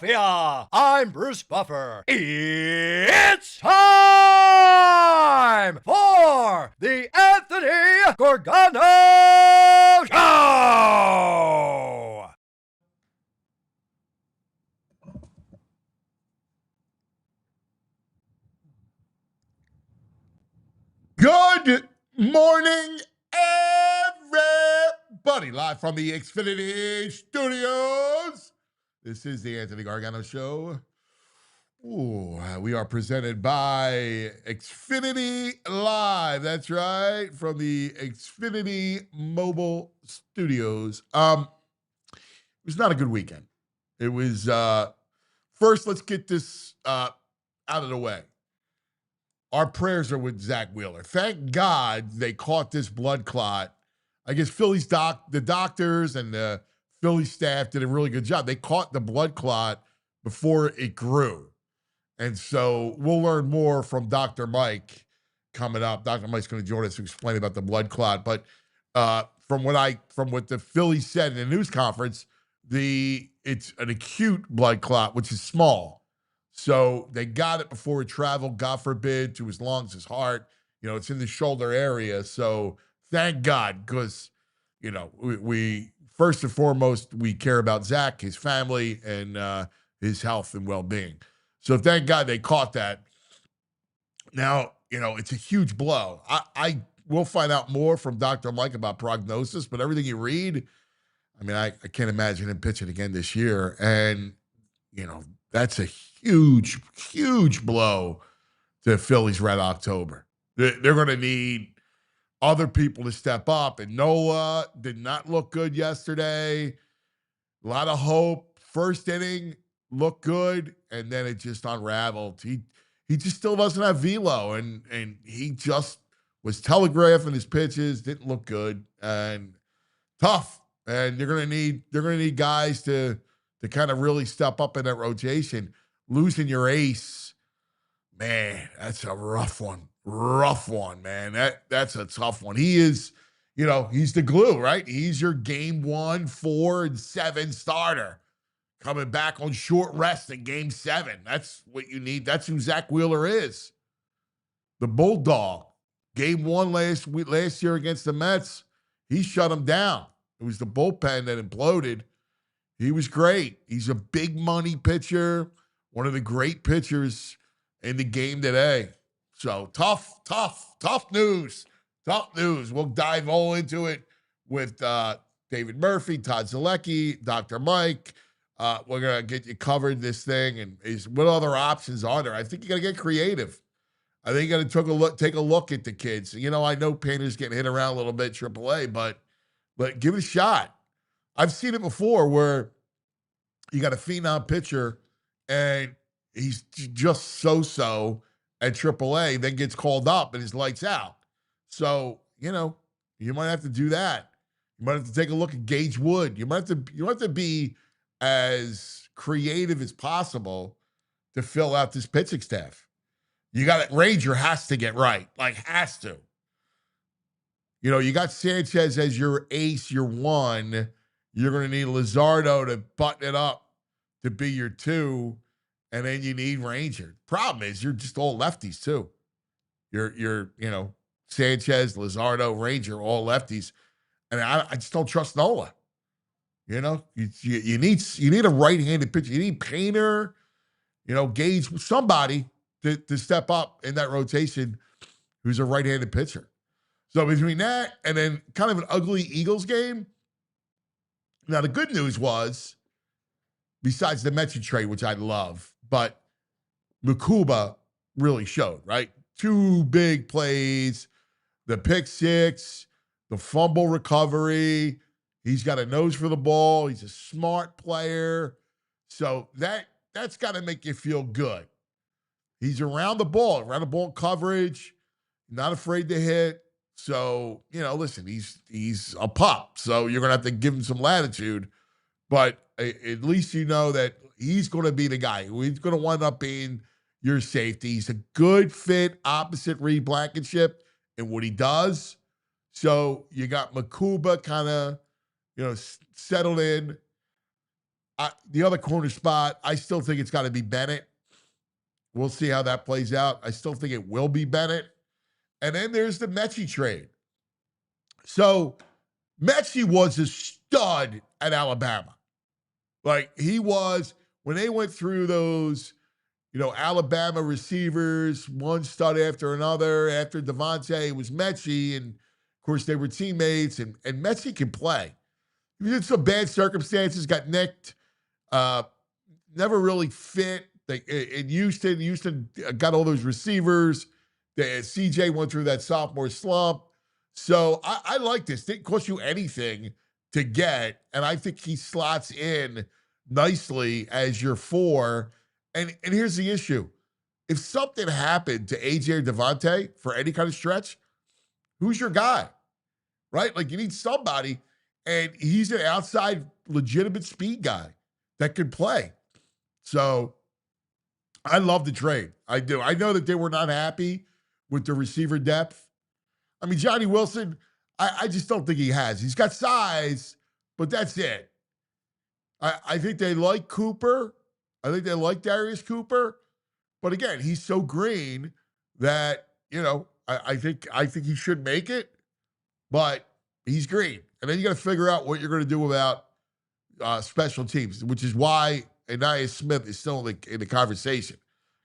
Philadelphia. I'm Bruce Buffer. It's time for the Anthony Gorgano Show. Good morning, everybody. Live from the Xfinity Studios. This is the Anthony Gargano Show. Ooh, we are presented by Xfinity Live. That's right, from the Xfinity Mobile Studios. It was not a good weekend. It was, first, let's get this out of the way. Our prayers are with Zack Wheeler. Thank God they caught this blood clot. I guess the doctors and the Philly staff did a really good job. They caught the blood clot before it grew. And so we'll learn more from Dr. Mike coming up. Dr. Mike's going to join us to explain about the blood clot. But from what the Phillies said in the news conference, it's an acute blood clot, which is small. So they got it before it traveled, God forbid, to his lungs, his heart. It's in the shoulder area. So thank God, because, we first and foremost, we care about Zach, his family, and his health and well-being. So thank God they caught that. Now, it's a huge blow. I will find out more from Dr. Mike about prognosis, but everything you read, I can't imagine him pitching again this year. And, that's a huge, huge blow to the Phillies Red October. They're going to need other people to step up. And Nola did not look good yesterday. A lot of hope. First inning looked good, and then it just unraveled. He just still doesn't have velo, and he just was telegraphing his pitches. Didn't look good and tough. And they're gonna need guys to kind of really step up in that rotation. Losing your ace, man, that's a rough one. Rough one, man. That's a tough one. He is, he's the glue, right? He's your game 1, 4, and 7 starter. Coming back on short rest in game 7. That's what you need. That's who Zack Wheeler is. The Bulldog. Game 1 last year against the Mets, he shut him down. It was the bullpen that imploded. He was great. He's a big money pitcher, one of the great pitchers in the game today. So tough news. Tough news. We'll dive all into it with David Murphy, Todd Zolecki, Dr. Mike. We're going to get you covered this thing. And what other options are there? I think you got to get creative. I think you got to take a look at the kids. I know Painter's getting hit around a little bit, AAA, but give it a shot. I've seen it before where you got a phenom pitcher and he's just so-so at AAA, then gets called up and his lights out. So, you might have to do that. You might have to take a look at Gage Wood. You have to be as creative as possible to fill out this pitching staff. Ranger has to get right, has to. You got Sanchez as your ace, your 1. You're going to need Luzardo to button it up to be your 2, and then you need Ranger. Problem is, you're just all lefties too. You're Sanchez, Luzardo, Ranger, all lefties, and I just don't trust Nola. You need a right-handed pitcher. You need Painter, Gage, somebody to step up in that rotation who's a right-handed pitcher. So between that and then kind of an ugly Eagles game. Now, the good news was, besides the Metchie trade, which I love, but Makuba really showed, right? 2 big plays, the pick 6, the fumble recovery. He's got a nose for the ball. He's a smart player. So that's got to make you feel good. He's around the ball coverage, not afraid to hit. So, listen, he's a pup. So you're going to have to give him some latitude. But at least you know that he's going to be the guy. He's going to wind up being your safety. He's a good fit, opposite Reed Blankenship in what he does. So you got Makuba kind of, settled in. The other corner spot, I still think it's got to be Bennett. We'll see how that plays out. I still think it will be Bennett. And then there's the Metchie trade. So Metchie was a stud at Alabama. Like he was, when they went through those, Alabama receivers, one stud after another. After Devontae, it was Metchie. And, of course, they were teammates. And Metchie can play. He was in some bad circumstances, got nicked, never really fit. In Houston got all those receivers. CJ went through that sophomore slump. So I like this. Didn't cost you anything to get. And I think he slots in nicely as your 4. And here's the issue. If something happened to AJ or Devontae for any kind of stretch, who's your guy? Right? Like you need somebody. And he's an outside legitimate speed guy that can play. So I love the trade. I do. I know that they were not happy with the receiver depth. I mean, Johnny Wilson, I just don't think he has. He's got size, but that's it. I think they like Cooper. I think they like Darius Cooper. But again, he's so green that, I think he should make it, but he's green. And then you got to figure out what you're going to do about special teams, which is why Anaya Smith is still in the conversation.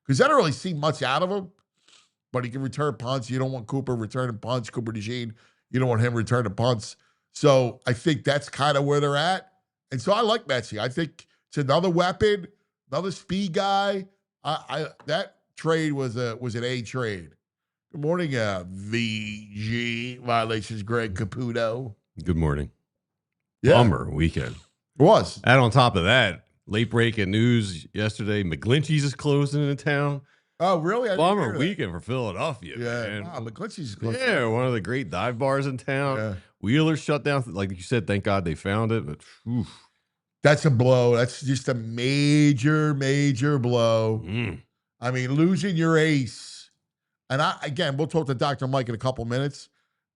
Because I don't really see much out of him, but he can return punts. You don't want Cooper returning punts. Cooper DeJean, you don't want him returning punts. So I think that's kind of where they're at. And so I like Metchie. I think it's another weapon, another speed guy. That trade was an A trade. Good morning, VG Violations, Greg Caputo. Good morning. Yeah. Bummer weekend. It was. And on top of that, late breaking news yesterday, McGlinchey's is closing in town. Oh, really? Bummer weekend for Philadelphia. Yeah. Man. Wow, McGlinchey's closing. Yeah, one of the great dive bars in town. Yeah. Wheeler shut down. Like you said, thank God they found it. But that's a blow. That's just a major, major blow. I mean, losing your ace. And again, we'll talk to Dr. Mike in a couple minutes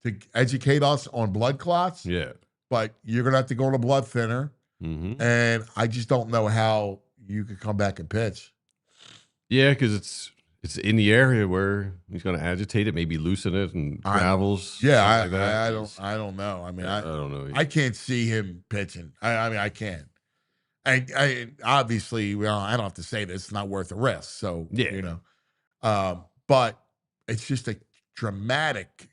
to educate us on blood clots. yeah. But you're going to have to go on a blood thinner. Mm-hmm. And I just don't know how you could come back and pitch. Yeah, because it's in the area where he's going to agitate it, maybe loosen it and travels. Yeah, I don't know. I mean, I don't know. I can't see him pitching. I mean, I can't. I obviously, well, I don't have to say this. It's not worth the risk. So, yeah. But it's just a dramatic,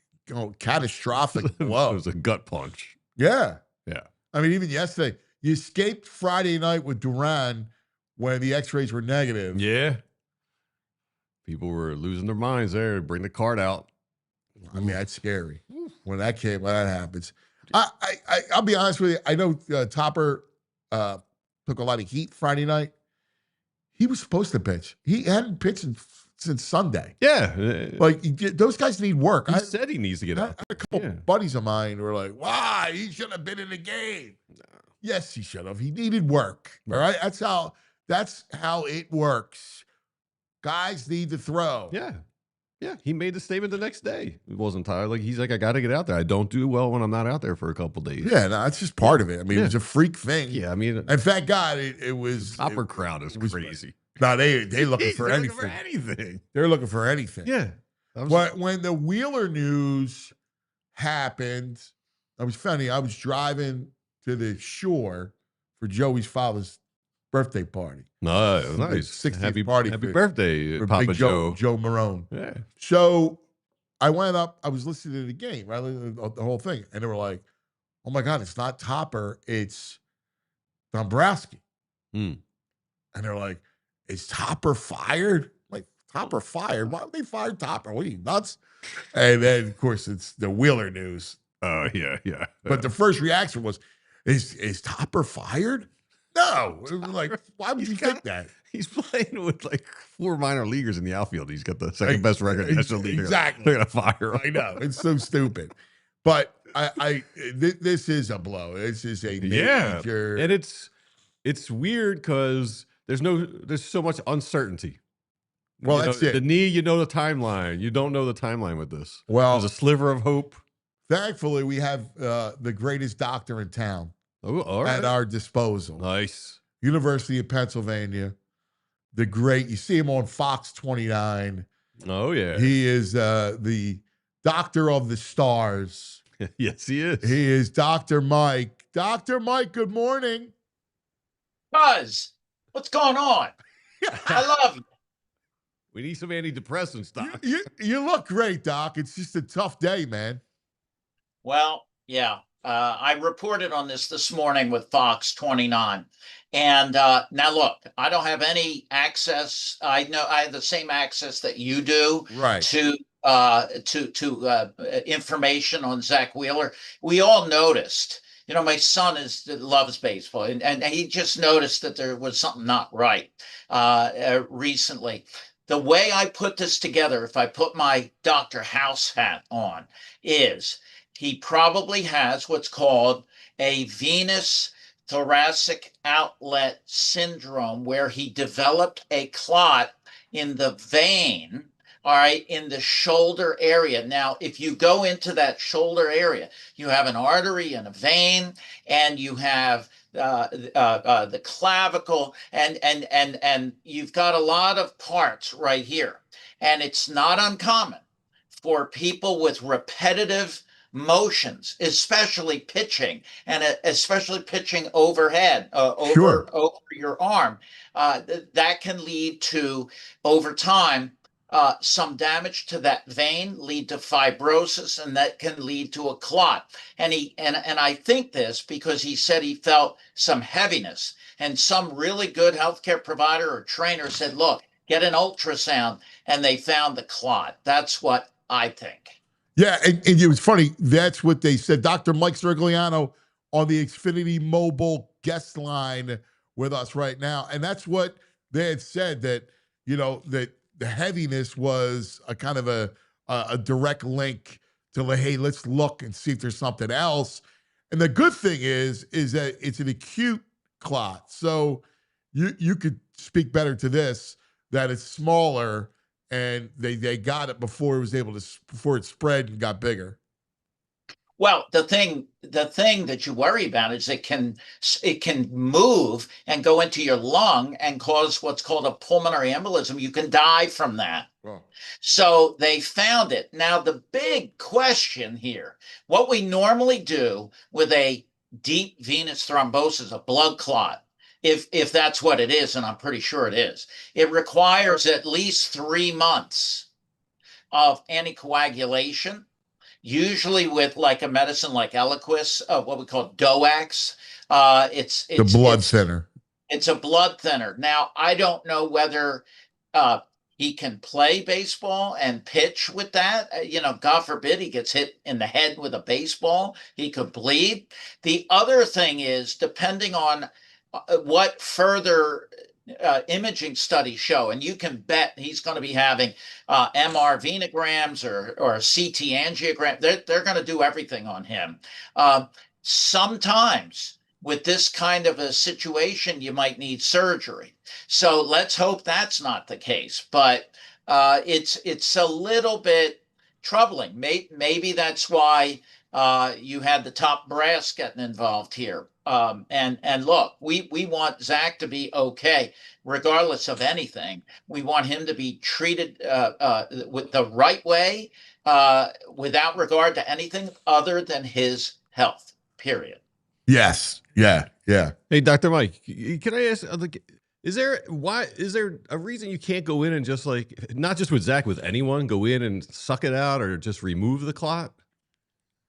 catastrophic blow. It was a gut punch. Yeah. Yeah. I mean, even yesterday, you escaped Friday night with Duran when the x-rays were negative. Yeah. People were losing their minds there. Bring the card out. I mean, that's scary when that happens. I'll be honest with you. I know Topper took a lot of heat Friday night. He was supposed to pitch. He hadn't pitched since Sunday. Yeah. Like, those guys need work. He said he needs to get out. A couple buddies of mine were like, why? He should have been in the game. No. Yes, he should have. He needed work. All right? That's how it works. Guys need to throw. Yeah. Yeah. He made the statement the next day. It wasn't tired. Like, he's like, I got to get out there. I don't do well when I'm not out there for a couple days. Yeah, no, that's just part of it. I mean, it was a freak thing. Yeah, I mean. And thank God it was. Upper crowd is crazy. No, they looking for anything. They're looking for anything. Yeah. When the Wheeler news happened, I was driving to the shore for Joey's father's birthday party. Nice. 60th party. Happy birthday, for Papa Big Joe. Joe Marone. Yeah. So I went up, I was listening to the game, right? The whole thing. And they were like, oh my God, it's not Topper, it's Dombrowski. And they're like, is Topper fired? Like, Topper fired? Why would they fire Topper? What are you, nuts? And then, of course, it's the Wheeler news. Oh, yeah. But the first reaction was, is Topper fired? No. It was like, why would you think that? He's playing with like 4 minor leaguers in the outfield. He's got the second best record in the National League. Exactly. They're going to fire him. I know. It's so stupid. But this is a blow. This is a major. And it's weird because there's so much uncertainty. Well, that's it. The knee, the timeline. You don't know the timeline with this. Well, there's a sliver of hope. Thankfully, we have the greatest doctor in town at our disposal. Nice. University of Pennsylvania. The great, you see him on Fox 29. Oh, yeah. He is the doctor of the stars. Yes, he is. He is Dr. Mike. Dr. Mike, good morning. Buzz, what's going on? I love you. We need some antidepressants, Doc. You look great, Doc. It's just a tough day, man. Well, yeah, I reported on this morning with Fox 29. And now look, I don't have any access. I know I have the same access that you do Right. to information on Zack Wheeler. We all noticed. You know, my son loves baseball, and he just noticed that there was something not right recently. The way I put this together, if I put my Dr. House hat on, is he probably has what's called a venous thoracic outlet syndrome, where he developed a clot in the vein, all right, in the shoulder area. Now, if you go into that shoulder area, you have an artery and a vein, and you have the clavicle, and you've got a lot of parts right here. And it's not uncommon for people with repetitive motions, especially pitching, and especially pitching overhead, over your arm, that can lead to, over time, some damage to that vein, lead to fibrosis, and that can lead to a clot. And I think this because he said he felt some heaviness, and some really good healthcare provider or trainer said, look, get an ultrasound, and they found the clot. That's what I think. Yeah, and it was funny. That's what they said. Dr. Mike Sirigliano on the Xfinity Mobile guest line with us right now. And that's what they had said, that, you know, that the heaviness was a kind of a direct link to, like, hey, let's look and see if there's something else. And the good thing is that it's an acute clot. So you could speak better to this, that it's smaller, and they got it before it spread and got bigger. Well, the thing that you worry about is it can move and go into your lung and cause what's called a pulmonary embolism. You can die from that. Oh. So they found it. Now, the big question here, what we normally do with a deep venous thrombosis, a blood clot, if that's what it is, and I'm pretty sure it is, it requires at least 3 months of anticoagulation, usually with like a medicine like Eliquis, what we call DOAX. It's the blood thinner. It's a blood thinner. Now, I don't know whether he can play baseball and pitch with that. You know, God forbid he gets hit in the head with a baseball, he could bleed. The other thing is, depending on what further imaging studies show, and you can bet he's going to be having MR venograms or CT angiogram. They're going to do everything on him. Sometimes with this kind of a situation, you might need surgery. So let's hope that's not the case. But it's a little bit troubling. Maybe that's why you had the top brass getting involved here. And look, we want Zack to be okay, regardless of anything. We want him to be treated with the right way, without regard to anything other than his health, period. Yes. Yeah. Hey, Dr. Mike, can I ask, is there a reason you can't go in and just, like, not just with Zack, with anyone, go in and suck it out or just remove the clot?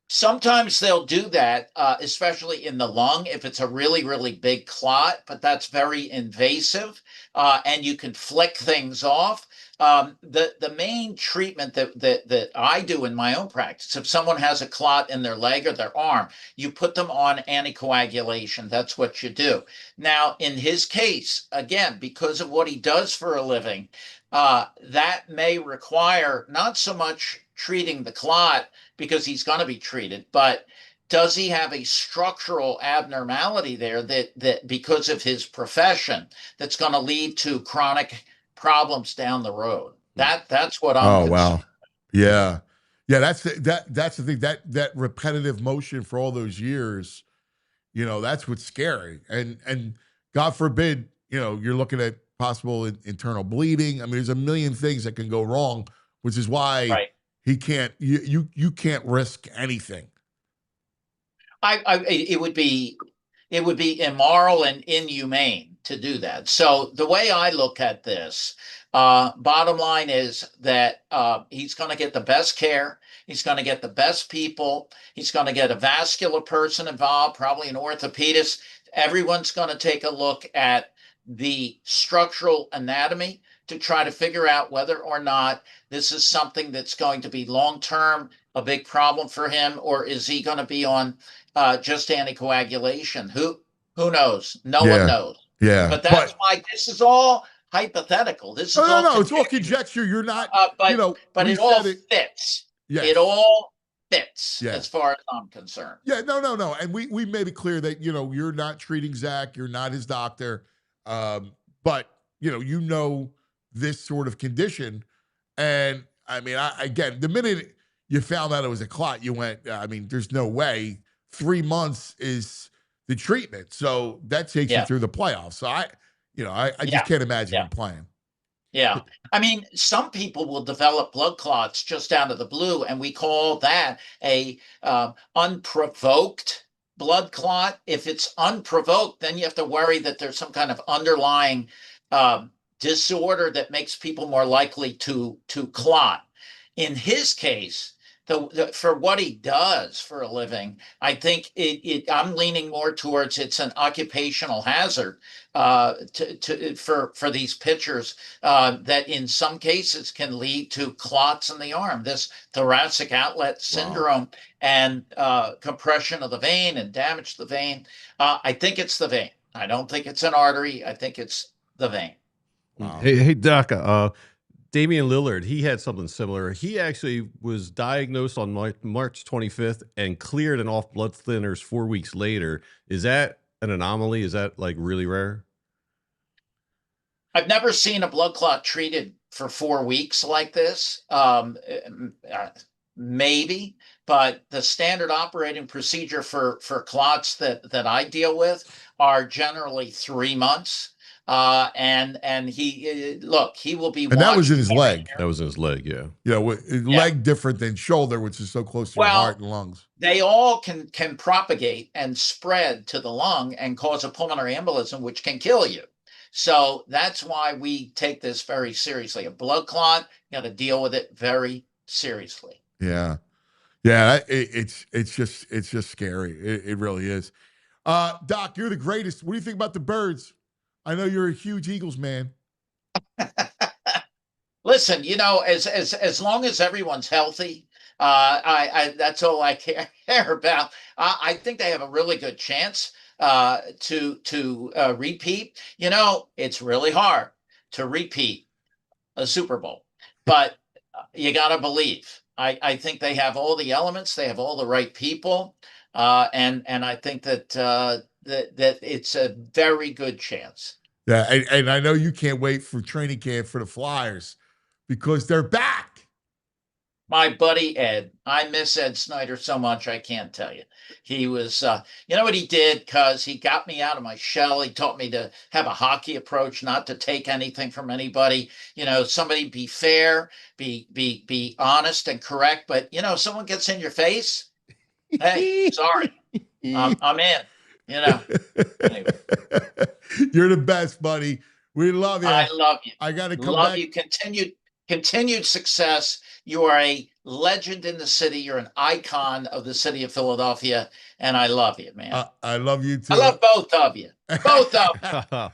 Sometimes they'll do that, especially in the lung, if it's a really, really big clot, but that's very invasive, and you can flick things off. The main treatment that I do in my own practice, if someone has a clot in their leg or their arm, you put them on anticoagulation. That's what you do. Now, in his case, again, because of what he does for a living, that may require not so much treating the clot, because he's going to be treated, but does he have a structural abnormality there that because of his profession, that's going to lead to chronic problems down the road? That's what I'm concerned. Wow. Yeah. That's the thing, that repetitive motion for all those years, you know, that's what's scary. And God forbid, you're looking at possible internal bleeding. I mean, there's a million things that can go wrong, which is why Right. he can't. You can't risk anything. It would be immoral and inhumane to do that. So the way I look at this, bottom line is that he's going to get the best care. He's going to get the best people. He's going to get a vascular person involved, probably an orthopedist. Everyone's going to take a look at the structural anatomy to try to figure out whether or not this is something that's going to be long-term, a big problem for him, or is he going to be on just anticoagulation? Who knows? No one knows. Yeah. But that's why this is all hypothetical. This is no. It's all conjecture. You're not. But it all fits. Yes. It all fits Yeah. as far as I'm concerned. Yeah. No. And we made it clear that you're not treating Zach. You're not his doctor. But this sort of condition, and I mean, again, the minute you found out it was a clot, you went. I mean, there's no way. 3 months is the treatment, so that takes you through the playoffs. So I just can't imagine him playing. Yeah. I mean, some people will develop blood clots just out of the blue, and we call that a unprovoked blood clot. If it's unprovoked, then you have to worry that there's some kind of underlying disorder that makes people more likely to clot. In his case, for what he does for a living, I think I'm leaning more towards it's an occupational hazard for these pitchers that in some cases can lead to clots in the arm, this thoracic outlet syndrome and compression of the vein and damage to the vein. I think it's the vein. I don't think it's an artery. I think it's the vein. Wow. Hey, Doc, Damian Lillard, he had something similar. He actually was diagnosed on March 25th and cleared and off blood thinners 4 weeks later. Is that an anomaly? Is that like really rare? I've never seen a blood clot treated for 4 weeks like this. Maybe, but the standard operating procedure for clots that I deal with are generally 3 months. And he will be. And that was in his leg. That was in his leg. Yeah. Leg different than shoulder, which is so close to your heart and lungs. They all can propagate and spread to the lung and cause a pulmonary embolism, which can kill you. So that's why we take this very seriously. A blood clot, you got to deal with it very seriously. Yeah. It's just scary. It really is. Doc, you're the greatest. What do you think about the Birds? I know you're a huge Eagles man. Listen, as long as everyone's healthy, I that's all I care about. I think they have a really good chance to repeat. It's really hard to repeat a Super Bowl, but you got to believe. I think they have all the elements. They have all the right people, and I think that it's a very good chance. Yeah, and I know you can't wait for training camp for the Flyers because they're back. My buddy Ed, I miss Ed Snyder so much, I can't tell you. He was, you know what he did? Because he got me out of my shell. He taught me to have a hockey approach, not to take anything from anybody. Somebody be fair, be honest and correct. But, someone gets in your face, hey, sorry, I'm in. Anyway. You're the best, buddy. We love you. I love you. I got to come love back. You. Continued success. You are a legend in the city. You're an icon of the city of Philadelphia, and I love you, man. I love you too. I love both of you. Both of you.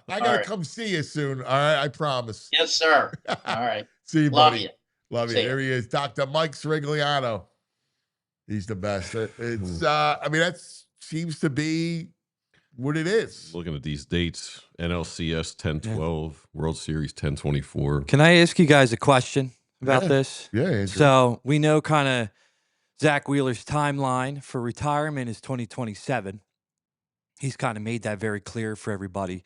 I got to come see you soon. All right, I promise. Yes, sir. All right. See you, love buddy. you. Love you. Here he is, Dr. Mike Srigliano. He's the best. It's. That seems to be what it is. Looking at these dates, NLCS 10-12, World Series 10-24. Can I ask you guys a question about this? Yeah, Andrew. So we know kind of Zack Wheeler's timeline for retirement is 2027. He's kind of made that very clear for everybody.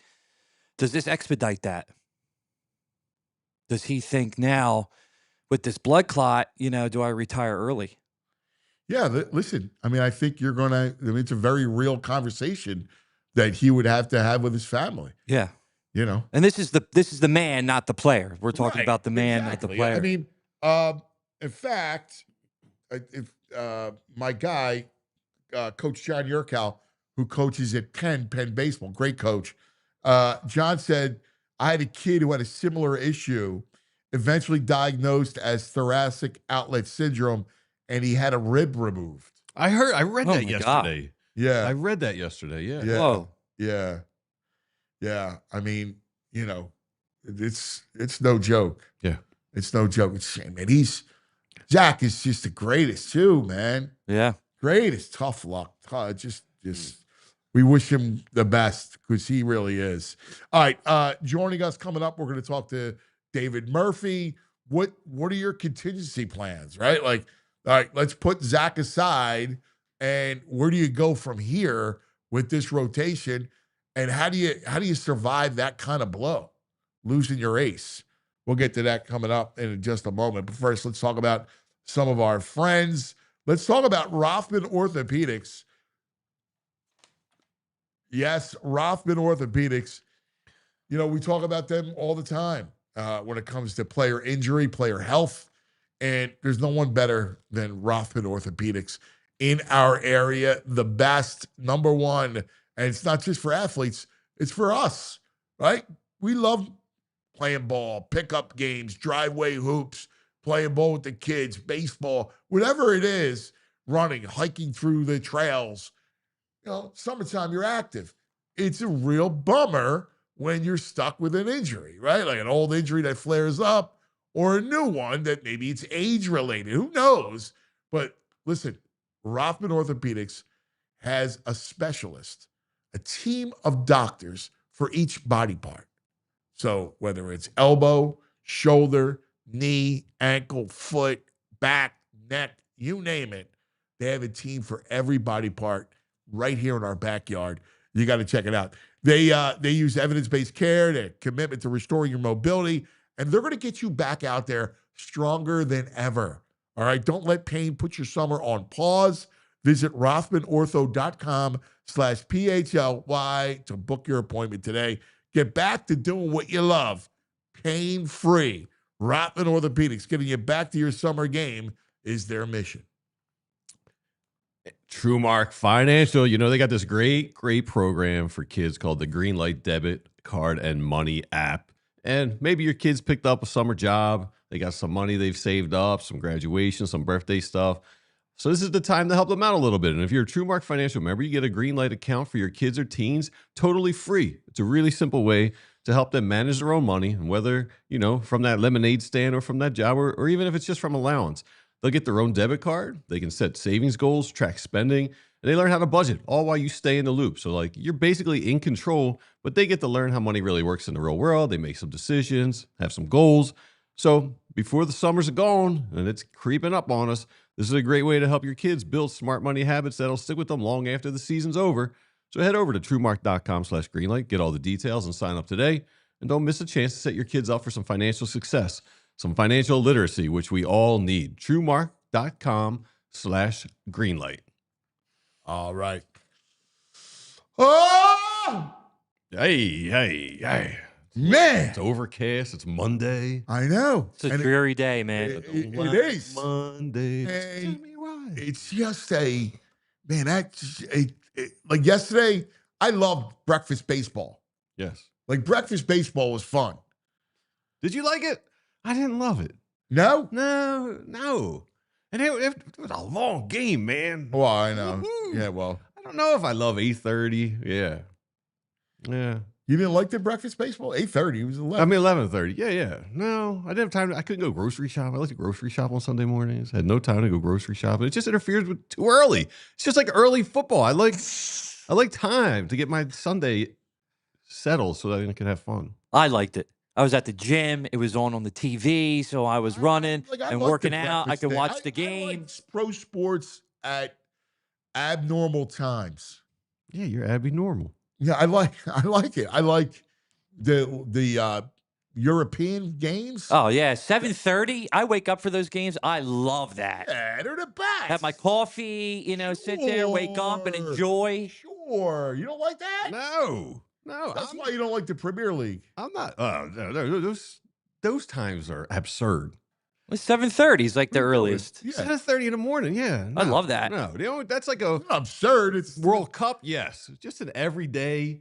Does this expedite that? Does he think now with this blood clot, do I retire early? Yeah, listen, I think you're going to, it's a very real conversation that he would have to have with his family. Yeah. You know, And this is the man, not the player. We're talking Right, about the man, exactly. not the player. I mean, in fact, if my guy, Coach John Yurkow, who coaches at Penn Baseball, great coach, John said, I had a kid who had a similar issue, eventually diagnosed as thoracic outlet syndrome, and he had a rib removed. I read Oh that my yesterday. God. Yeah. I read that yesterday. Yeah. Yeah. Whoa. Yeah. Yeah. I mean, you know, it's no joke. Yeah. It's no joke. It's a shame, man. Zack is just the greatest too, man. Yeah. Greatest. Tough luck. Just we wish him the best because he really is. All right. Joining us coming up, we're going to talk to David Murphy. What are your contingency plans, right? Like, all right, let's put Zack aside, and where do you go from here with this rotation? And how do you survive that kind of blow, losing your ace? We'll get to that coming up in just a moment. But first, let's talk about some of our friends. Let's talk about Rothman Orthopedics. Yes, Rothman Orthopedics. You know, we talk about them all the time when it comes to player injury, player health, and there's no one better than Rothman Orthopedics in our area. The best, number one. And it's not just for athletes, it's for us, right? We love playing ball, pickup games, driveway hoops, playing ball with the kids, baseball, whatever it is, running, hiking through the trails. You know, summertime, you're active. It's a real bummer when you're stuck with an injury, right? Like an old injury that flares up or a new one that maybe it's age-related. Who knows? But listen, Rothman Orthopedics has a specialist, a team of doctors for each body part. So whether it's elbow, shoulder, knee, ankle, foot, back, neck, you name it, they have a team for every body part right here in our backyard. You got to check it out. They use evidence-based care, their commitment to restoring your mobility, and they're going to get you back out there stronger than ever. All right, don't let pain put your summer on pause. Visit RothmanOrtho.com/PHLY to book your appointment today. Get back to doing what you love, pain-free. Rothman Orthopedics, getting you back to your summer game is their mission. TrueMark Financial, you know, they got this great program for kids called the Greenlight Debit Card and Money app. And maybe your kids picked up a summer job. They got some money they've saved up, some graduation, some birthday stuff. So this is the time to help them out a little bit. And if you're a TrueMark Financial member, you get a Greenlight account for your kids or teens totally free. It's a really simple way to help them manage their own money. And whether, you know, from that lemonade stand or from that job, or even if it's just from allowance, they'll get their own debit card. They can set savings goals, track spending, and they learn how to budget, all while you stay in the loop. So like you're basically in control, but they get to learn how money really works in the real world. They make some decisions, have some goals. So before the summers are gone and it's creeping up on us, this is a great way to help your kids build smart money habits that'll stick with them long after the season's over. So head over to TrueMark.com/Greenlight, get all the details and sign up today. And don't miss a chance to set your kids up for some financial success, some financial literacy, which we all need. TrueMark.com/Greenlight. All right. Oh! Hey. Man. It's overcast. It's Monday. I know. It's a And dreary day, man. it is. Monday. Hey, Tell me why. it's just a, man, like yesterday, I loved breakfast baseball. Yes. Like breakfast baseball was fun. Did you like it? I didn't love it. No? No. And it was a long game, man. Well, I know. Woo-hoo. Yeah, well. I don't know if I love 8:30. Yeah. You didn't like the breakfast baseball? 8:30. It was 11. I mean 11:30. Yeah. No, I didn't have time. I couldn't go grocery shop. I like to grocery shop on Sunday mornings. Had no time to go grocery shopping. It just interferes with too early. It's just like early football. I like time to get my Sunday settled so that I can have fun. I liked it. I was at the gym. It was on the TV, so I was running I and like working the out. I breakfast could thing. watch the I game. like pro sports at abnormal times. Yeah, you're Abby Normal. Yeah, I like it. I like the European games. Oh yeah, 7:30. I wake up for those games. I love that. Yeah, they're the best. Have my coffee, sit there, wake up and enjoy. for? You don't like that? No. That's why you don't like the Premier League. I'm not. No, those times are absurd. It's 7:30 is like the earliest. Yeah. 7:30 in the morning. Yeah, I love that. No, that's like a It's not absurd. It's World Cup. Yes, just an everyday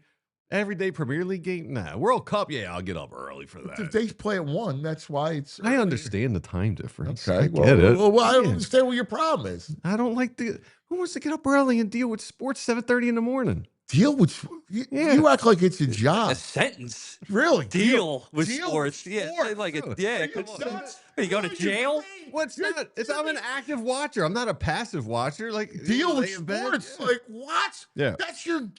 Premier League game. Nah, World Cup. Yeah, I'll get up early for that. If they play at 1, that's why it's. I understand the time difference. Okay, I get it. Well, I don't understand what your problem is. I don't like who wants to get up early and deal with sports 7:30 in the morning? Deal with you act like it's a A job. sentence. Really? Deal with Deal sports. with Yeah, sports. like a Are come you on. nuts? Are you going to jail? What's not? I'm an active watcher. I'm not a passive watcher. Like Deal with lay in bed. sports. Yeah. Like what? Yeah.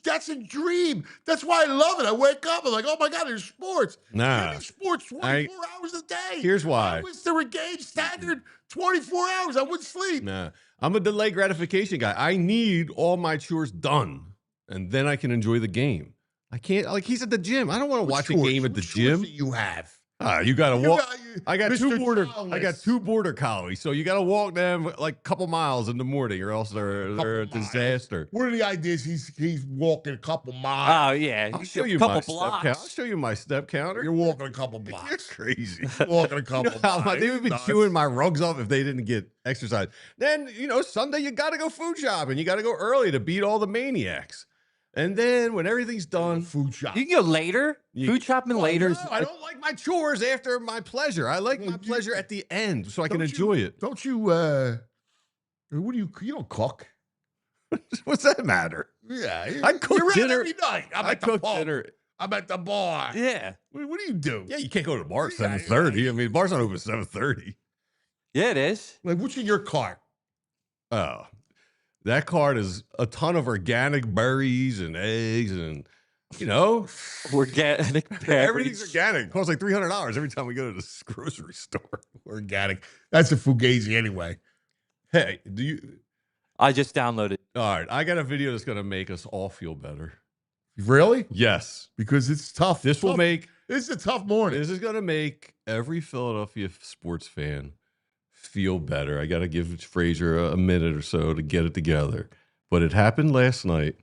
That's a dream. That's why I love it. I wake up and like, oh my God, there's sports. Nah. Give me sports 24 hours a day. Here's why. I wish there were games standard 24 hours. I wouldn't sleep. Nah, I'm a delay gratification guy. I need all my chores done, and then I can enjoy the game. I can't, like, he's at the gym. I don't want to watch a game at the gym. You have. You got to walk. I got Mr. two border collies, so you got to walk them like a couple miles in the morning, or else they're a disaster. What are the ideas? He's walking a couple miles. Oh yeah, I'll show you my step count. I'll show you my step counter. You're walking a couple You're blocks. crazy. Walking a couple blocks. They would be chewing my rugs off if they didn't get exercise. Then, Sunday you got to go food shopping. You got to go early to beat all the maniacs. And then when everything's done, food shop. You can go later. Food shopping later. No, I don't like my chores after my pleasure. I like my pleasure at the end so I can enjoy it. Don't you, what do you don't cook? What's that matter? Yeah. I cook you're dinner every night. I cook dinner. I'm at the bar. Yeah. What do you do? Yeah, you can't go to the bar at 7:30. I mean, the bar's not open at 7:30. Yeah, it is. Like, what's in your cart? Oh, that cart is a ton of organic berries and eggs and, Organic berries. everything's organic. It costs like $300 every time we go to the grocery store. Organic. That's a fugazi anyway. Hey, I just downloaded. all right, I got a video that's going to make us all feel better. Really? Yes. Because it's tough. This will make, This is a tough morning. this is going to make every Philadelphia sports fan feel better. I got to give Frazier a minute or so to get it together. But it happened last night,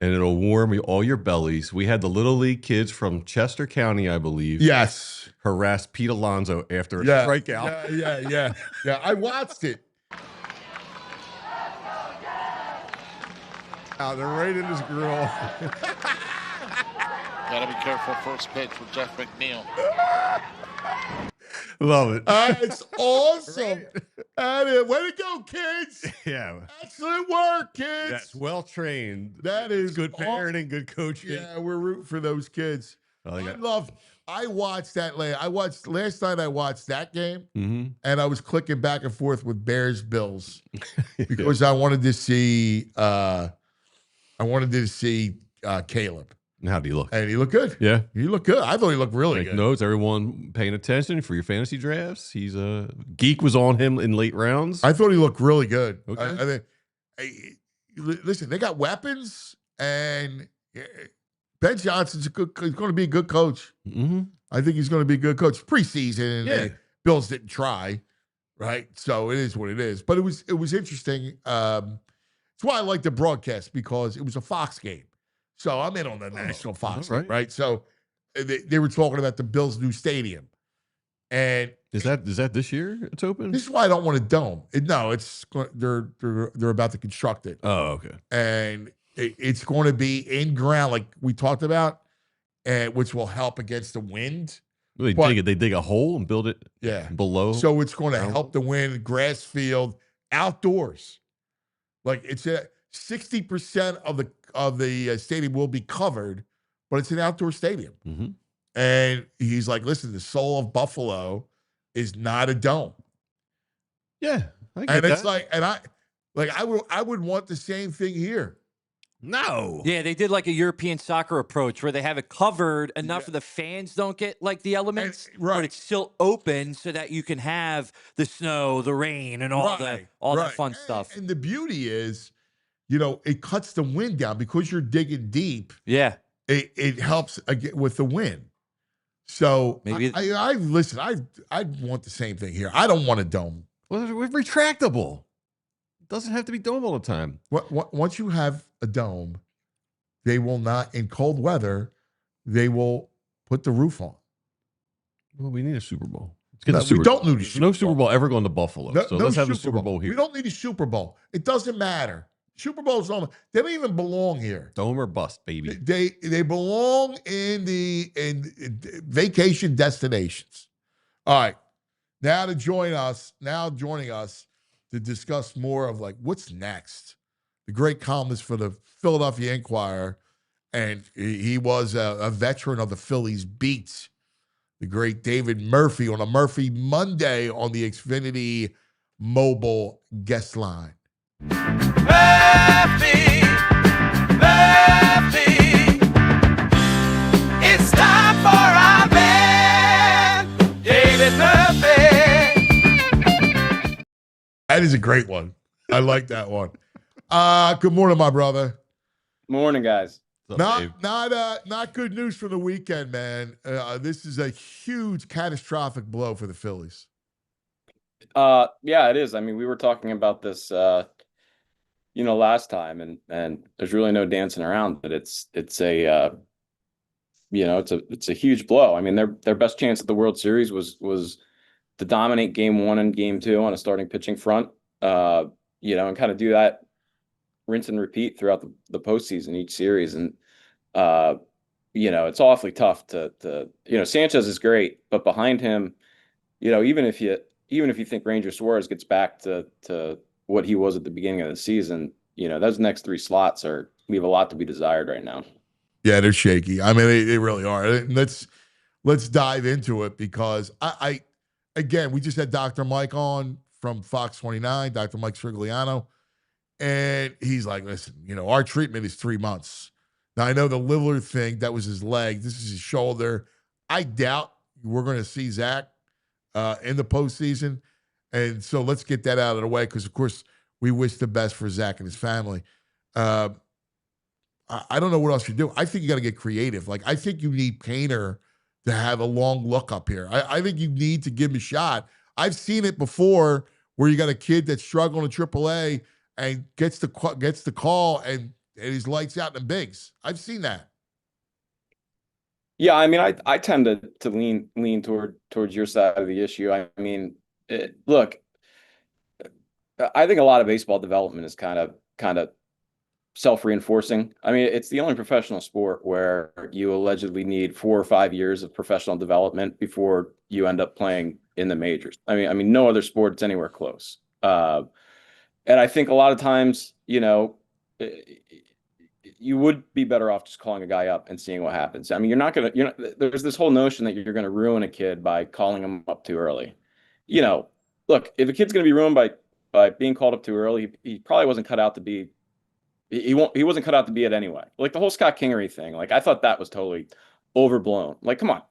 and it'll warm all your bellies. We had the Little League kids from Chester County, I believe, Yes. harass Pete Alonso after a strikeout. Yeah. I watched it. They're right in his grill. Gotta be careful first pitch with Jeff McNeil. Love it. It's awesome. And way to go, kids. Yeah. Excellent work, kids. That's well trained. That is Good parenting, good coaching. Yeah, we're rooting for those kids. I watched that last night I watched that game, and I was clicking back and forth with Bears Bills because I wanted to see Caleb. And how do you look? And he looked good. Yeah. He looked good. I thought he looked really Take good. notes, everyone paying attention for your fantasy drafts. He's a geek was on him in late rounds. I thought he looked really good. Okay. Listen, they got weapons, and Ben Johnson's going to be a good coach. I think he's going to be a good coach. Preseason, Yeah. Bills didn't try, right? So it is what it is. But it was interesting. That's why I like the broadcast, because it was a Fox game. So I'm in on the national Fox game, right? So they were talking about the Bills' new stadium, and Is that this year? It's open. this is why I don't want a dome. They're about to construct it. Oh, okay. And it's going to be in ground, like we talked about, and which will help against the wind. They dig a hole and build it. Yeah, below. so it's going to help the wind. Grass field, outdoors. Like it's 60% of the stadium will be covered, but it's an outdoor stadium. And he's like, "Listen, the soul of Buffalo is not a dome." Yeah, I get And it's that. I would want the same thing here. No. Yeah, they did like a European soccer approach where they have it covered enough so the fans don't get like the elements, but it's still open so that you can have the snow, the rain, and all that fun stuff. And the beauty is, it cuts the wind down because you're digging deep. Yeah, it helps with the wind. So maybe I listen. I want the same thing here. I don't want a dome. Well, we're retractable. It doesn't have to be dome all the time. Once you have a dome, they will not, in cold weather, they will put the roof on. Well, we need a Super Bowl. Let's get No, the Super we don't need a Super No Bowl. Super Bowl ever going to Buffalo. No, So no let's have a Super Bowl here. We don't need a Super Bowl. It doesn't matter. Super Bowls don't. They don't even belong here. Dome or bust, baby. They belong in vacation destinations. All right. Now joining us to discuss more of like what's next. The great columnist for the Philadelphia Inquirer, and he was a veteran of the Phillies beats. The great David Murphy on a Murphy Monday on the Xfinity mobile guest line. Murphy, it's time for our man, David Murphy. That is a great one. I like that one. Good morning, my brother. Morning, guys. Not good news for the weekend, man. This is a huge catastrophic blow for the Phillies. Yeah, it is. I mean, we were talking about this, last time, and there's really no dancing around it. It's a huge blow. I mean, their best chance at the World Series was to dominate Game 1 and Game 2 on a starting pitching front, and kind of do that rinse and repeat throughout the postseason each series. And it's awfully tough to Sanchez is great, but behind him, even if you think Ranger Suarez gets back to what he was at the beginning of the season, those next three slots leave a lot to be desired right now. Yeah, they're shaky. I mean, they really are. Let's dive into it, because I again, we just had Dr. Mike on from Fox 29, Dr. Mike Srigliano, and he's like, listen, our treatment is 3 months. Now, I know the Lillard thing, that was his leg. This is his shoulder. I doubt we're going to see Zach in the postseason. And so let's get that out of the way, because, of course, we wish the best for Zach and his family. I don't know what else you do. I think you got to get creative. Like, I think you need Painter to have a long look up here. I think you need to give him a shot. I've seen it before where you got a kid that's struggling in AAA and gets the call and he's lights out in the bigs. I've seen that. Yeah, I mean, I tend to lean towards your side of the issue. I mean, look, I think a lot of baseball development is kind of self-reinforcing. I mean, it's the only professional sport where you allegedly need 4 or 5 years of professional development before you end up playing in the majors. I mean, no other sport is anywhere close. And I think a lot of times, you would be better off just calling a guy up and seeing what happens. I mean, there's this whole notion that you're going to ruin a kid by calling him up too early. Look, if a kid's going to be ruined by being called up too early, he probably wasn't cut out to be. He wasn't cut out to be it anyway. Like the whole Scott Kingery thing, like I thought that was totally overblown. Like, come on,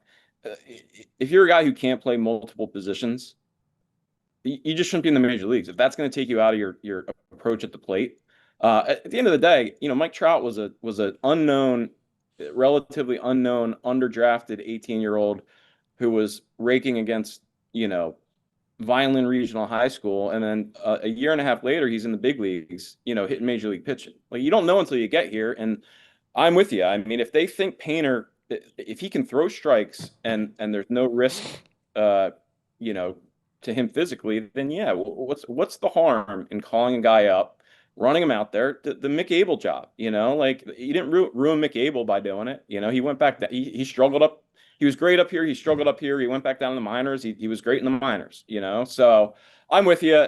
if you're a guy who can't play multiple positions, you just shouldn't be in the major leagues. If that's going to take you out of your approach at the plate, at the end of the day, Mike Trout was an relatively unknown, underdrafted 18-year-old who was raking against Vineland Regional High School, and then a year and a half later, he's in the big leagues, hitting major league pitching. Like, you don't know until you get here, and I'm with you. I mean, if they think Painter, if he can throw strikes and there's no risk, to him physically, then yeah, what's the harm in calling a guy up, running him out there, the Mick Abel job? Like, you didn't ruin Mick Abel by doing it. He went back. He struggled up. He was great up here. He struggled up here. He went back down to the minors. He was great in the minors, So I'm with you.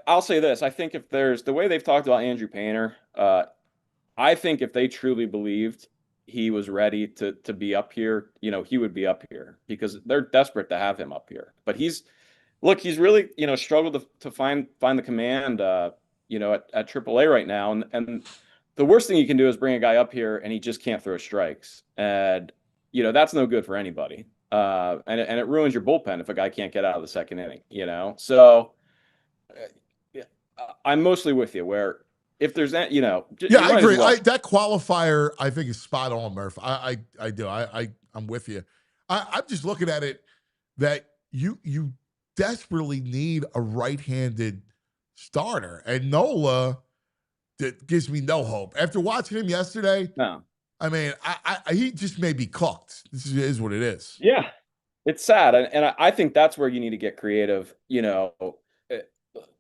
I'll say this. I think if there's the way they've talked about Andrew Painter, I think if they truly believed he was ready to be up here, he would be up here, because they're desperate to have him up here. But he's really, struggled to find the command, at AAA right now. And the worst thing you can do is bring a guy up here and he just can't throw strikes. And that's no good for anybody. And it ruins your bullpen if a guy can't get out of the second inning, So I'm mostly with you, where if there's that, Yeah, I agree. That qualifier, I think, is spot on, Murph. I do. I'm with you. I'm just looking at it that you desperately need a right-handed starter. And Nola, that gives me no hope. After watching him yesterday, No. I mean, he just may be cooked. This is what it is. Yeah. It's sad. And I think that's where you need to get creative. Eh,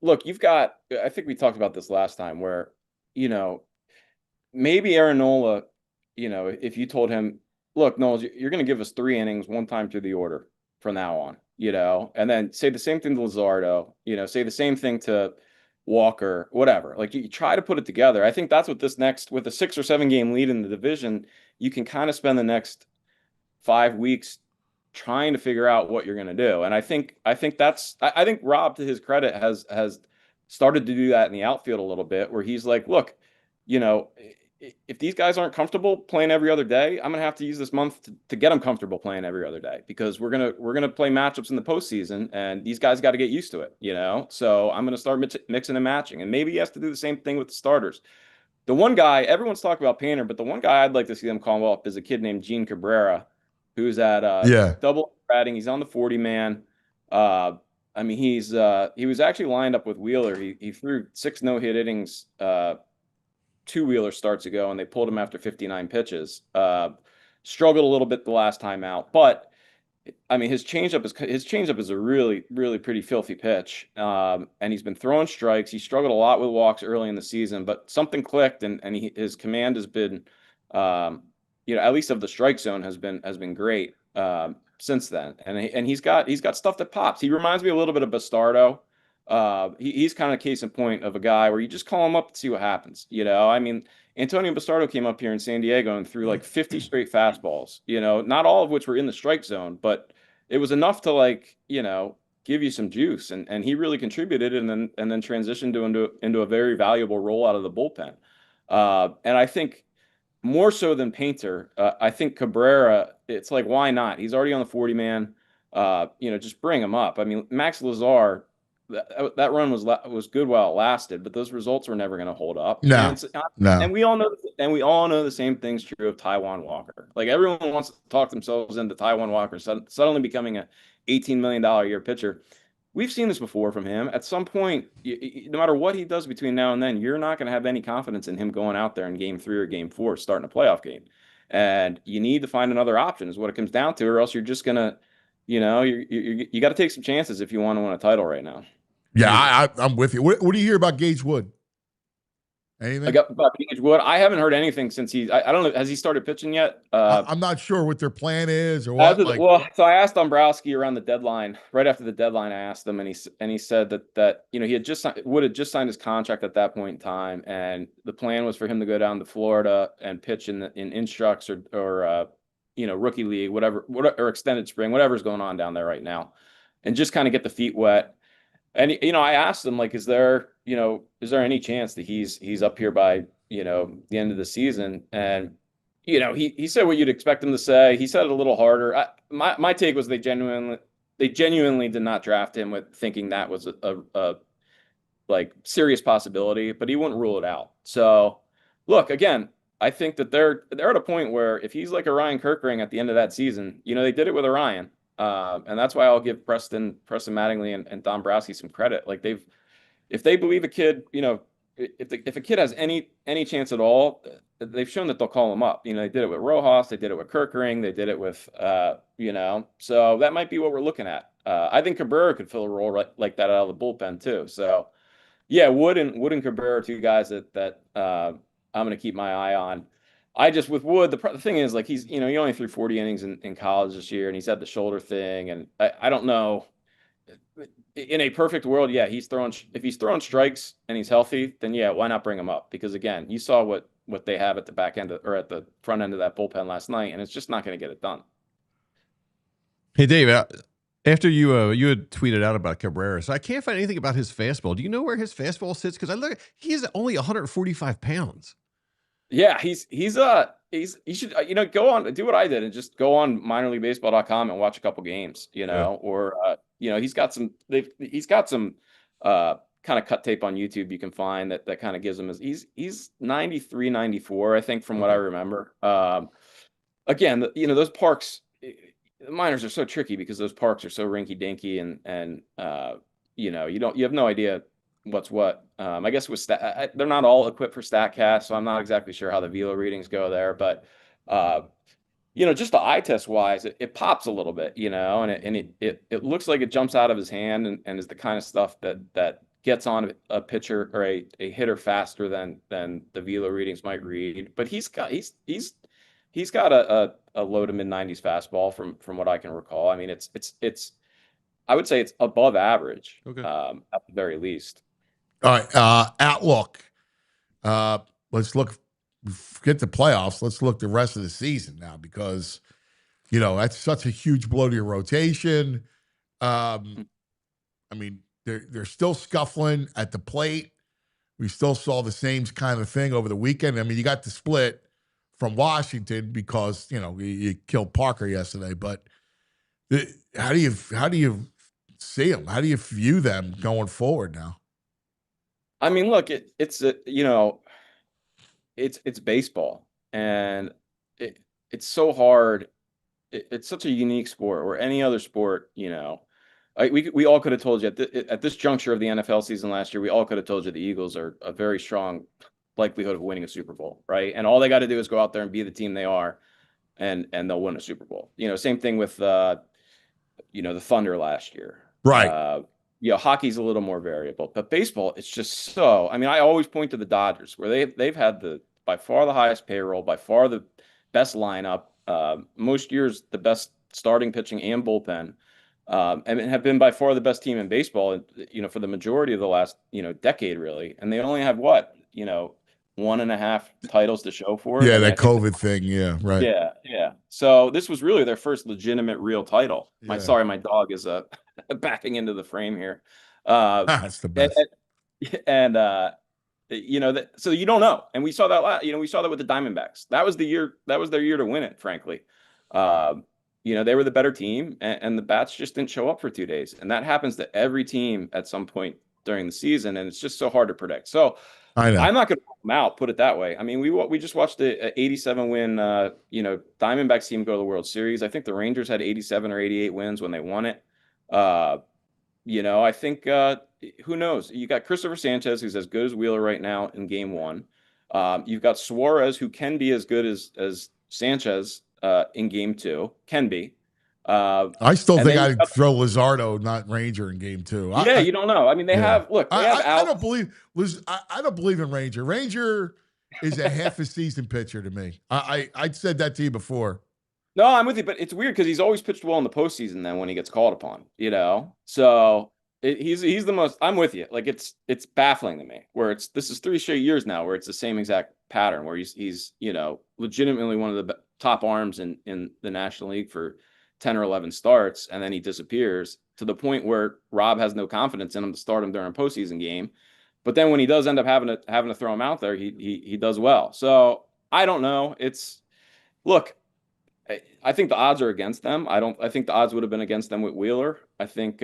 look, you've got, I think we talked about this last time where, maybe Aaron Nola, if you told him, look, Knowles, you're going to give us 3 innings one time through the order from now on, and then say the same thing to Luzardo, say the same thing to Walker, whatever. Like you try to put it together. I think that's what with a 6 or 7 game lead in the division, you can kind of spend the next 5 weeks trying to figure out what you're going to do. And I think Rob, to his credit, has started to do that in the outfield a little bit, where he's like, look, if these guys aren't comfortable playing every other day, I'm gonna have to use this month to get them comfortable playing every other day, because we're gonna play matchups in the postseason, and these guys got to get used to it, So I'm gonna start mixing and matching, and maybe he has to do the same thing with the starters. The one guy everyone's talking about Painter, but the one guy I'd like to see them call up is a kid named Gene Cabrera, who's at double batting. He's on the 40 man. I mean, he was actually lined up with Wheeler. He threw 6 no-hit innings 2 Wheeler starts ago, and they pulled him after 59 pitches. Struggled a little bit the last time out, but I mean, his changeup is a really, really pretty filthy pitch. And he's been throwing strikes. He struggled a lot with walks early in the season, but something clicked, and his command has been, at least of the strike zone, has been great since then. And he's got stuff that pops. He reminds me a little bit of Bastardo. He's kind of case in point of a guy where you just call him up and see what happens. I mean, Antonio Bastardo came up here in San Diego and threw like 50 straight fastballs, not all of which were in the strike zone, but it was enough to give you some juice. And he really contributed, and then transitioned into a very valuable role out of the bullpen. And I think more so than Painter, I think Cabrera, it's like, why not? He's already on the 40 man, just bring him up. I mean, Max Lazar, that run was good while it lasted, but those results were never going to hold up. No. And we all know the same thing's true of Taijuan Walker. Like, everyone wants to talk themselves into Taijuan Walker suddenly becoming a $18 million a year pitcher. We've seen this before from him. At some point, no matter what he does between now and then, you're not going to have any confidence in him going out there in game 3 or game 4, starting a playoff game. And you need to find another option, is what it comes down to, or else you're just going to, you got to take some chances if you want to win a title right now. Yeah, I'm with you. What do you hear about Gage Wood? Anything? About Gage Wood, I haven't heard anything since I don't know. Has he started pitching yet? I'm not sure what their plan is or what. So I asked Dombrowski around the deadline, right after the deadline. I asked him, and he said that he had Wood had just signed his contract at that point in time, and the plan was for him to go down to Florida and pitch in instructs or rookie league, whatever, or extended spring, whatever's going on down there right now, and just kind of get the feet wet. And I asked him, like, is there any chance that he's up here by the end of the season? And he said what you'd expect him to say. He said it a little harder. My take was they genuinely did not draft him with thinking that was a like serious possibility, but he wouldn't rule it out. So look, again, I think that they're at a point where if he's like Orion Kirkring at the end of that season, they did it with Orion. And that's why I'll give Preston Mattingly and Dombrowski some credit. Like, if they believe a kid, if a kid has any chance at all, they've shown that they'll call him up. They did it with Rojas, they did it with Kirkring, they did it with, so that might be what we're looking at. I think Cabrera could fill a role like that out of the bullpen too. So yeah, Wood and Cabrera are 2 guys that I'm going to keep my eye on. With Wood, the thing is, like, he's, he only threw 40 innings in college this year, and he's had the shoulder thing. And I don't know, in a perfect world, yeah, if he's throwing strikes and he's healthy, then yeah, why not bring him up? Because again, you saw what they have at the back end or at the front end of that bullpen last night, and it's just not going to get it done. Hey, Dave, after you had tweeted out about Cabrera, so I can't find anything about his fastball. Do you know where his fastball sits? Because he's only 145 pounds. Yeah, he should go on, do what I did and just go on minorleaguebaseball.com and watch a couple games, or he's got some kind of cut tape on YouTube you can find that kind of gives him he's 93, 94, I think, from what I remember. Again, those parks, the minors are so tricky because those parks are so rinky dinky, and you have no idea what's what. I guess with they're not all equipped for StatCast, so I'm not exactly sure how the velo readings go there. But just the eye test wise, it pops a little bit, and it looks like it jumps out of his hand and is the kind of stuff that gets on a pitcher or a hitter faster than the velo readings might read. But he's got a low to mid 90s fastball from what I can recall. I mean, it's I would say it's above average, Okay. at the very least. All right, outlook. Let's look. Forget the playoffs. Let's look the rest of the season now, because that's such a huge blow to your rotation. I mean, they're still scuffling at the plate. We still saw the same kind of thing over the weekend. I mean, you got the split from Washington because you killed Parker yesterday. But how do you see them? How do you view them going forward now? I mean, look, it's baseball, and it's so hard. It's such a unique sport, where any other sport, we all could have told you at this juncture of the NFL season last year, we all could have told you the Eagles are a very strong likelihood of winning a Super Bowl, right? And all they got to do is go out there and be the team they are, and they'll win a Super Bowl. Same thing with the Thunder last year, right? Hockey's a little more variable, but baseball, it's just so. I mean, I always point to the Dodgers, where they've had by far the highest payroll, by far the best lineup, most years the best starting pitching and bullpen, and have been by far the best team in baseball, for the majority of the last decade, really. And they only have 1.5 titles to show for it. Yeah, that COVID thing. Yeah, right. Yeah. So this was really their first legitimate real title. Yeah. My dog is backing into the frame here. That's the best. So you don't know. And we saw that we saw that with the Diamondbacks. That was their year to win it, frankly. They were the better team, and the bats just didn't show up for 2 days. And that happens to every team at some point during the season, and it's just so hard to predict. So I know. I'm not going to rule them out, put it that way. I mean, we just watched the 87 win, Diamondbacks team go to the World Series. I think the Rangers had 87 or 88 wins when they won it. I think, who knows? You got Christopher Sanchez, who's as good as Wheeler right now in Game 1. You've got Suarez, who can be as good as Sanchez in Game 2. Can be. I still think I'd throw Luzardo, not Ranger, in Game 2. You don't know. I mean, they have. Look, I don't believe I don't believe in Ranger. Ranger is a half a season pitcher to me. I said that to you before. No, I'm with you, but it's weird because he's always pitched well in the postseason. Then when he gets called upon, so he's the most. I'm with you. Like it's baffling to me where this is 3 straight years now where it's the same exact pattern where he's legitimately one of the top arms in the National League for 10 or 11 starts, and then he disappears to the point where Rob has no confidence in him to start him during a postseason game. But then when he does end up having to throw him out there, he does well. So I don't know. Look, I think the odds are against them. I think the odds would have been against them with Wheeler. I think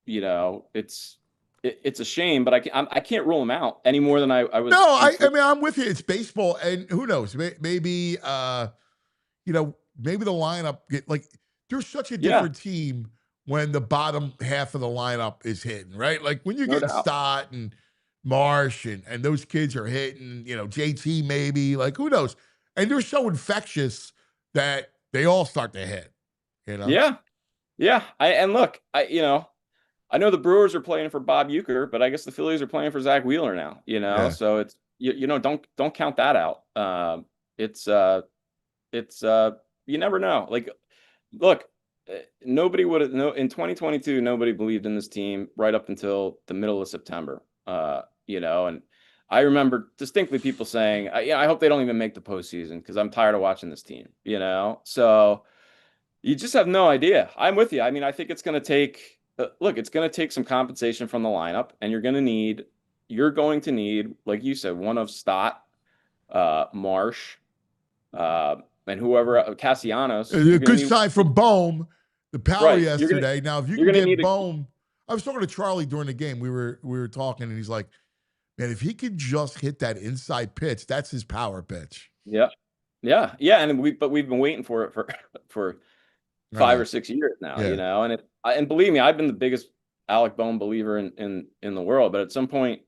it's a shame, but I can't rule them out any more than I was. No, I mean, I'm with you. It's baseball, and who knows? Maybe maybe the lineup they're such a different team when the bottom half of the lineup is hitting, right? Like when you're getting Stott and Marsh and those kids are hitting, JT maybe, like who knows? And they're so infectious that they all start to hit, Yeah. I know the Brewers are playing for Bob Uecker, but I guess the Phillies are playing for Zack Wheeler now, So it's don't count that out. It's you never know. Like, look, nobody would have in 2022. Nobody believed in this team right up until the middle of September. And I remember distinctly people saying, I hope they don't even make the postseason because I'm tired of watching this team. So you just have no idea. I'm with you. I mean, I think it's going to take. It's going to take some compensation from the lineup, and you're going to need, like you said, one of Stott, Marsh, and whoever, Castellanos. A good sign from Bohm, the power yesterday. Now, if you can get Bohm, I was talking to Charlie during the game. We were talking, and he's like, man, if he could just hit that inside pitch, that's his power pitch. Yeah. And we've been waiting for it for 5 or 6 years now, and believe me, I've been the biggest Alec Boehm believer in the world. But at some point,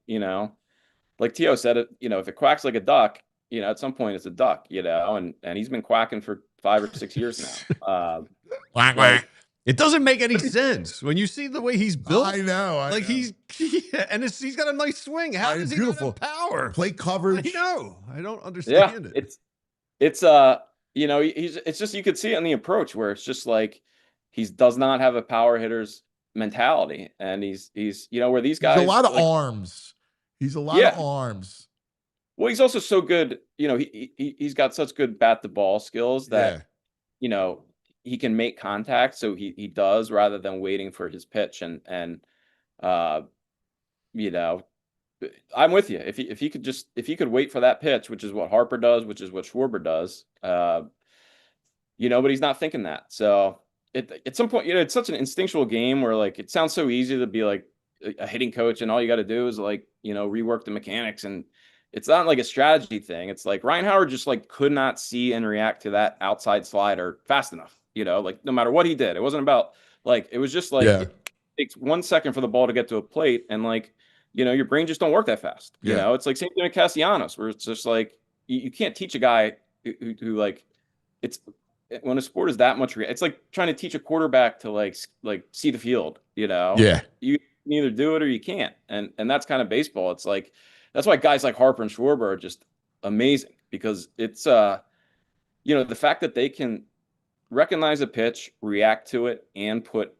like Tio said, if it quacks like a duck, at some point it's a duck, and he's been quacking for 5 or 6 years now. Quack, quack. It doesn't make any sense when you see the way he's built. I know. Like he's got a nice swing. How does he beautiful not have power? Plate coverage. I know. I don't understand it. It's it's just, you could see it in the approach where it's just like he does not have a power hitter's mentality, and he's where these guys, he's a lot of arms. He's a lot of arms. Well, he's also so good. He's got such good bat to ball skills that he can make contact. So he does, rather than waiting for his pitch. And I'm with you. If he could wait for that pitch, which is what Harper does, which is what Schwarber does, but he's not thinking that. So at some point, it's such an instinctual game where, like, it sounds so easy to be like a hitting coach and all you got to do is, like, rework the mechanics, and it's not like a strategy thing. It's like Ryan Howard just, like, could not see and react to that outside slider fast enough, like, no matter what he did. It wasn't about, like, it was just like, it takes 1 second for the ball to get to a plate, and, like, your brain just don't work that fast. It's like same thing with Castellanos, where it's just like you can't teach a guy who like, it's when a sport is that much it's like trying to teach a quarterback to like see the field. You can either do it or you can't, and that's kind of baseball. It's like, that's why guys like Harper and Schwarber are just amazing, because it's the fact that they can recognize a pitch, react to it, and put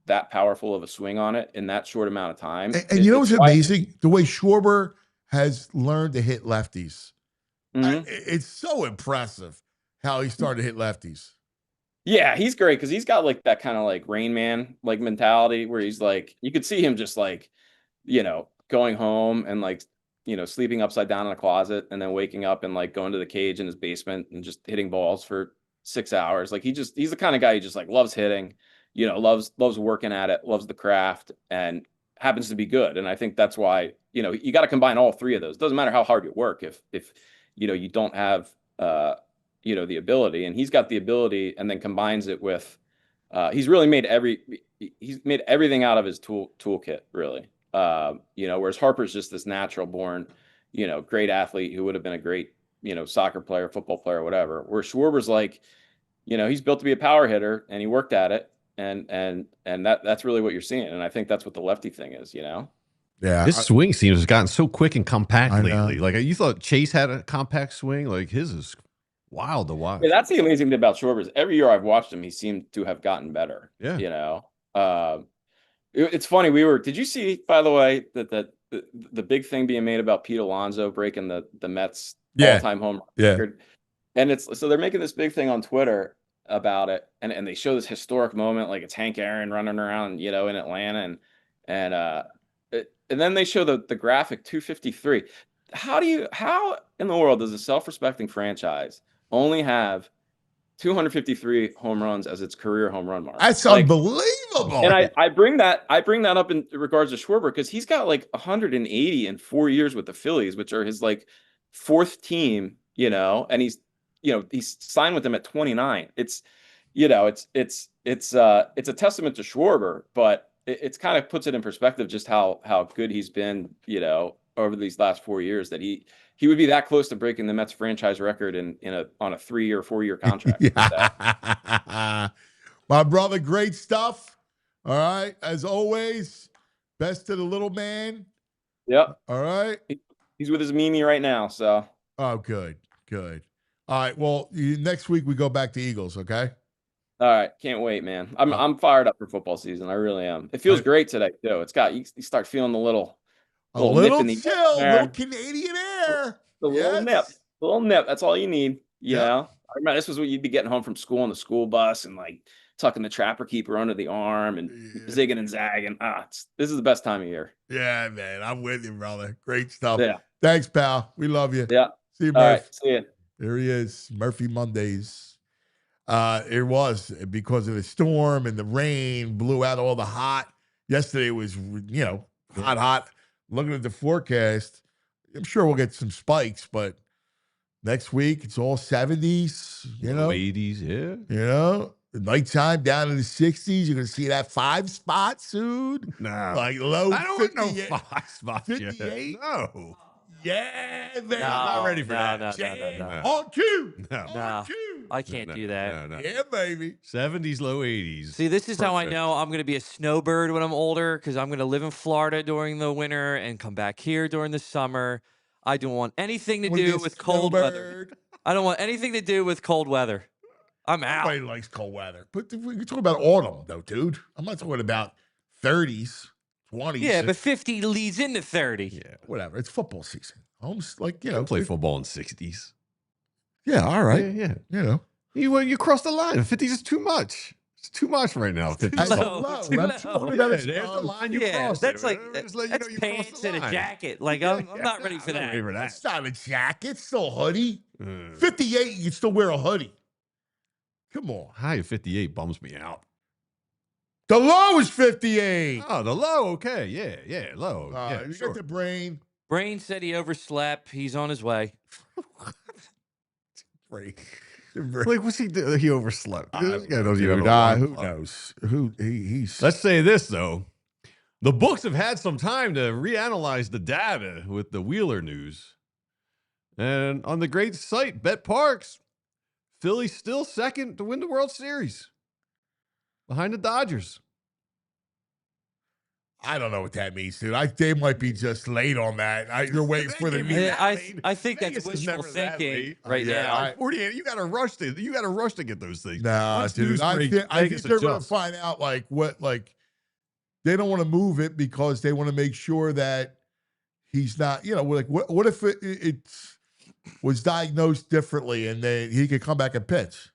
that powerful of a swing on it in that short amount of time. And you know what's amazing? The way Schwarber has learned to hit lefties. Mm-hmm. It's so impressive how he started to hit lefties. Yeah, he's great because he's got like that kind of like Rain Man like mentality where he's like, you could see him just like, going home and like, sleeping upside down in a closet and then waking up and like going to the cage in his basement and just hitting balls for 6 hours. Like he's the kind of guy who just like loves hitting, loves working at it, loves the craft, and happens to be good. And I think that's why, you got to combine all three of those. It doesn't matter how hard you work if you don't have the ability, and he's got the ability, and then combines it with he's made everything out of his toolkit, really. Whereas Harper's just this natural born, great athlete who would have been a great, soccer player, football player, whatever. Where Schwarber's like, he's built to be a power hitter, and he worked at it. And that's really what you're seeing. And I think that's what the lefty thing is, Yeah. His swing seems has gotten so quick and compact lately. Like, you thought Chase had a compact swing. Like, his is wild to watch. Yeah, that's the amazing thing about Schwarber. Every year I've watched him, he seemed to have gotten better. Yeah. It's funny. did you see, by the way, that the big thing being made about Pete Alonso breaking the Mets all-time home run record? And so they're making this big thing on Twitter about it, and they show this historic moment, like it's Hank Aaron running around, in Atlanta, and then they show the graphic 253. How in the world does a self-respecting franchise only have 253 home runs as its career home run mark? That's unbelievable. And I bring that up in regards to Schwarber, because he's got like 180 in 4 years with the Phillies, which are his like fourth team, and he's signed with them at 29. It's a testament to Schwarber, but it's kind of puts it in perspective just how good he's been, over these last 4 years, that he would be that close to breaking the Mets franchise record on a 3 or 4 year contract. My brother, great stuff. All right. As always, best to the little man. Yep. All right. He's with his Mimi right now. So. Oh, good. All right. Well, next week we go back to Eagles. Okay. All right. Can't wait, man. I'm fired up for football season. I really am. It feels great today too. It's got, you start feeling the little little nip chill, little Canadian air. The little nip. That's all you need. I remember this was what you'd be getting home from school on the school bus and like tucking the trapper keeper under the arm and zigging and zagging. This is the best time of year. Yeah, man. I'm with you, brother. Great stuff. Yeah. Thanks, pal. We love you. Yeah. See you, All Murph. right. See you. There he is. Murphy Mondays. It was because of the storm and the rain blew out all the hot. Yesterday was, hot. Looking at the forecast, I'm sure we'll get some spikes, but next week it's all 70s, 80s, yeah. nighttime down in the 60s. You're going to see that 5 spot soon. No. Like low I don't want no 58. 5 spots yet. 58? No. Yeah, man. No, I'm not ready for that. No. On cue. No. On cue. I can't do that. No. Yeah, baby. 70s, low 80s. See, this is how I Perfect. know I'm going to be a snowbird when I'm older, because I'm going to live in Florida during the winter and come back here during the summer. I don't want anything to do with cold weather. I don't want anything to do with cold weather. I'm out. Everybody likes cold weather. But we're talking about autumn, though, dude. I'm not talking about 30s, 20s. Yeah, but 50 leads into 30. Yeah. Whatever. It's football season. Almost like, you I know. play football in 60s. Yeah, all right. Yeah. You know. You crossed the line. 50s is too much. It's too much right now. 50s. That's low. low. Too That's low. talking Yeah, about there's the line you Yeah, crossed. that's like Just let you that's know you crossed pants the and a line. jacket. Like I'm not ready for I'm not that. ready for that. It's not a jacket. It's still a hoodie. 58. 58, you can still wear a hoodie. Come on. High of 58 bums me out. The low is 58. Oh, the low, okay. Yeah, low. You sure. got the brain. Brain said he overslept. He's on his way. Brain. Like, what's he do? He overslept. This guy knows you have a Dude, alarm who clock. knows? He's. Let's say this, though. The books have had some time to reanalyze the data with the Wheeler news. And on the great site, Bet Parks, Philly's still second to win the World Series behind the Dodgers. I don't know what that means, dude. They might be just late on that. You're waiting for the meeting. I think that's Vegas is wishful never that thinking late. right Yeah, now. 48. You got to rush to. You got to rush to get those things. Nah, Once dude. news I break, think Vegas they're going to adjusts. find out they don't want to move it because they want to make sure that he's not. What if it was diagnosed differently and he could come back and pitch?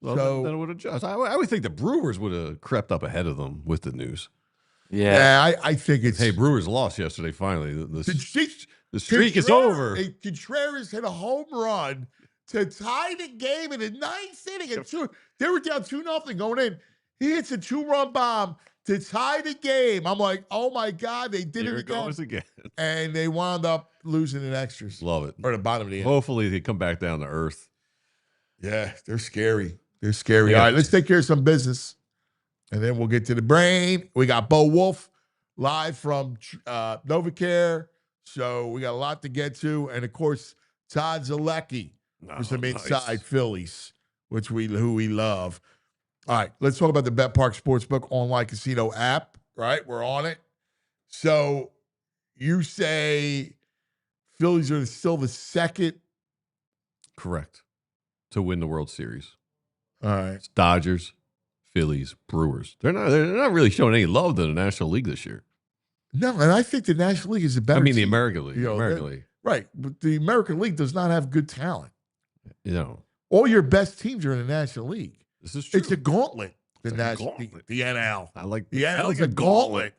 Well, So- then it would adjust. I would think the Brewers would have crept up ahead of them with the news. Yeah. I think it's. Hey, Brewers lost yesterday. Finally, the streak is Contreras- over. Contreras hit a home run to tie the game in the ninth inning. They were down 2-0 going in. He hits a 2-run bomb to tie the game. I'm like, oh my God, they did Here it it goes again. again. And they wound up losing in extras. Love it. Or the bottom of the end. Hopefully, they come back down to earth. Yeah, they're scary. They're scary. Yeah. All right, let's take care of some business. And then we'll get to the brain. We got Bo Wulf live from NovaCare. So we got a lot to get to. And of course, Todd Zolecki for some inside Phillies, who we love. All right, let's talk about the Bet Park Sportsbook online casino app, right? We're on it. So you say Phillies are still the second. Correct. To win the World Series. All right. It's Dodgers, Phillies, Brewers. They're not really showing any love to the National League this year. No, and I think the National League is a better the team. American League. American League. Right. But the American League does not have good talent. All your best teams are in the National League. This is true. It's a gauntlet. The It's a National gauntlet. the NL. I like The I NL like is a gauntlet.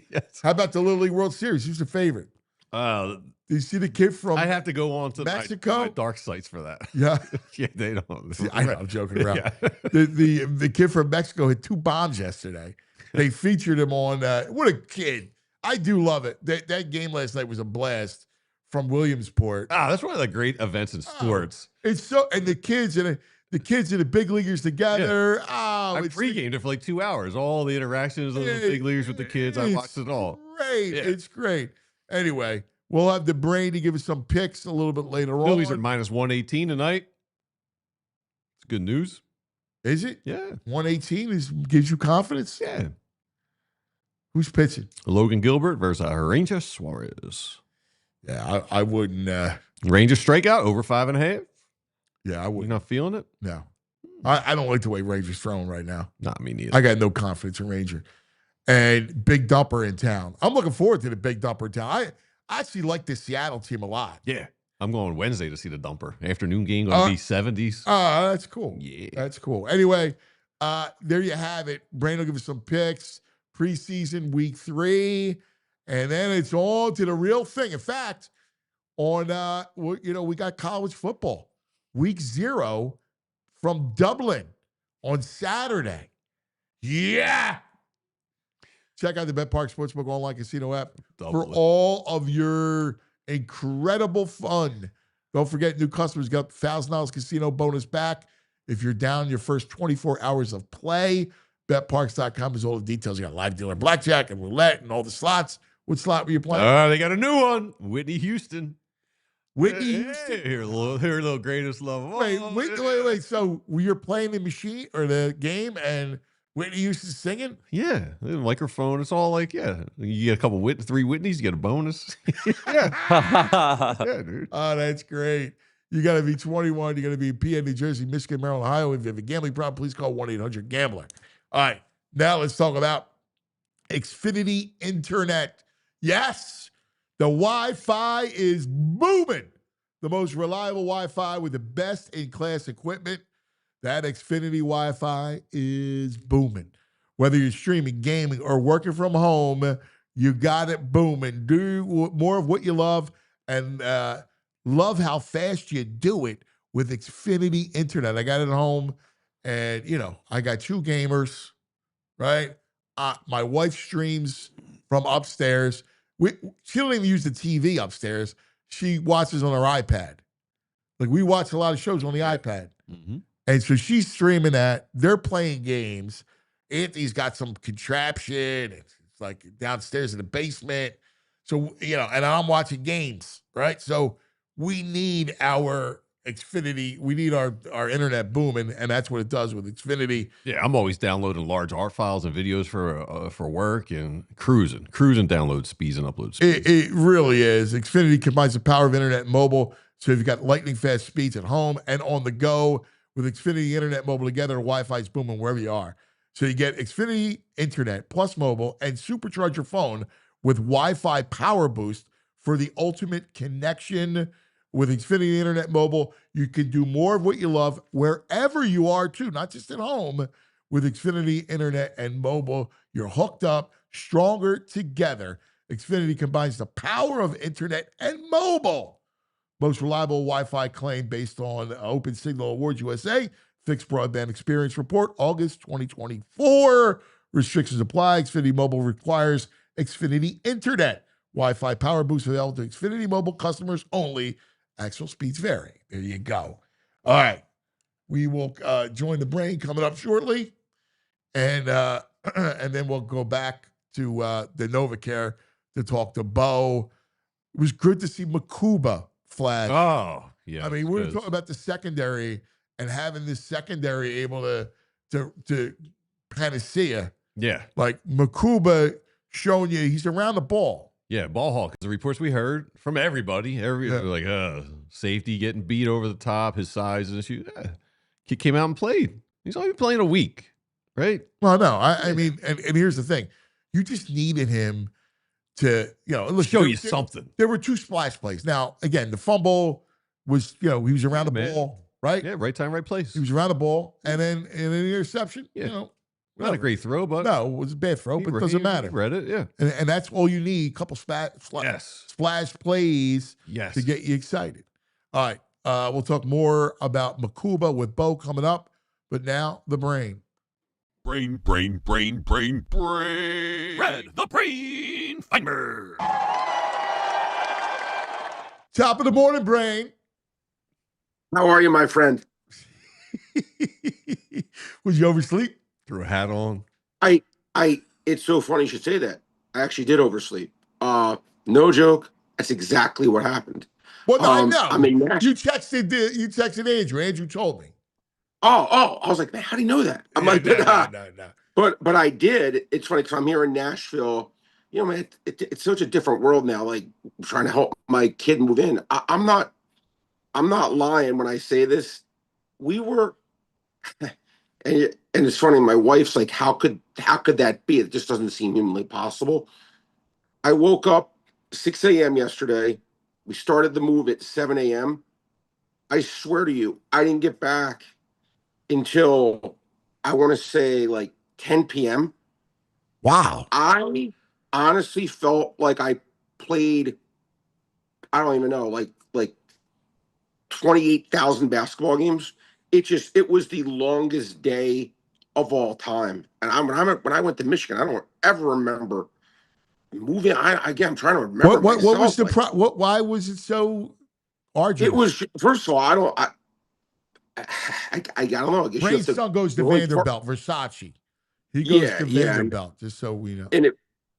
Yes. How about the Little League World Series? Who's the favorite? Do you see the kid from I have to go on to Mexico? my dark sites for that. Yeah. Yeah, they don't. See, I know, I'm joking around. Yeah. The kid from Mexico hit 2 bombs yesterday. They featured him on what a kid. I do love it. That game last night was a blast from Williamsport. That's one of the great events in sports. It's so and the kids and the big leaguers together. I pre-gamed it for like 2 hours. All the interactions of the big leaguers with the kids. I watched it all. Great. Yeah. It's great. Anyway, we'll have the brain to give us some picks a little bit later Phillies are on. minus 118 tonight. It's good news. Is it? Yeah. 118 gives you confidence? Yeah. Who's pitching? Logan Gilbert versus Rangers Suarez. Yeah, I wouldn't. Rangers strikeout over 5.5. Yeah, I You're wouldn't. not feeling it? No. I don't like the way Ranger's throwing right now. Not me neither. I got no confidence in Ranger. And Big Dumper in town. I'm looking forward to the Big Dumper in town. I actually like the Seattle team a lot. Yeah. I'm going Wednesday to see the dumper. Afternoon game going to be 70s. Oh, that's cool. Yeah. That's cool. Anyway, there you have it. Brain will give us some picks. Preseason week 3. And then it's on to the real thing. In fact, we got college football. Week 0 from Dublin on Saturday. Yeah. Check out the Bet Park Sportsbook online casino app for all of your incredible fun. Don't forget, new customers got $1,000 casino bonus back. if you're down your first 24 hours of play. BetParks.com is all the details. You got live dealer blackjack and roulette and all the slots. What slot were you playing? They got a new one. Whitney Houston. Whitney Houston? Here a little greatest love of all. Wait. So you're playing the machine or the game and Whitney Houston's singing? Yeah, the microphone. It's all like, yeah. You get a couple three Whitneys, you get a bonus. Yeah, dude. Oh, that's great. You got to be 21. You got to be in PA, New Jersey, Michigan, Maryland, Ohio. If you have a gambling problem, please call 1-800-GAMBLER. All right, now let's talk about Xfinity Internet. Yes, the Wi-Fi is booming. The most reliable Wi-Fi with the best-in-class equipment. That Xfinity Wi-Fi is booming. Whether you're streaming, gaming, or working from home, you got it booming. Do more of what you love and love how fast you do it with Xfinity Internet. I got it at home, and, I got two gamers, right? My wife streams from upstairs. She don't even use the TV upstairs. She watches on her iPad. Like, we watch a lot of shows on the iPad. Mm-hmm. And so she's streaming that. They're playing games. Anthony's got some contraption. It's like downstairs in the basement. So, and I'm watching games, right? So we need our Xfinity. We need our internet booming, and that's what it does with Xfinity. Yeah, I'm always downloading large art files and videos for work and cruising download speeds and upload speeds. It really is. Xfinity combines the power of internet and mobile. So if you've got lightning fast speeds at home and on the go, with Xfinity Internet Mobile together, Wi-Fi is booming wherever you are. So you get Xfinity Internet plus mobile and supercharge your phone with Wi-Fi Power Boost for the ultimate connection. With Xfinity Internet Mobile, you can do more of what you love wherever you are too, not just at home. With Xfinity Internet and mobile, you're hooked up, stronger together. Xfinity combines the power of internet and mobile. Most reliable Wi-Fi claim based on Open Signal Awards USA. Fixed Broadband Experience Report, August 2024. Restrictions apply. Xfinity Mobile requires Xfinity Internet. Wi-Fi Power Boost available to Xfinity Mobile customers only. Actual speeds vary. There you go. All right. We will join the brain coming up shortly. And then we'll go back to the NovaCare to talk to Bo. It was good to see Makuba flash. Oh, yeah. I mean, we're talking about the secondary and having this secondary able to kind of see you. Yeah. Like Makuba showing you he's around the ball. Yeah, ball hawk. The reports we heard from everybody, like safety getting beat over the top, his size and issue. He came out and played. He's only been playing a week, right? Well, no, I mean, and here's the thing. You just needed him to, show you something. There were two splash plays. Now, again, the fumble was, he was around the ball, right? Yeah, right time, right place. He was around the ball, and then an interception, Not a great throw, but no, it was a bad throw, but it doesn't matter. Read it, yeah. And that's all you need, a couple splash plays to get you excited. All right, we'll talk more about Makuba with Bo coming up, but now the brain. Brain. Red the Brain Feinberg. Top of the morning, brain. How are you, my friend? Was you oversleep? Threw a hat on. It's so funny you should say that. I actually did oversleep. No joke. That's exactly what happened. Well, I know. I mean, you texted Andrew. Andrew told me. Oh, I was like, man, how do you know that? I'm like, no. But I did. It's funny because I'm here in Nashville. Man, it's such a different world now. Like trying to help my kid move in. I'm not lying when I say this. We were, and it's funny. My wife's like, how could that be? It just doesn't seem humanly possible. I woke up 6 a.m. yesterday. We started the move at 7 a.m. I swear to you, I didn't get back until I want to say like 10 p.m. Wow. I honestly felt like I played, I don't even know, like 28,000 basketball games. It was the longest day of all time. And when I went to Michigan, I don't ever remember moving. I'm trying to remember. What was the why was it so arduous? It was, first of all, I don't know. I guess you Brain's have to son goes to really Vanderbilt, Versace. He goes Yeah, to yeah, Vanderbilt, just so we know. and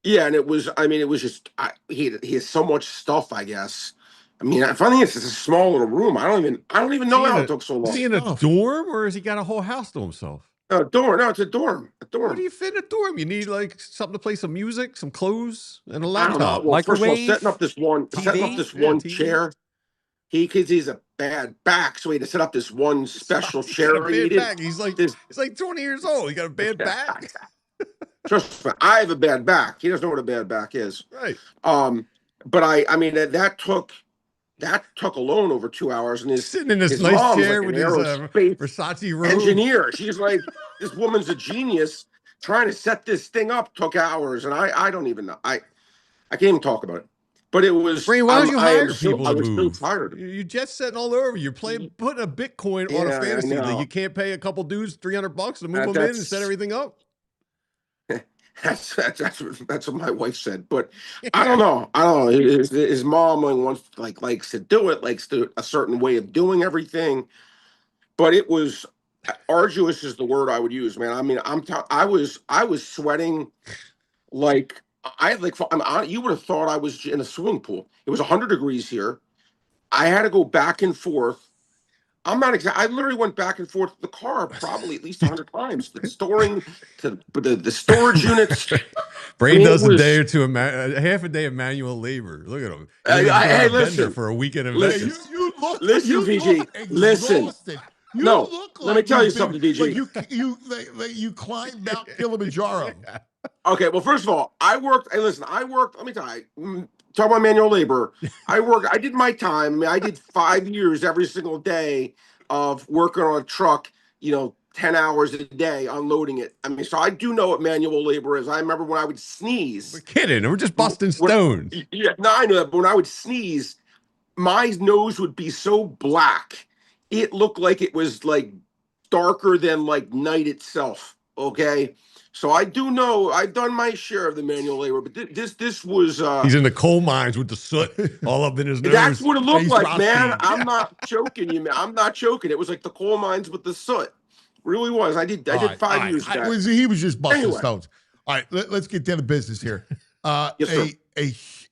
it was. I mean, it was just he has so much stuff. I guess. I mean, I finally it's just a small little room. I don't even know how it took so Is long. he in a dorm or has he got a whole house to himself? Dorm. No, it's a dorm. A Where dorm. do you fit in a dorm? You need like something to play some music, some clothes, and a I don't know. laptop. Well, first of all, Microwave, setting up this one TV. chair. Because he's a bad back, so he had to set up this one special He's got a chair he bad needed. back. He's like 20 years old. He got a bad back. Trust me, I have a bad back. He doesn't know what a bad back is. Right. But I mean that took alone over 2 hours, and Sitting in this his nice mom's chair like with an his aerospace Versace robe. engineer. She's like, this woman's a genius. Trying to set this thing up took hours, and I don't even know. I can't even talk about it. But it was. Brain, why don't you hire people I to was move? so tired. You're jet setting all over. You're putting a Bitcoin on a Yeah, I fantasy know. league. You can't pay a couple dudes $300 to move them in and That's- set everything up. That's what my wife said, but I don't know. His mom likes to do it, likes to a certain way of doing everything, but it was arduous is the word I would use, man. I mean, I was sweating like you would have thought I was in a swimming pool. It was 100 degrees here. I had to go back and forth. I'm not exactly. I literally went back and forth to the car probably at least 100 times. The storage units. Brain does a day or two, half a day of manual labor. Look at him. Hey, listen. For a weekend in Listen. Vegas. Listen, VG. Listen. No, let me tell you something, VG. Like you climbed Mount Kilimanjaro. Okay, well, first of all, I worked. Let me tell you. Talk about manual labor. I did my time. I mean, I did 5 years every single day of working on a truck, 10 hours a day unloading it. I mean, so I do know what manual labor is. I remember when I would sneeze. We're kidding. We're just busting stones. Yeah, no, I know that. But when I would sneeze, my nose would be so black. It looked like it was like darker than like night itself. Okay. So I do know I've done my share of the manual labor, but this was he's in the coal mines with the soot all up in his nose. That's what it looked He's like, rusty. man. I'm not joking you, man. I'm not joking. It was like the coal mines with the soot. Really was. I did 5 years back. He was just busting Anyway. stones. All right, let's get down to business here. Yes, sir.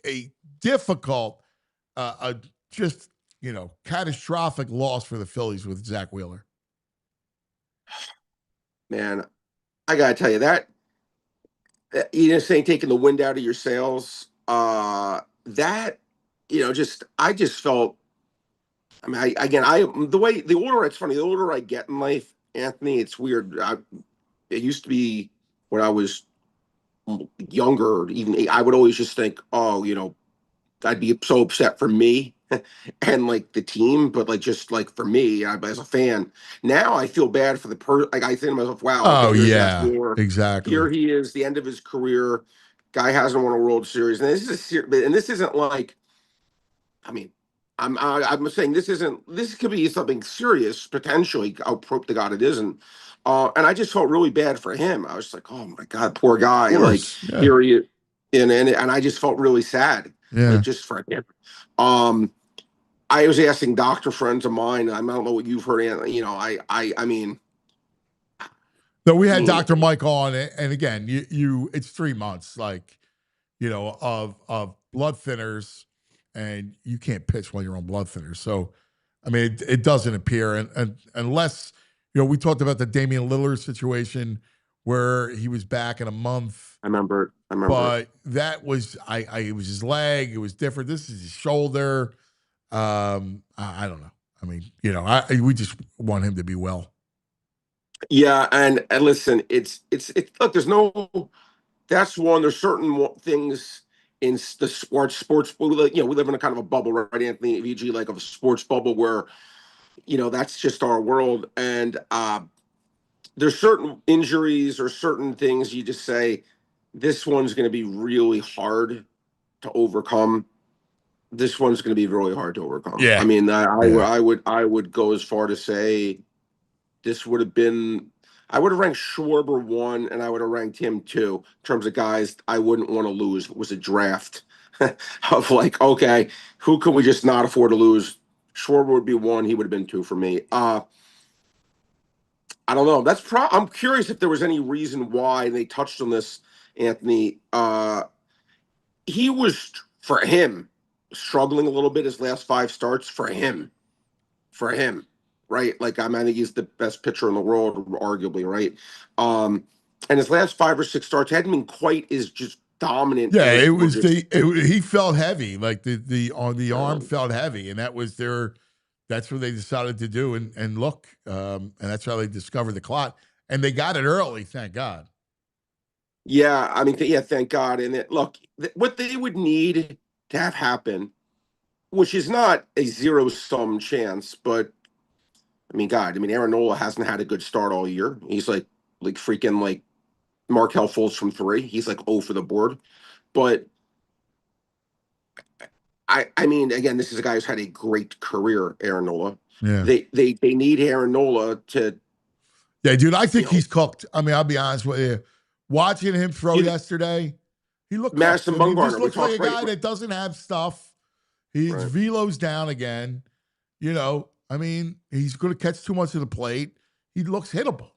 A difficult, just catastrophic loss for the Phillies with Zack Wheeler. Man, I gotta tell you that you just saying taking the wind out of your sails. I just felt. I mean, the older it's funny. The older I get in life, Anthony, it's weird. It used to be when I was younger. Even I would always just think, I'd be so upset for me and like the team, but for me, as a fan. Now I feel bad for the I think to myself, wow. Oh here's yeah, Zack Wheeler. exactly. Here he is, the end of his career. Guy hasn't won a World Series, and this isn't like. I mean, I'm saying this isn't. This could be something serious potentially. I hope to God it isn't. And I just felt really bad for him. I was like, oh my God, poor guy. Here he is, and I just felt really sad. Yeah. Just for him. I was asking doctor friends of mine. I don't know what you've heard. I mean. So we had Dr. Mike on, and again, it's 3 months, of blood thinners, and you can't pitch while you're on blood thinners. So, I mean, it doesn't appear, and unless we talked about the Damian Lillard situation where he was back in a month. I remember. But that was it was his leg. It was different. This is his shoulder. I don't know. I mean, we just want him to be well. Yeah, and listen, it's look. There's no. That's one. There's certain things in the sports. We live in a kind of a bubble, right, Anthony? VG, like of a sports bubble where, that's just our world. And there's certain injuries or certain things you just say, this one's going to be really hard to overcome. This one's going to be really hard to overcome. Yeah. I mean, I would go as far to say this would have been. I would have ranked Schwarber 1, and I would have ranked him 2 in terms of guys I wouldn't want to lose. It was a draft of okay, who could we just not afford to lose? Schwarber would be 1. He would have been 2 for me. I don't know. I'm curious if there was any reason why, and they touched on this, Anthony. He was, for him, struggling a little bit his last 5 starts for him, right? Like, I think he's the best pitcher in the world, arguably, right? And his last 5 or 6 starts hadn't been quite as just dominant. Yeah, as it we're was just- he felt heavy, like the arm felt heavy, and that's what they decided to do, and look, and that's how they discovered the clot, and they got it early, thank God. Yeah, I mean, yeah, thank God. And look, what they would need to have happen, which is not a zero-sum chance, but I mean, God, I mean, Aaron Nola hasn't had a good start all year. He's like freaking like Markelle Fultz from 3. He's like 0 for the board. But I mean, again, this is a guy who's had a great career, Aaron Nola. Yeah. They need Aaron Nola to. Yeah, dude, I think he's cooked. I mean, I'll be honest with you. Watching him throw yesterday, he looked Madison cooked. I mean, he Bumgarner, just looks like a guy that doesn't have stuff. His velo's down again. You know, I mean, he's going to catch too much of the plate. He looks hittable.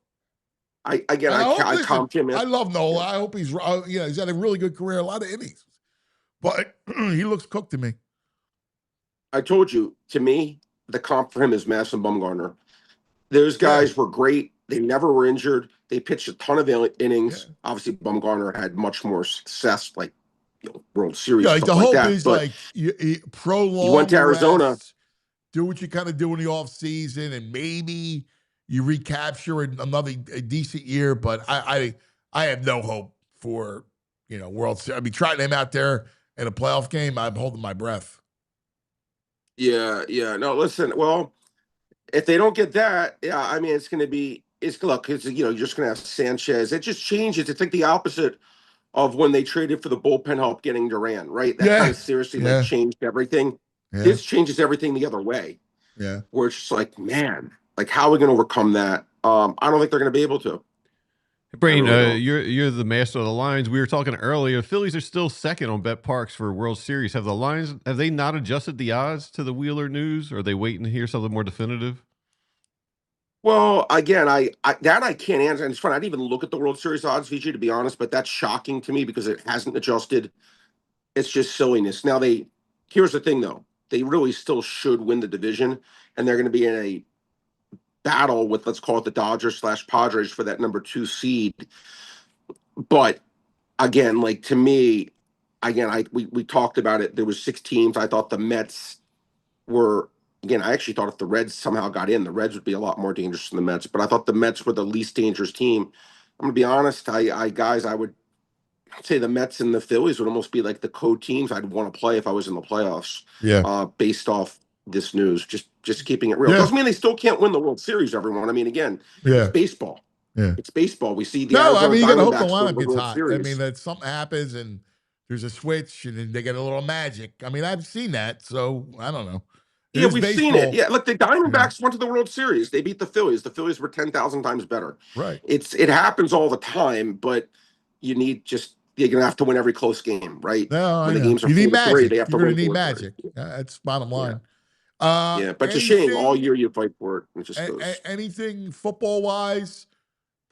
I love Nola. I hope he's he's had a really good career, a lot of innings, but he looks cooked to me. I told you, to me, the comp for him is Madison Bumgarner. Those guys were great. They never were injured. They pitched a ton of innings. Yeah. Obviously, Bumgarner had much more success, like World Series. Yeah, like stuff the hope that. is but like you prolong. He went to Arizona. Rest, do what you kind of do in the off season, and maybe you recapture another decent year. But I have no hope for World Series. I mean, trying him out there in a playoff game, I'm holding my breath. Yeah. No, listen. Well, if they don't get that, yeah, I mean, it's going to be. Look, you're just going to have Sanchez. It just changes. It's like the opposite of when they traded for the bullpen help getting Duran, right? That kind of seriously like changed everything. Yeah. This changes everything the other way. Yeah. Where it's just like, man, like how are we going to overcome that? I don't think they're going to be able to. Brain, you're the master of the lines. We were talking earlier. Phillies are still second on Bet Parks for World Series. Have they not adjusted the odds to the Wheeler news? Or are they waiting to hear something more definitive? Well, again, I can't answer. And it's funny, I didn't even look at the World Series odds, VG, to be honest, but that's shocking to me because it hasn't adjusted. It's just silliness. Now, here's the thing, though. They really still should win the division, and they're going to be in a battle with, let's call it the Dodgers/Padres for that number 2 seed. But, again, like, to me, again, we talked about it. There was 6 teams. I thought the Mets were... Again, I actually thought if the Reds somehow got in, the Reds would be a lot more dangerous than the Mets. But I thought the Mets were the least dangerous team. I'm going to be honest. I would say the Mets and the Phillies would almost be like the co-teams I'd want to play if I was in the playoffs. Yeah. Based off this news, just keeping it real. Doesn't mean they still can't win the World Series, everyone. I mean, again, it's baseball. Yeah. It's baseball. We see the you got to hope the Diamondbacks lineup win the gets World hot. Series. I mean, that something happens and there's a switch and then they get a little magic. I mean, I've seen that, so I don't know. Yeah, we've seen it. Yeah, look, the Diamondbacks went to the World Series. They beat the Phillies. The Phillies were 10,000 times better. Right. It happens all the time, but you're gonna have to win every close game, right? No, when the games are you need 4-3, magic. they have to You're win gonna need magic. That's bottom line. Yeah, but it's a shame. All year you fight for it. It just goes. Anything football wise,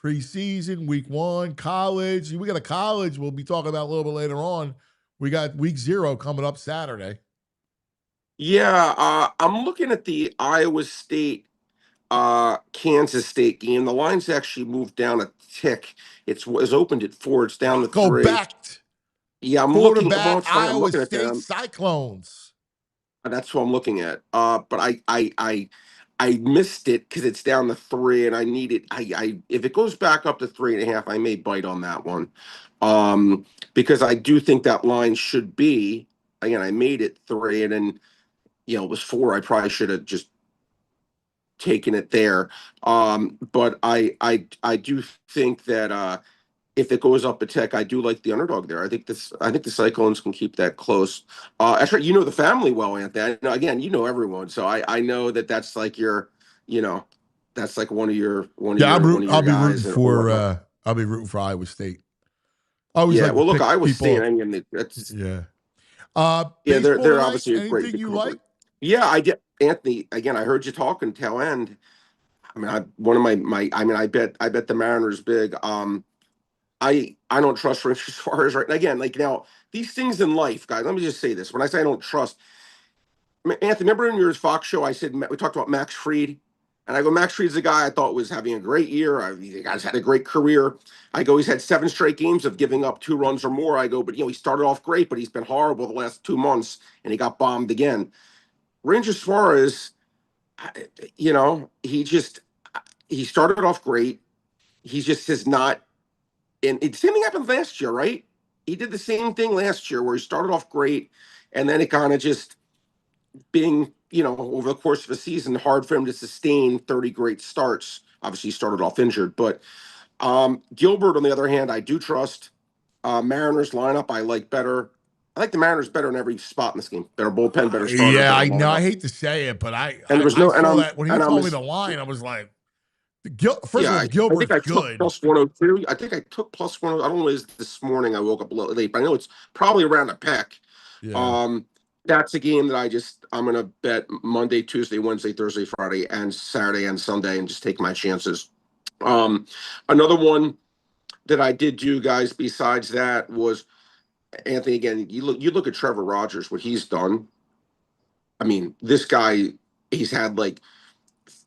preseason, week 1, college. We got a college we'll be talking about a little bit later on. We got week 0 coming up Saturday. Yeah, I'm looking at the Iowa State, Kansas State game. The line's actually moved down a tick. It was opened at 4. It's down to 3. Go back. Yeah, I'm looking at Iowa State Cyclones. That's what I'm looking at. But I missed it because it's down to 3, and I need it. If it goes back up to 3.5, I may bite on that one. Because I do think that line should be. Again, I made it 3, and then it was 4. I probably should have just taken it there. But I do think that if it goes up a tick, I do like the underdog there. I think the Cyclones can keep that close. That's right. You know the family well, Anthony. Again, you know everyone, so I know that's like your, that's like one of your I'll be guys. I'll be rooting for Iowa State. Well, look, Iowa State. I mean, that's they're obviously a great. Anything you like? Yeah, I did, Anthony. Again, I heard you talking tail end. I mean, I bet the Mariners big. I don't trust Rich as far as right again. Like now, these things in life, guys. Let me just say this: when I say I don't trust, Anthony, remember in your Fox show, I said we talked about Max Fried, and I go, Max Fried's a guy I thought was having a great year. The guy's had a great career. I go, he's had 7 straight games of giving up 2 runs or more. I go, but he started off great, but he's been horrible the last 2 months, and he got bombed again. Ranger Suarez, he started off great. He just has not. And the same thing happened last year, right? He did the same thing last year where he started off great, and then it kind of just being, over the course of a season, hard for him to sustain 30 great starts. Obviously, he started off injured, but Gilbert, on the other hand, I do trust. Mariners lineup, I like better. I like the Mariners better in every spot in this game. Better bullpen, better starter. Yeah, I better know. lineup. I hate to say it, but I And there was no- I and saw I'm- that when he and told I'm- me the line. I was like, first of all, I Gilbert's think I took good. plus 102. I think I took plus 102. I don't know what it is this morning. I woke up a little late, but I know it's probably around a peck. Yeah. That's a game that I'm going to bet Monday, Tuesday, Wednesday, Thursday, Friday, and Saturday and Sunday, and just take my chances. Another one that I did do, guys, besides that was Anthony. Again, you look at Trevor Rogers, what he's done. I mean, this guy, he's had like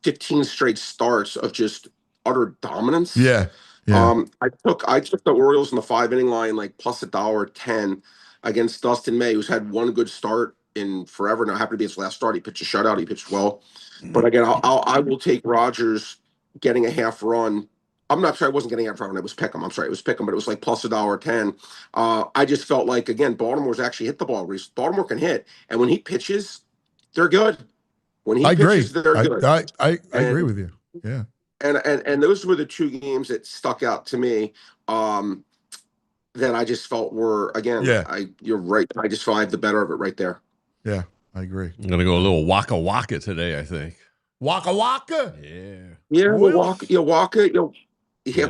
15 straight starts of just utter dominance. Yeah. Yeah. I took the Orioles in the 5-inning line like plus $1.10 against Dustin May, who's had one good start in forever. Now, happened to be his last start. He pitched a shutout. He pitched well, but again, I will take Rogers getting a half run. I'm not sure I wasn't getting a half run. It was Pickham. I'm sorry, it was Pickham, but it was like plus $1.10. I just felt like, again, Baltimore's actually hit the ball. Baltimore can hit, and when he pitches, they're good. When he I agree. pitches, they're good. I agree with you. Yeah. And those were the 2 games that stuck out to me, that I just felt were, again, you're right. I just felt I have the better of it right there. Yeah, I agree. I'm gonna go a little waka waka today, I think. Waka waka. Yeah, Wulf.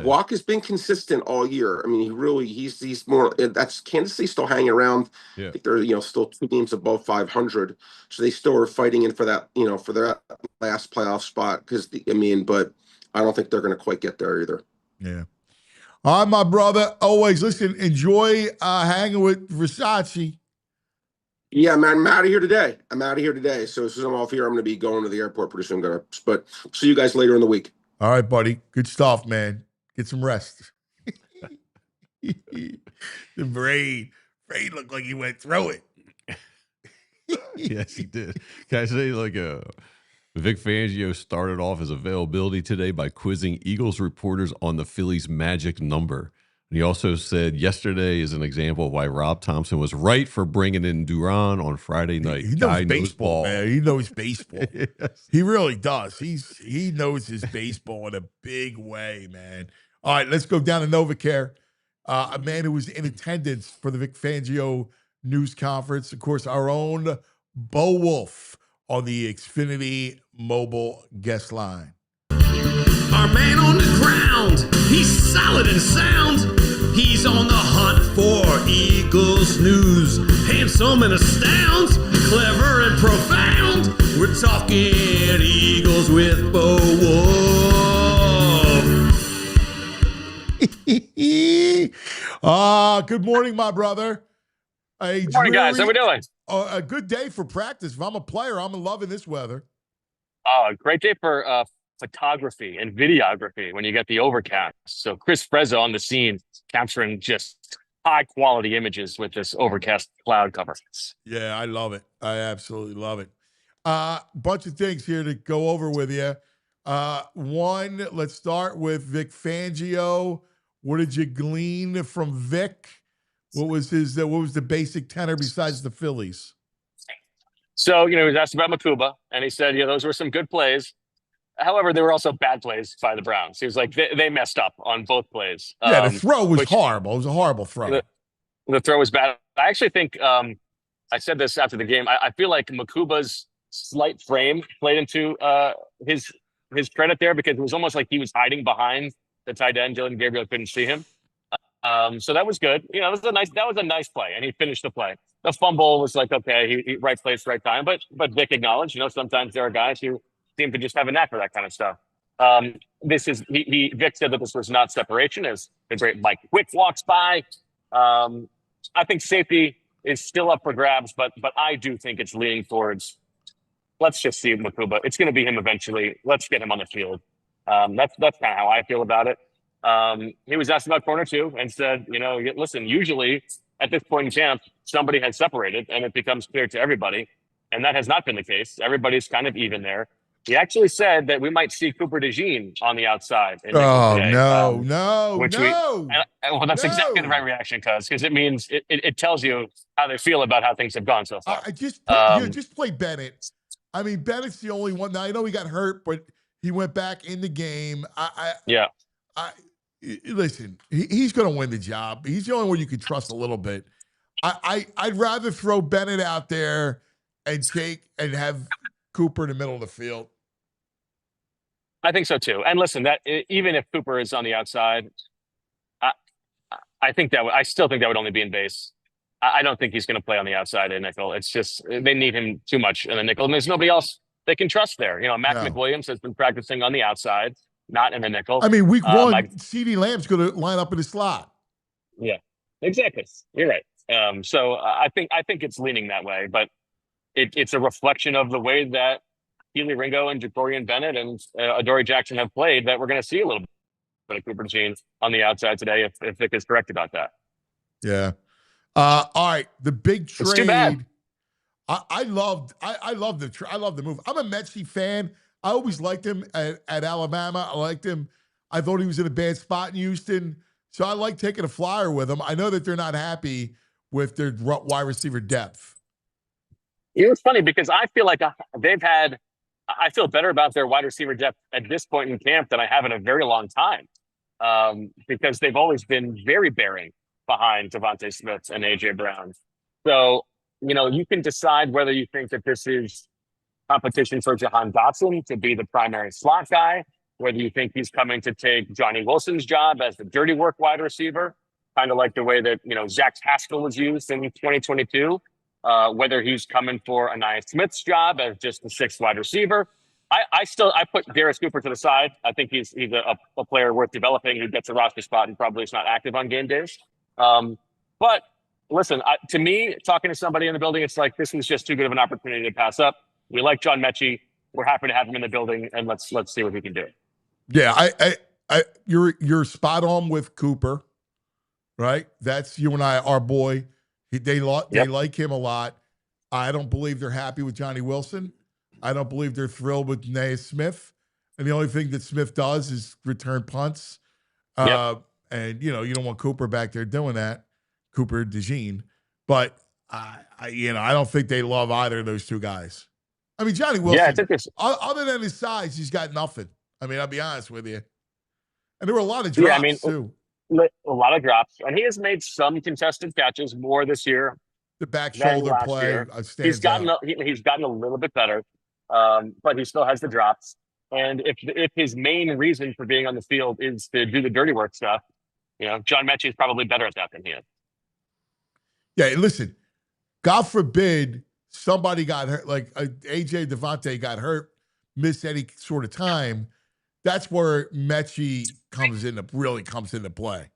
Walker's been consistent all year. I mean, he's more. That's Kansas City still hanging around. Yeah. I think they're still 2 games above 500, so they still are fighting in for that for their last playoff spot. But I don't think they're going to quite get there either. Yeah. All right, my brother. Always listen. Enjoy hanging with Versace. Yeah, man, I'm out of here today. So as soon as I'm off here, I'm going to be going to the airport pretty soon. But see you guys later in the week. All right, buddy. Good stuff, man. Get some rest. The brain looked like he went through it. Yes, he did. Can I say, Vic Fangio started off his availability today by quizzing Eagles reporters on the Phillies' magic number. And he also said yesterday is an example of why Rob Thompson was right for bringing in Duran on Friday night. He knows baseball, man. He knows baseball. Yes. He really does. He knows his baseball in a big way, man. All right, let's go down to NovaCare. A man who was in attendance for the Vic Fangio news conference, of course, our own Bo Wulf on the Xfinity mobile guest line. Our man on the ground, he's solid and sound. He's on the hunt for Eagles news. Handsome and astounds, clever and profound. We're talking Eagles with Bo Wulf. Good morning, my brother. Good morning, guys. How we doing? A good day for practice. If I'm a player, I'm loving this weather. Great day for photography and videography when you get the overcast. So Chris Frezza on the scene capturing just high quality images with this overcast cloud cover. Yeah, I love it. I absolutely love it. Bunch of things here to go over with you. One, let's start with Vic Fangio. What did you glean from Vic? What was the basic tenor besides the Phillies? So, he was asked about Makuba, and he said, those were some good plays. However, there were also bad plays by the Browns. He was like, they messed up on both plays. Yeah, the throw was horrible. It was a horrible throw. The throw was bad. I actually think, I said this after the game, I feel like Makuba's slight frame played into his credit there, because it was almost like he was hiding behind the tight end. Dylan Gabriel couldn't see him. So that was good. That was a nice play, and he finished the play. The fumble was like, okay, he right place, right time. But Vic acknowledged, sometimes there are guys who seem to just have a knack for that kind of stuff. This is Vic said that this was not separation, as the great Mike Quick walks by. I think safety is still up for grabs, but I do think it's leaning towards, let's just see Makuba. It's going to be him eventually. Let's get him on the field. That's kind of how I feel about it. He was asked about corner 2 and said, listen, usually at this point in camp, somebody has separated and it becomes clear to everybody. And that has not been the case. Everybody's kind of even there. He actually said that we might see Cooper DeJean on the outside. Oh, today, no. Well, that's exactly the right reaction, because it means it tells you how they feel about how things have gone so far. Just play Bennett. I mean, Bennett's the only one. Now, I know he got hurt, but he went back in the game. Listen, he's going to win the job. He's the only one you can trust a little bit. I'd rather throw Bennett out there and have Cooper in the middle of the field. I think so too. And listen, that even if Cooper is on the outside, I still think that would only be in base. I don't think he's going to play on the outside in nickel. It's just they need him too much in the nickel, and there's nobody else they can trust there. Mac McWilliams has been practicing on the outside, not in the nickel. I mean, week 1, CeeDee Lamb's going to line up in the slot. Yeah, exactly. You're right. So I think it's leaning that way, but it's a reflection of the way that Keely Ringo and Jacorian Bennett and Adoree Jackson have played, that we're going to see a little bit of Cooper DeJean on the outside today, if Vic is correct about that. Yeah. All right. The big trade. It's too bad. I love the move. I'm a Metchie fan. I always liked him at Alabama. I liked him. I thought he was in a bad spot in Houston. So I like taking a flyer with him. I know that they're not happy with their wide receiver depth. It's funny because I feel like I feel better about their wide receiver depth at this point in camp than I have in a very long time, because they've always been very bearing behind Devontae Smith and A.J. Brown. So, you can decide whether you think that this is competition for Jahan Dotson to be the primary slot guy, whether you think he's coming to take Johnny Wilson's job as the dirty work wide receiver, kind of like the way that, Zach Haskell was used in 2022. Whether he's coming for Anaya Smith's job as just the 6th wide receiver. I put Darius Cooper to the side. I think he's a player worth developing who gets a roster spot and probably is not active on game days. But listen, to me, talking to somebody in the building, it's like, this was just too good of an opportunity to pass up. We like John Metchie. We're happy to have him in the building, and let's see what we can do. Yeah, you're spot on with Cooper, right? That's you and I, our boy. They like him a lot. I don't believe they're happy with Johnny Wilson. I don't believe they're thrilled with Anaya Smith. And the only thing that Smith does is return punts. And, you don't want Cooper back there doing that, Cooper DeJean. But, I don't think they love either of those two guys. I mean, Johnny Wilson, other than his size, he's got nothing. I mean, I'll be honest with you. And there were a lot of drops, too. A lot of drops, and he has made some contested catches more this year. The back shoulder play, he's gotten a little bit better, but he still has the drops. And if his main reason for being on the field is to do the dirty work stuff, John Metchie is probably better at that than he is. Yeah, listen, God forbid somebody got hurt, like AJ Devontae got hurt, missed any sort of time. That's where Metchie really comes into play.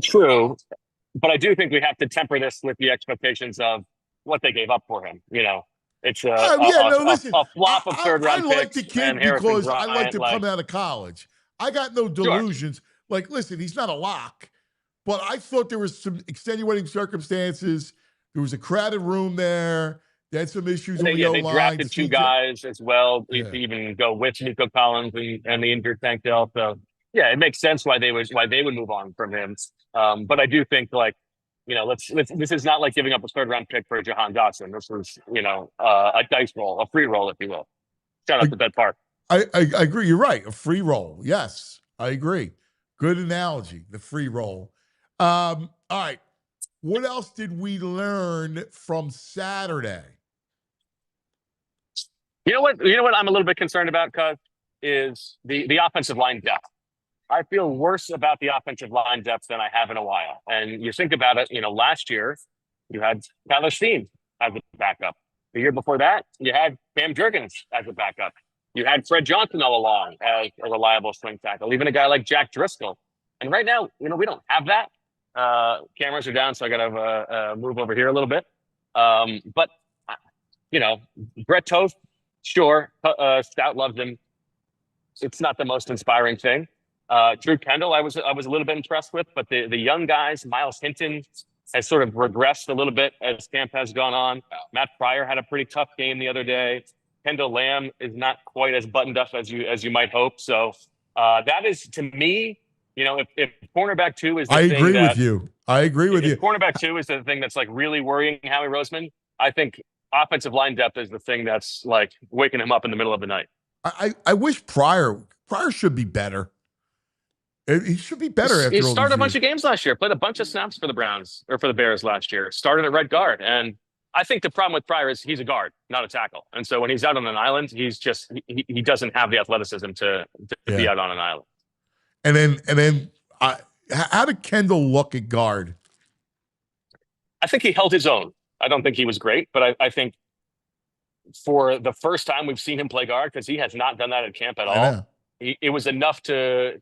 True, but I do think we have to temper this with the expectations of what they gave up for him. It's a flop of third round picks. I like the kid because I liked him coming out of college. I got no delusions. Sure. Like, listen, he's not a lock, but I thought there was some extenuating circumstances. There was a crowded room there. They had some issues. They drafted 2 guys as well to even go with Nico Collins and the injured Tank Dell. So yeah, it makes sense why they would move on from him. But I do think this is not like giving up a 3rd round pick for Jahan Dotson. This was a dice roll, a free roll, if you will. Shout out to Ben Park. I agree. You're right. A free roll. Yes, I agree. Good analogy. The free roll. All right. What else did we learn from Saturday? You know what I'm a little bit concerned about, Cuz, is the offensive line depth. I feel worse about the offensive line depth than I have in a while. And you think about it, last year you had Tyler Steen as a backup. The year before that, you had Cam Jurgens as a backup. You had Fred Johnson all along as a reliable swing tackle, even a guy like Jack Driscoll. And right now, we don't have that. Cameras are down, so I got to move over here a little bit. But Brett Toth, sure, Stout loved him. It's not the most inspiring thing. Drew Kendall, I was a little bit impressed with, but the young guys, Miles Hinton has sort of regressed a little bit as camp has gone on. Matt Pryor had a pretty tough game the other day. Kendall Lamb is not quite as buttoned up as you might hope. So that is, to me, if cornerback 2 is the thing I agree with you. If cornerback 2 is the thing that's like really worrying Howie Roseman, I think offensive line depth is the thing that's like waking him up in the middle of the night. I wish Pryor should be better. He should be better. He started a bunch of games last year, played a bunch of snaps for the Browns or for the Bears last year, started at right guard. And I think the problem with Pryor is he's a guard, not a tackle. And so when he's out on an island, he's just, he doesn't have the athleticism to be out on an island. And then how did Kendall look at guard? I think he held his own. I don't think he was great, but I think for the first time we've seen him play guard, because he has not done that at camp at all. It was enough to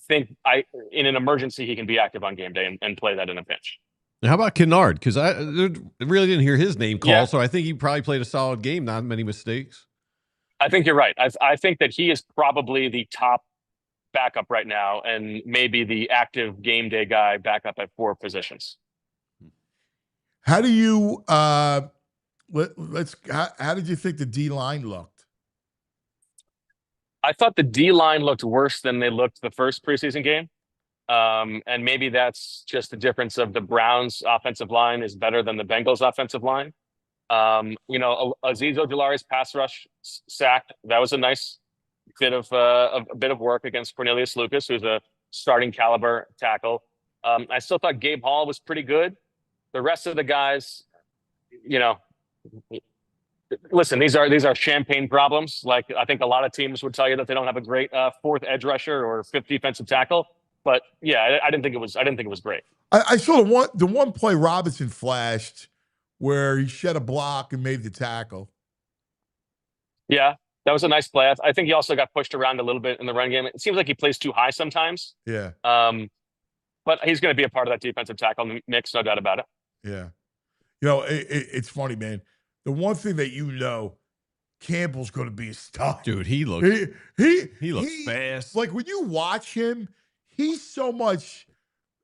think in an emergency he can be active on game day and play that in a pinch. Now, how about Kennard? Because I really didn't hear his name called, Yeah. so I think he probably played a solid game, not many mistakes. I think you're right. I think that he is probably the top backup right now, and maybe the active game day guy backup at 4 positions. How do you how did you think the D line looked? I thought the D line looked worse than they looked the first preseason game. And maybe that's just the difference of the Browns offensive line is better than the Bengals offensive line. Azeez Ojulari's pass rush sack, that was a nice bit of work against Cornelius Lucas, who's a starting caliber tackle. I still thought Gabe Hall was pretty good. The rest of the guys, listen, these are champagne problems. Like, I think a lot of teams would tell you that they don't have a great 4th edge rusher or 5th defensive tackle. But yeah, I didn't think it was great. I saw the one play Robinson flashed where he shed a block and made the tackle. Yeah, that was a nice play. I think he also got pushed around a little bit in the run game. It seems like he plays too high sometimes. Yeah. But he's going to be a part of that defensive tackle mix, no doubt about it. Yeah. It's funny, man. The one thing that Campbell's going to be a star. Dude, he looks fast. Like, when you watch him, he's so much,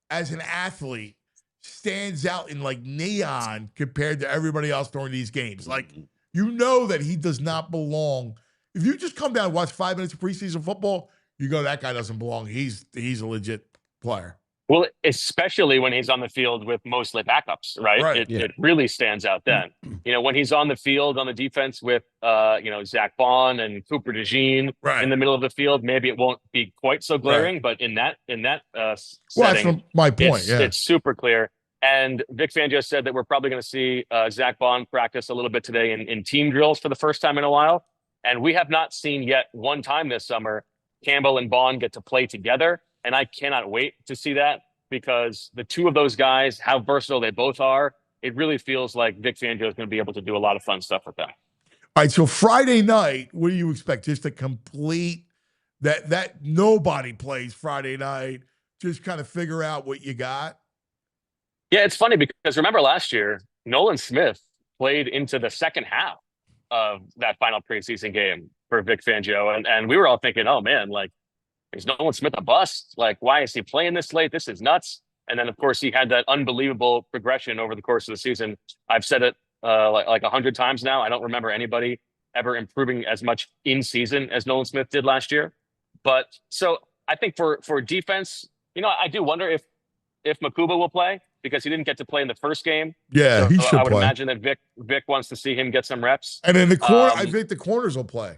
as an athlete, stands out in like neon compared to everybody else during these games. Like, that he does not belong. If you just come down and watch 5 minutes of preseason football, you go, that guy doesn't belong. He's a legit player. Well, especially when he's on the field with mostly backups, right? It really stands out then. When he's on the field on the defense with, Zach Bond and Cooper DeJean in the middle of the field, maybe it won't be quite so glaring, but in that setting, that's my point. It's super clear. And Vic Fangio said that we're probably going to see Zach Bond practice a little bit today in team drills for the first time in a while. And we have not seen yet one time this summer Campbell and Bond get to play together. And I cannot wait to see that, because the two of those guys, how versatile they both are, it really feels like Vic Fangio is going to be able to do a lot of fun stuff with them. All right, so Friday night, what do you expect? Just a complete that nobody plays Friday night, just kind of figure out what you got? Yeah, it's funny because remember last year, Nolan Smith played into the second half of that final preseason game for Vic Fangio. And we were all thinking, oh man, like, is Nolan Smith a bust? Like, why is he playing this late? This is nuts. And then, of course, he had that unbelievable progression over the course of the season. I've said it like 100 times now. I don't remember anybody ever improving as much in season as Nolan Smith did last year. But so I think for defense, I do wonder if Makuba will play, because he didn't get to play in the first game. Yeah, so he should I would play. imagine that Vic wants to see him get some reps. And in the corner, I think the corners will play.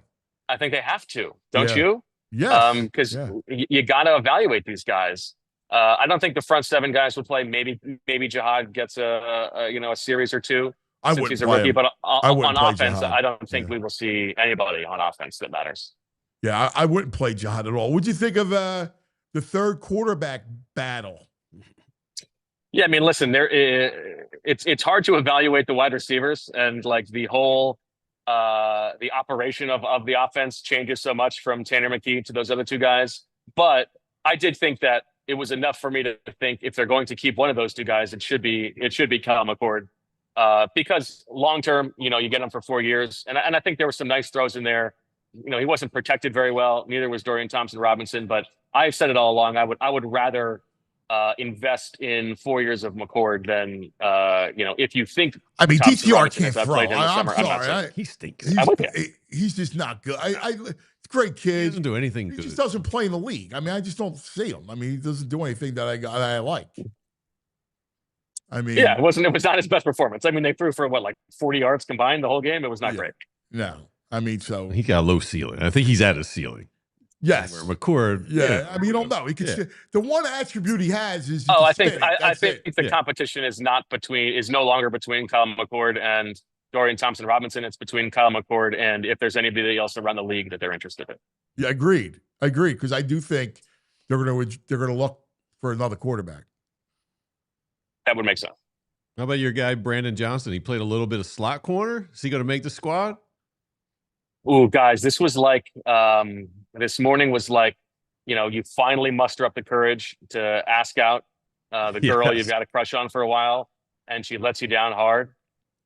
I think they have to, don't you? Yes. Because you got to evaluate these guys. I don't think the front 7 guys would play. Maybe Jihad gets a series or two since he's a rookie. But on offense, Jihad. I don't think we will see anybody on offense that matters. Yeah, I wouldn't play Jihad at all. What'd you think of the third quarterback battle? Yeah, I mean, listen, it's hard to evaluate the wide receivers and like the whole the operation of the offense changes so much from Tanner McKee to those other two guys. But I did think that it was enough for me to think if they're going to keep one of those two guys, it should be Kyle McCord. Because long term, you get him for 4 years. And I think there were some nice throws in there. He wasn't protected very well. Neither was Dorian Thompson-Robinson. But I've said it all along. I would rather invest in 4 years of McCord than if you think. I mean, DTR Thompson-Robinson can't has throw. played in the I'm summer, sorry. He stinks. He's just not good. It's a great kid. He doesn't do anything He good. just doesn't play in the league. I mean, I just don't see him. I mean, he doesn't do anything that I like. I mean, yeah, it was not his best performance. I mean, they threw for 40 yards combined the whole game. It was not great. No, I mean, so he got a low ceiling. I think he's at his ceiling. Yes, where McCord. Yeah, I mean, you don't know. He could. The one attribute he has is. I think the competition is no longer between Kyle McCord and Dorian Thompson-Robinson. It's between Kyle McCord and if there's anybody else around the league that they're interested in. Yeah, agreed. Because I do think they're going to look for another quarterback. That would make sense. How about your guy Brandon Johnson? He played a little bit of slot corner. Is he going to make the squad? Oh, guys, this was like this morning was like, you finally muster up the courage to ask out the girl you've got a crush on for a while, and she lets you down hard.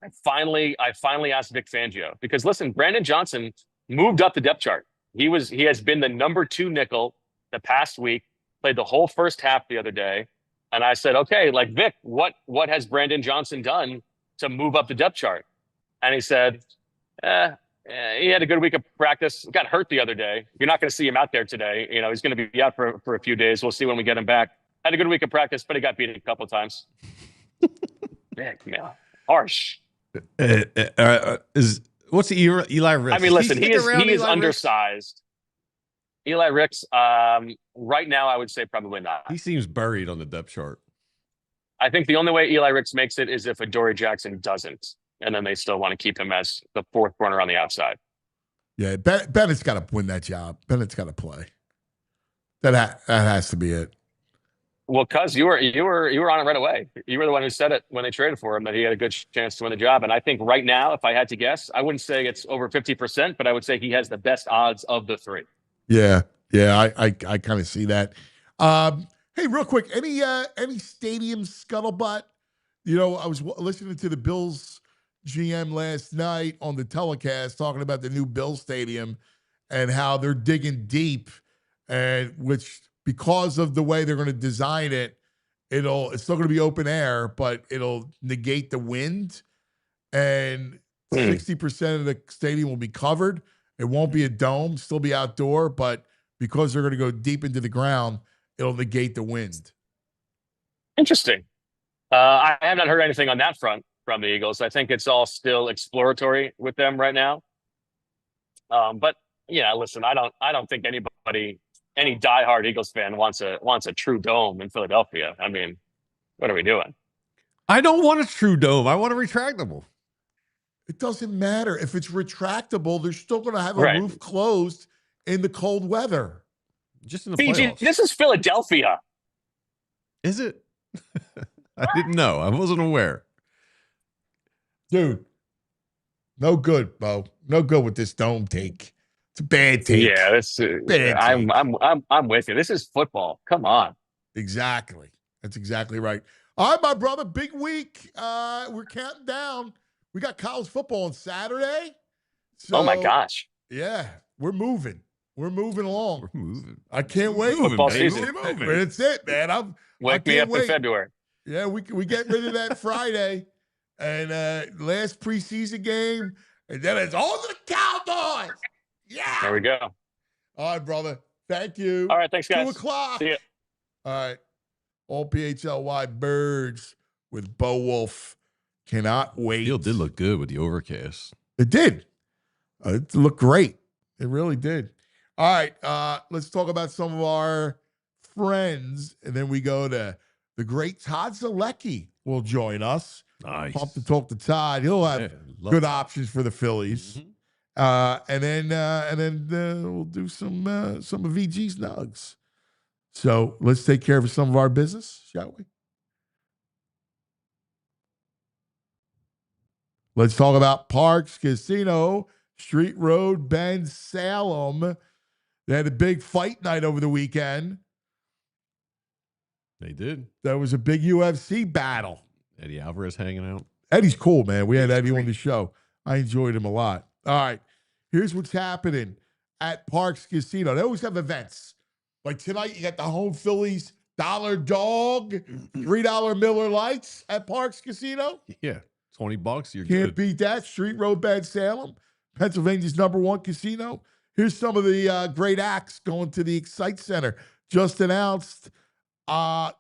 I finally asked Vic Fangio because listen, Brandon Johnson moved up the depth chart. He has been the number 2 nickel the past week. Played the whole first half the other day. And I said, okay, Vic, what has Brandon Johnson done to move up the depth chart? And he said, he had a good week of practice. Got hurt the other day. You're not going to see him out there today. He's going to be out for a few days. We'll see when we get him back. Had a good week of practice, but he got beat a couple of times. Man, harsh. What's Eli Ricks? I mean, listen, he is undersized. Eli Ricks, right now, I would say probably not. He seems buried on the depth chart. I think the only way Eli Ricks makes it is if Adoree Jackson doesn't, and then they still want to keep him as the 4th corner on the outside. Yeah, Bennett's got to win that job. Bennett's got to play. That has to be it. Well, cuz you were on it right away. You were the one who said it when they traded for him that he had a good chance to win the job. And I think right now, if I had to guess, I wouldn't say it's over 50%, but I would say he has the best odds of the 3. Yeah, I kind of see that. Hey, real quick, any stadium scuttlebutt? I was listening to the Bills GM last night on the telecast talking about the new Bills stadium and how they're digging deep, and which because of the way they're going to design it, it's still going to be open air, but it'll negate the wind, and 60% of the stadium will be covered. It won't be a dome, still be outdoor, but because they're going to go deep into the ground, it'll negate the wind. Interesting. I have not heard anything on that front from the Eagles. I think it's all still exploratory with them right now. But yeah, listen, I don't think any diehard Eagles fan wants a true dome in Philadelphia. I mean, what are we doing? I don't want a true dome. I want a retractable. It doesn't matter. If it's retractable, they're still going to have a roof closed in the cold weather. Just in the playoffs. This is Philadelphia. Is it? I didn't know. I wasn't aware. Dude, no good, Bo. No good with this dome take. It's a bad take. Yeah, I'm with you. This is football. Come on. Exactly. That's exactly right. All right, my brother. Big week. We're counting down. We got college football on Saturday. So, oh my gosh. Yeah, we're moving. We're moving along. We're moving. I can't wait. Football season. It's it, man. Wake me up in February. Yeah, we get rid of that Friday and last preseason game, and then it's all the Cowboys. Yeah. There we go. All right, brother. Thank you. All right, thanks, guys. 2:00. See ya. All right. All PHLY Birds with Bo Wulf. Cannot wait. Field did look good with the overcast. It did. It looked great. It really did. All right. Let's talk about some of our friends, and then we go to the great Todd Zolecki will join us. Nice. Pumped to talk to Todd. He'll have good options for the Phillies. And then we'll do some of VG's nugs. So let's take care of some of our business, shall we? Let's talk about Parks Casino, Street Road, Bend, Salem. They had a big fight night over the weekend. They did. There was a big UFC battle. Eddie Alvarez hanging out. Eddie's cool, man. We had Eddie on the show. I enjoyed him a lot. All right. Here's what's happening at Parks Casino. They always have events. Like tonight, you got the home Phillies $1 dog, $3 Miller Lights at Parks Casino. Yeah, $20. You're Can't good. beat that. Street Road, Bend, Salem, Pennsylvania's #1 casino. Here's some of the great acts going to the Excite Center. Just announced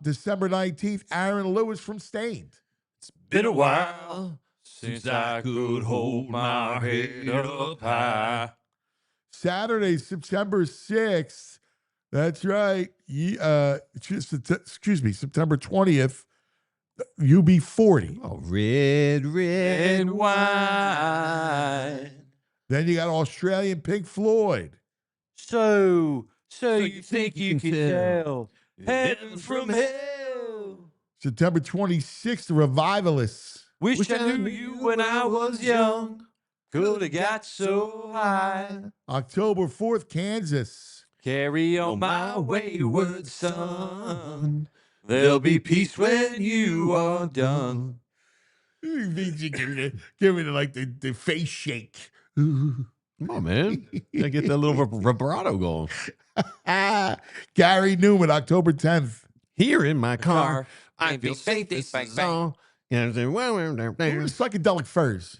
December 19th, Aaron Lewis from Stained. It's been a while since I could hold my head up high. Saturday, September 6th. That's right. Excuse me, September 20th, UB40. Oh, red wine. Then you got Australian Pink Floyd. So you think you can tell heaven from hell? September 26th, the Revivalists. Wish I knew you when I was young. Could have got so high. October 4th, Kansas. Carry on my wayward son. There'll be peace when you are done. Give me the face shake. Come on, man. Gotta get that little vibrato going. Gary Newman, October 10th. Here in my car, I feel safety. song. Who is Psychedelic Furs?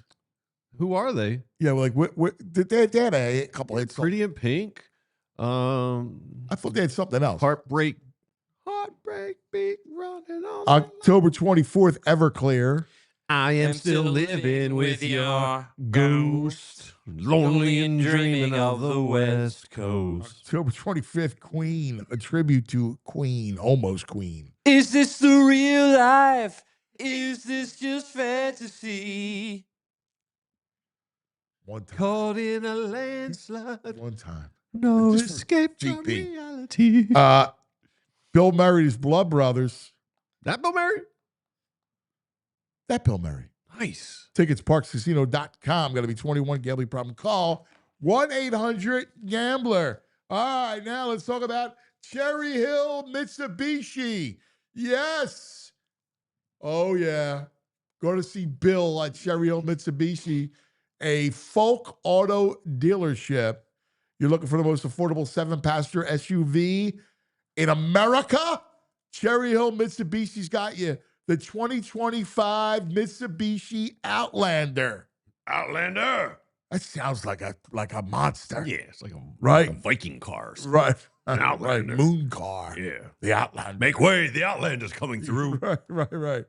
Who are they? Yeah, like they had a couple hits. Pretty in Pink. I thought they had something else. Heartbreak beat running on. October 24th, Everclear. I am still living with your ghost, lonely and dreaming of the West Coast. October 25th, Queen, a tribute to Queen, almost Queen. Is this the real life? Is this just fantasy? One time. Caught in a landslide. One time. No Just escape from GP. reality. Bill Murray's Blood Brothers. That Bill Murray? That Bill Murray. Nice. Tickets, parkscasino.com. Got to be 21. Gambling problem. Call 1-800-GAMBLER. All right, now let's talk about Cherry Hill Mitsubishi. Yes. Oh, yeah. Go to see Bill at Cherry Hill Mitsubishi, a folk auto dealership. You're looking for the most affordable 7-passenger SUV in America? Cherry Hill Mitsubishi's got you. The 2025 Mitsubishi Outlander. Outlander. That sounds like a monster. Yeah, it's like a Viking car. Right. An Outlander. Right. Moon car. Yeah. The Outlander. Make way. The Outlander's coming through. Right.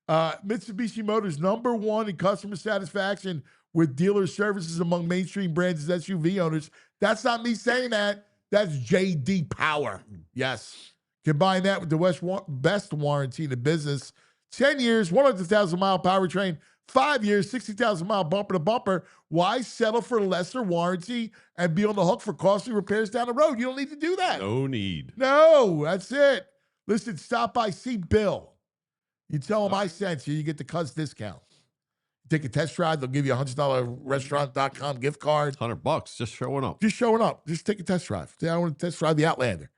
Mitsubishi Motors, #1 in customer satisfaction with dealer services among mainstream brands as SUV owners. That's not me saying that. That's J.D. Power. Yes. Combine that with the best warranty in the business. 10 years, 100,000-mile powertrain, 5 years, 60,000-mile bumper-to-bumper. Why settle for lesser warranty and be on the hook for costly repairs down the road? You don't need to do that. No need. No, that's it. Listen, stop by, see Bill. You tell him I sent you, you get the Cuz discount. Take a test drive, they'll give you a $100 restaurant.com gift card. $100 just showing up. Just showing up. Just take a test drive. Say, I want to test drive the Outlander.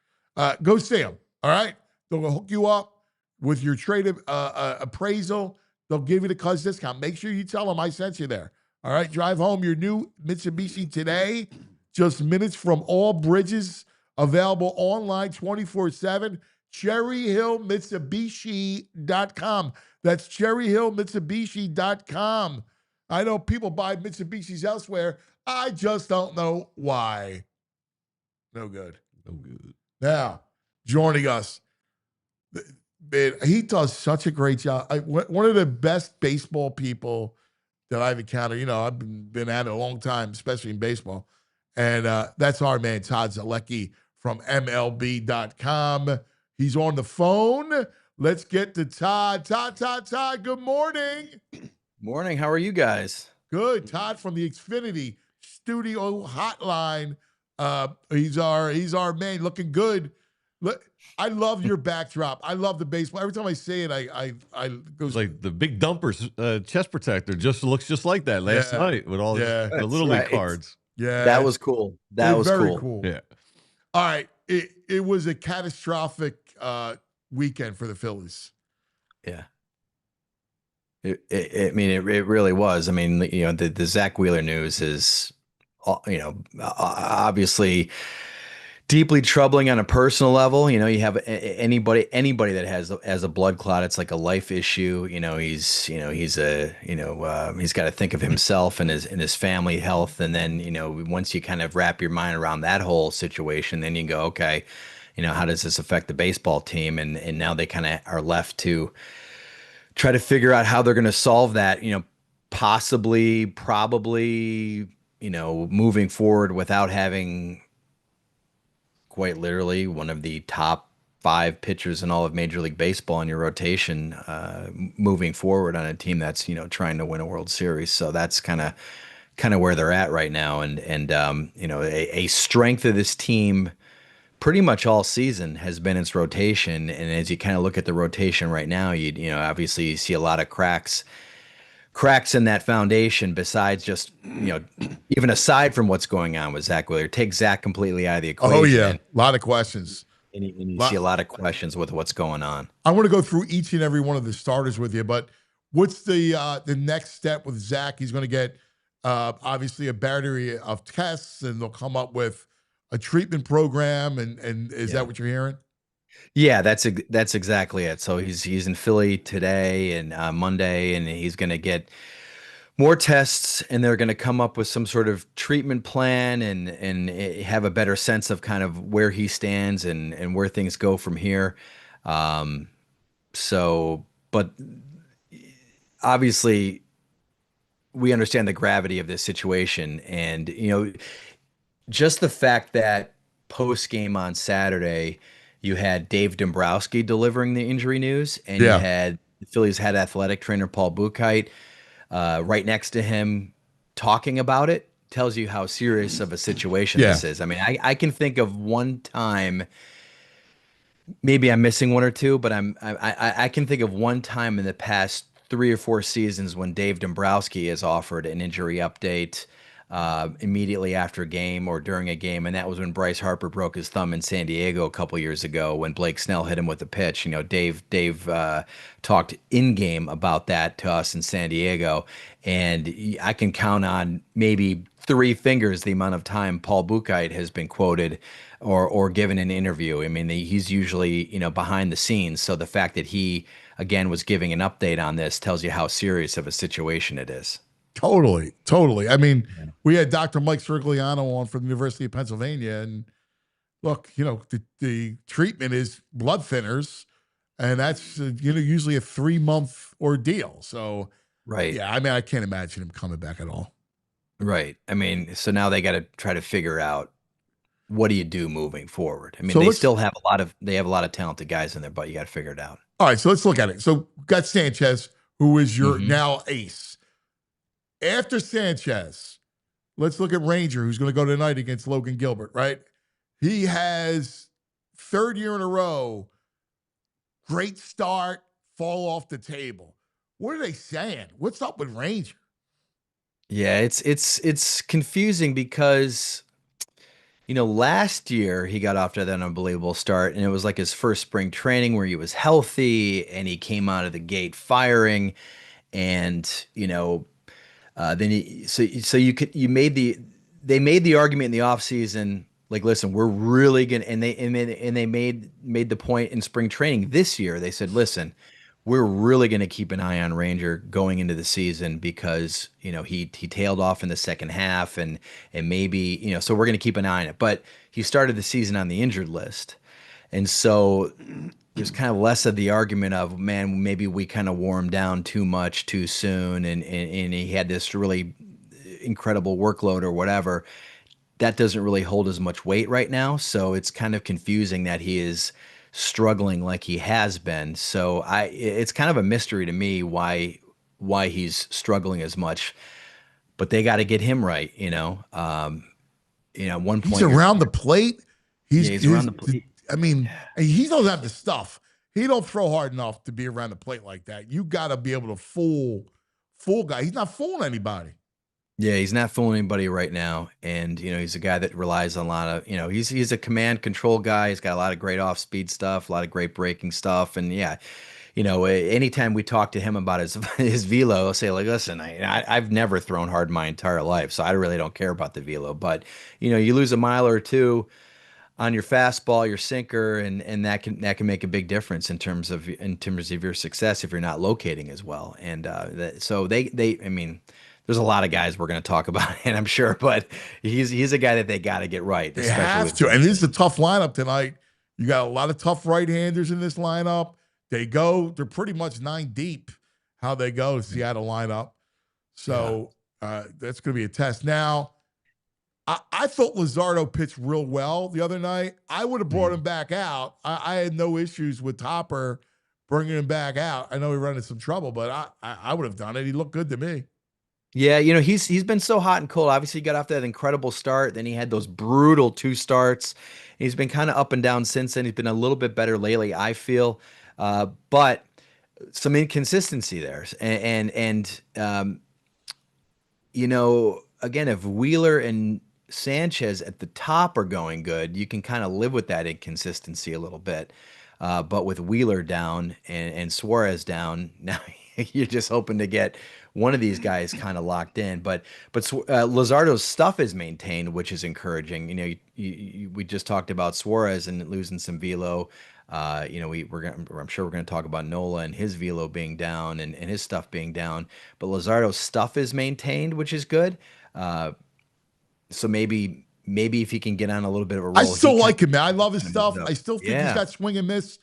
Go see them. All right? They'll hook you up with your trade appraisal. They'll give you the Cuz discount. Make sure you tell them I sent you there. All right? Drive home your new Mitsubishi today. Just minutes from all bridges. Available online 24/7. CherryHillMitsubishi.com. That's CherryHillMitsubishi.com. I know people buy Mitsubishis elsewhere. I just don't know why. No good. No good. Now, joining us, man, he does such a great job. One of the best baseball people that I've encountered. You know, I've been at it a long time, especially in baseball. And that's our man, Todd Zolecki from MLB.com. He's on the phone. Let's get to Todd. Todd, good morning. Morning. How are you guys? Good. Todd from the Xfinity Studio Hotline. He's our man, looking good. Look, I love your backdrop. I love the baseball. Every time I say it, I goes like the big dumpers chest protector looks just like that last night with all the Little League cards. Yeah, That was cool. That was very cool. Yeah. All right, it was a catastrophic weekend for the Phillies. Yeah. I mean, it really was. I mean, the Zack Wheeler news is, obviously deeply troubling on a personal level. You have anybody that has a blood clot, it's like a life issue. He's got to think of himself and his family health. And then, once you kind of wrap your mind around that whole situation, then you go, okay, how does this affect the baseball team? And now they kind of are left to try to figure out how they're going to solve that, probably, moving forward without having quite literally one of the top 5 pitchers in all of Major League Baseball in your rotation, moving forward on a team that's, trying to win a World Series. So that's kind of where they're at right now. And a strength of this team pretty much all season has been its rotation. And as you kind of look at the rotation right now, obviously you see a lot of cracks in that foundation, besides just, even aside from what's going on with Zack Wheeler. Take Zack completely out of the equation. Oh, yeah. A lot of questions. And you see a lot of questions with what's going on. I want to go through each and every one of the starters with you, but what's the next step with Zack? He's going to get, obviously, a battery of tests, and they'll come up with a treatment program, and is that what you're hearing? Yeah, that's exactly it. So he's in Philly today and Monday, and he's going to get more tests, and they're going to come up with some sort of treatment plan and have a better sense of kind of where he stands and where things go from here. But obviously we understand the gravity of this situation, and just the fact that post game on Saturday, you had Dave Dombrowski delivering the injury news, and you had the Phillies head athletic trainer Paul Buchheit right next to him talking about it, tells you how serious of a situation this is. I mean, I can think of one time, maybe I'm missing one or two, but I can think of one time in the past 3 or 4 seasons when Dave Dombrowski has offered an injury update immediately after a game or during a game, and that was when Bryce Harper broke his thumb in San Diego a couple years ago when Blake Snell hit him with a pitch. Dave talked in game about that to us in San Diego, and I can count on maybe 3 fingers the amount of time Paul Buchheit has been quoted or given an interview. I mean, he's usually behind the scenes, so the fact that he again was giving an update on this tells you how serious of a situation it is. Totally. I mean, we had Dr. Mike Sirigliano on from the University of Pennsylvania, and look, the treatment is blood thinners, and that's usually a 3-month ordeal. So, yeah, I mean, I can't imagine him coming back at all. Right. I mean, so now they got to try to figure out what do you do moving forward. I mean, they still have a lot of talented guys in there, but you got to figure it out. All right, so let's look at it. So, got Sanchez, who is your now ace. After Sanchez, let's look at Ranger, who's going to go tonight against Logan Gilbert, right? He has 3rd year in a row, great start, fall off the table. What are they saying? What's up with Ranger? Yeah, it's confusing because, last year he got off to that unbelievable start, and it was like his first spring training where he was healthy and he came out of the gate firing, and then they made the argument in the offseason, like, listen, we're really gonna, and they made the point in spring training this year. They said, listen, we're really gonna keep an eye on Ranger going into the season because he tailed off in the second half, and maybe so we're gonna keep an eye on it. But he started the season on the injured list, and so there's kind of less of the argument of, man, maybe we kind of wore him down too much too soon, and he had this really incredible workload or whatever. That doesn't really hold as much weight right now, so it's kind of confusing that he is struggling like he has been. So it's kind of a mystery to me why he's struggling as much, but they got to get him right. At one point he's around the plate. He's around the plate. I mean, he doesn't have the stuff. He don't throw hard enough to be around the plate like that. You got to be able to fool guy. He's not fooling anybody. Yeah, he's not fooling anybody right now, and he's a guy that relies on a lot of he's a command control guy. He's got a lot of great off speed stuff, a lot of great breaking stuff, and yeah, anytime we talk to him about his his velo, I'll say like, listen, I've never thrown hard my entire life, so I really don't care about the velo. But you lose a mile or two on your fastball, your sinker, and that can make a big difference in terms of your success if you're not locating as well. And so I mean, there's a lot of guys we're going to talk about, and I'm sure, but he's a guy that they got to get right. They have to, and this is a tough lineup tonight. You got a lot of tough right-handers in this lineup. They're pretty much 9 deep. How they go, Seattle lineup. So that's going to be a test. Now, I thought Luzardo pitched real well the other night. I would have brought him back out. I had no issues with Topper bringing him back out. I know he ran into some trouble, but I would have done it. He looked good to me. Yeah, he's been so hot and cold. Obviously, he got off that incredible start. Then he had those brutal 2 starts. He's been kind of up and down since then. He's been a little bit better lately, I feel, but some inconsistency there. And again, if Wheeler and Sanchez at the top are going good, you can kind of live with that inconsistency a little bit. But with Wheeler down and Suarez down, now you're just hoping to get one of these guys kind of locked in. But Luzardo's stuff is maintained, which is encouraging. We just talked about Suarez and losing some velo. I'm sure we're going to talk about Nola and his velo being down and his stuff being down. But Luzardo's stuff is maintained, which is good. So maybe if he can get on a little bit of a roll. I still like him, man. I love his stuff. Up. I still think he's got swing and miss,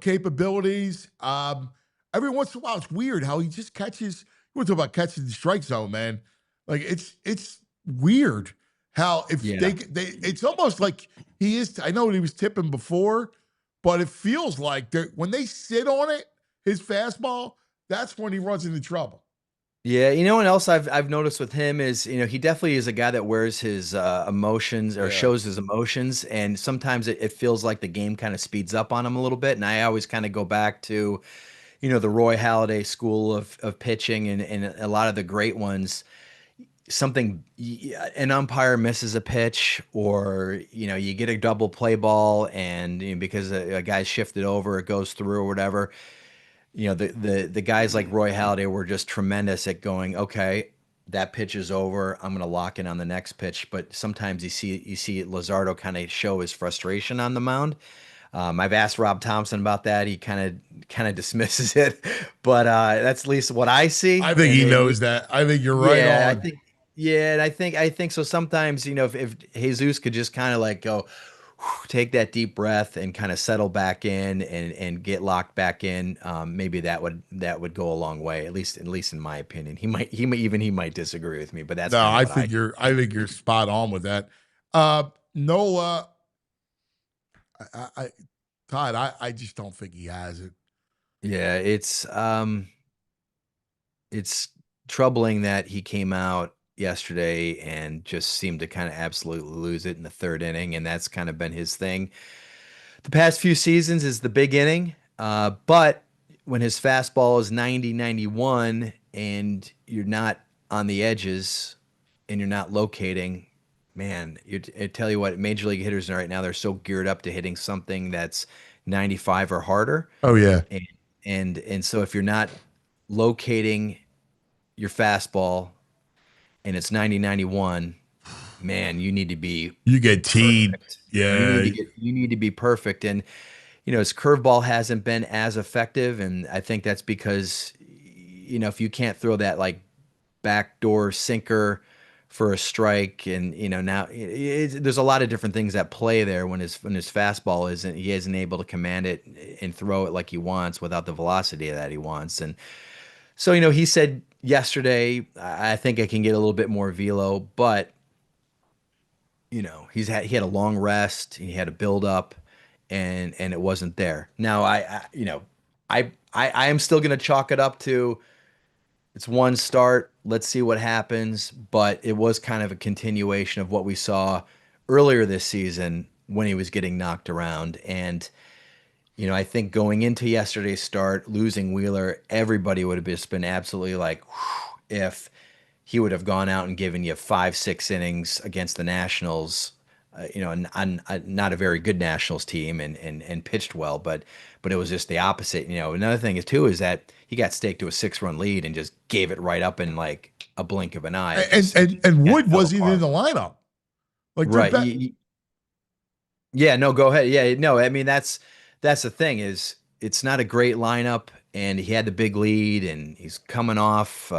capabilities. Every once in a while, it's weird how he just catches. You want to talk about catching the strike zone, man? Like it's weird how it's almost like he is. I know he was tipping before, but it feels like when they sit on it, his fastball, that's when he runs into trouble. Yeah, what else I've noticed with him is, he definitely is a guy that wears his emotions or shows his emotions, and sometimes it feels like the game kind of speeds up on him a little bit. And I always kind of go back to, the Roy Halladay school of pitching and a lot of the great ones. An umpire misses a pitch, or you get a double play ball, and because a guy's shifted over, it goes through or whatever. The guys like Roy Halladay were just tremendous at going, okay, that pitch is over, I'm going to lock in on the next pitch. But sometimes you see Luzardo kind of show his frustration on the mound. I've asked Rob Thompson about that. He kind of dismisses it, but that's at least what I see. I think he knows that. I think you're right on. And I think so. Sometimes if Jesus could just kind of like go, take that deep breath and kind of settle back in and get locked back in, maybe that would go a long way. At least in my opinion. He might disagree with me, but that's I think you're spot on with that. Nola. Todd, I just don't think he has it. Yeah, it's troubling that he came out yesterday and just seemed to kind of absolutely lose it in the 3rd inning, and that's kind of been his thing the past few seasons, is the big inning. But when his fastball is 90-91 and you're not on the edges and you're not locating, man, I tell you what, major league hitters right now, they're so geared up to hitting something that's 95 or harder. Oh yeah. And so if you're not locating your fastball and it's 90-91, man, you need to be you get teed. Perfect. Yeah. You need to be perfect. And his curveball hasn't been as effective, and I think that's because if you can't throw that like backdoor sinker for a strike, and now there's a lot of different things at play there when his fastball he isn't able to command it and throw it like he wants without the velocity that he wants. And so he said yesterday, I think I can get a little bit more velo, but he had a long rest, he had a build up, and it wasn't there. Now I am still going to chalk it up to, it's one start. Let's see what happens. But it was kind of a continuation of what we saw earlier this season when he was getting knocked around. And, you know, I think going into yesterday's start, losing Wheeler, everybody would have just been absolutely like, whew, if he would have gone out and given you 5-6 innings against the Nationals, you know, not a very good Nationals team, and pitched well, but it was just the opposite. You know, another thing is too is that he got staked to a 6-run lead and just gave it right up in like a blink of an eye. And Wood wasn't even in the lineup. Like right. Yeah, no, go ahead. Yeah, no, I mean that's the thing is it's not a great lineup, and he had the big lead, and he's coming off.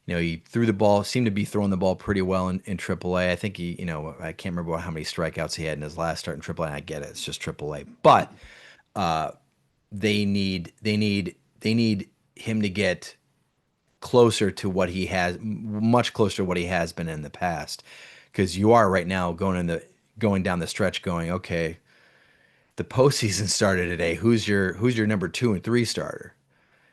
You know, he threw the ball, seemed to be throwing the ball pretty well in AAA. I think he, you know, I can't remember how many strikeouts he had in his last start in AAA. And I get it, it's just AAA, but they need him to get closer to what he has, much closer to what he has been in the past, because you are right now going down the stretch, going, okay, the postseason started today. Who's your number 2 and 3 starter?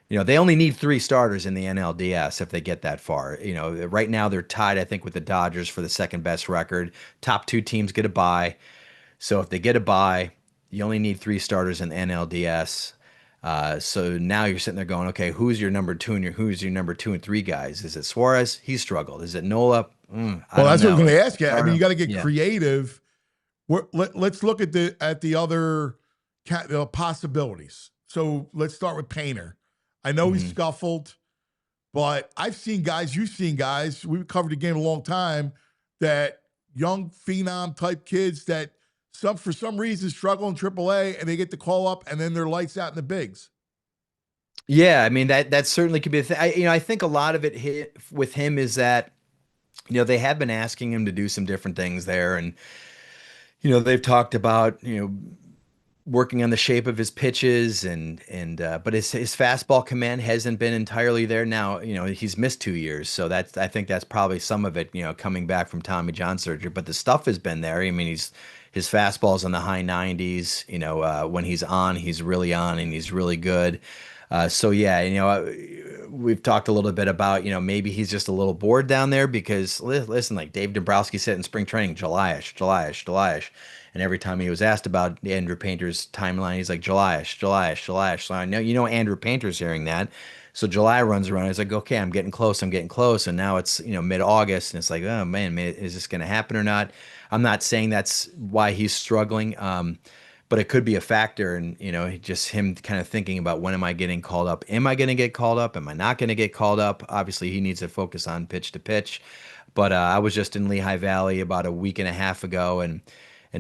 You know, they only need 3 starters in the NLDS if they get that far. You know, right now they're tied, I think, with the Dodgers for the second best record. Top 2 teams get a bye. So if they get a bye, you only need 3 starters in the NLDS. So now you're sitting there going, okay, who's your number 2 and who's your number 2 and 3 guys? Is it Suarez? He's struggled. Is it Nola? Well, that's what I'm going to ask you. I mean, you got to get Yeah. creative. Let's look at the other possibilities. So let's start with Painter. I know he scuffled, but I've seen guys, you've seen guys, we've covered the game a long time, that young phenom type kids that for some reason struggle in AAA and they get the call up and then they're lights out in the bigs. Yeah, I mean that certainly could be a thing. I think a lot of it with him is that, you know, they have been asking him to do some different things there, and you know, they've talked about, you know, working on the shape of his pitches but his fastball command hasn't been entirely there. Now, you know, he's missed 2 years, so I think that's probably some of it, you know, coming back from Tommy John surgery, but the stuff has been there. I mean, his fastball's in the high 90s, you know, when he's on, he's really on and he's really good. So yeah, you know, we've talked a little bit about, you know, maybe he's just a little bored down there because listen, like Dave Dombrowski said in spring training, July-ish. And every time he was asked about Andrew Painter's timeline, he's like, July-ish. So I know, you know, Andrew Painter's hearing that. So July runs around. He's like, okay, I'm getting close. And now it's, you know, mid-August. And it's like, oh man, is this going to happen or not? I'm not saying that's why he's struggling. But it could be a factor, and you know, just him kind of thinking about, when am I getting called up? Am I going to get called up? Am I not going to get called up? Obviously, he needs to focus on pitch to pitch. But I was just in Lehigh Valley about a week and a half ago, and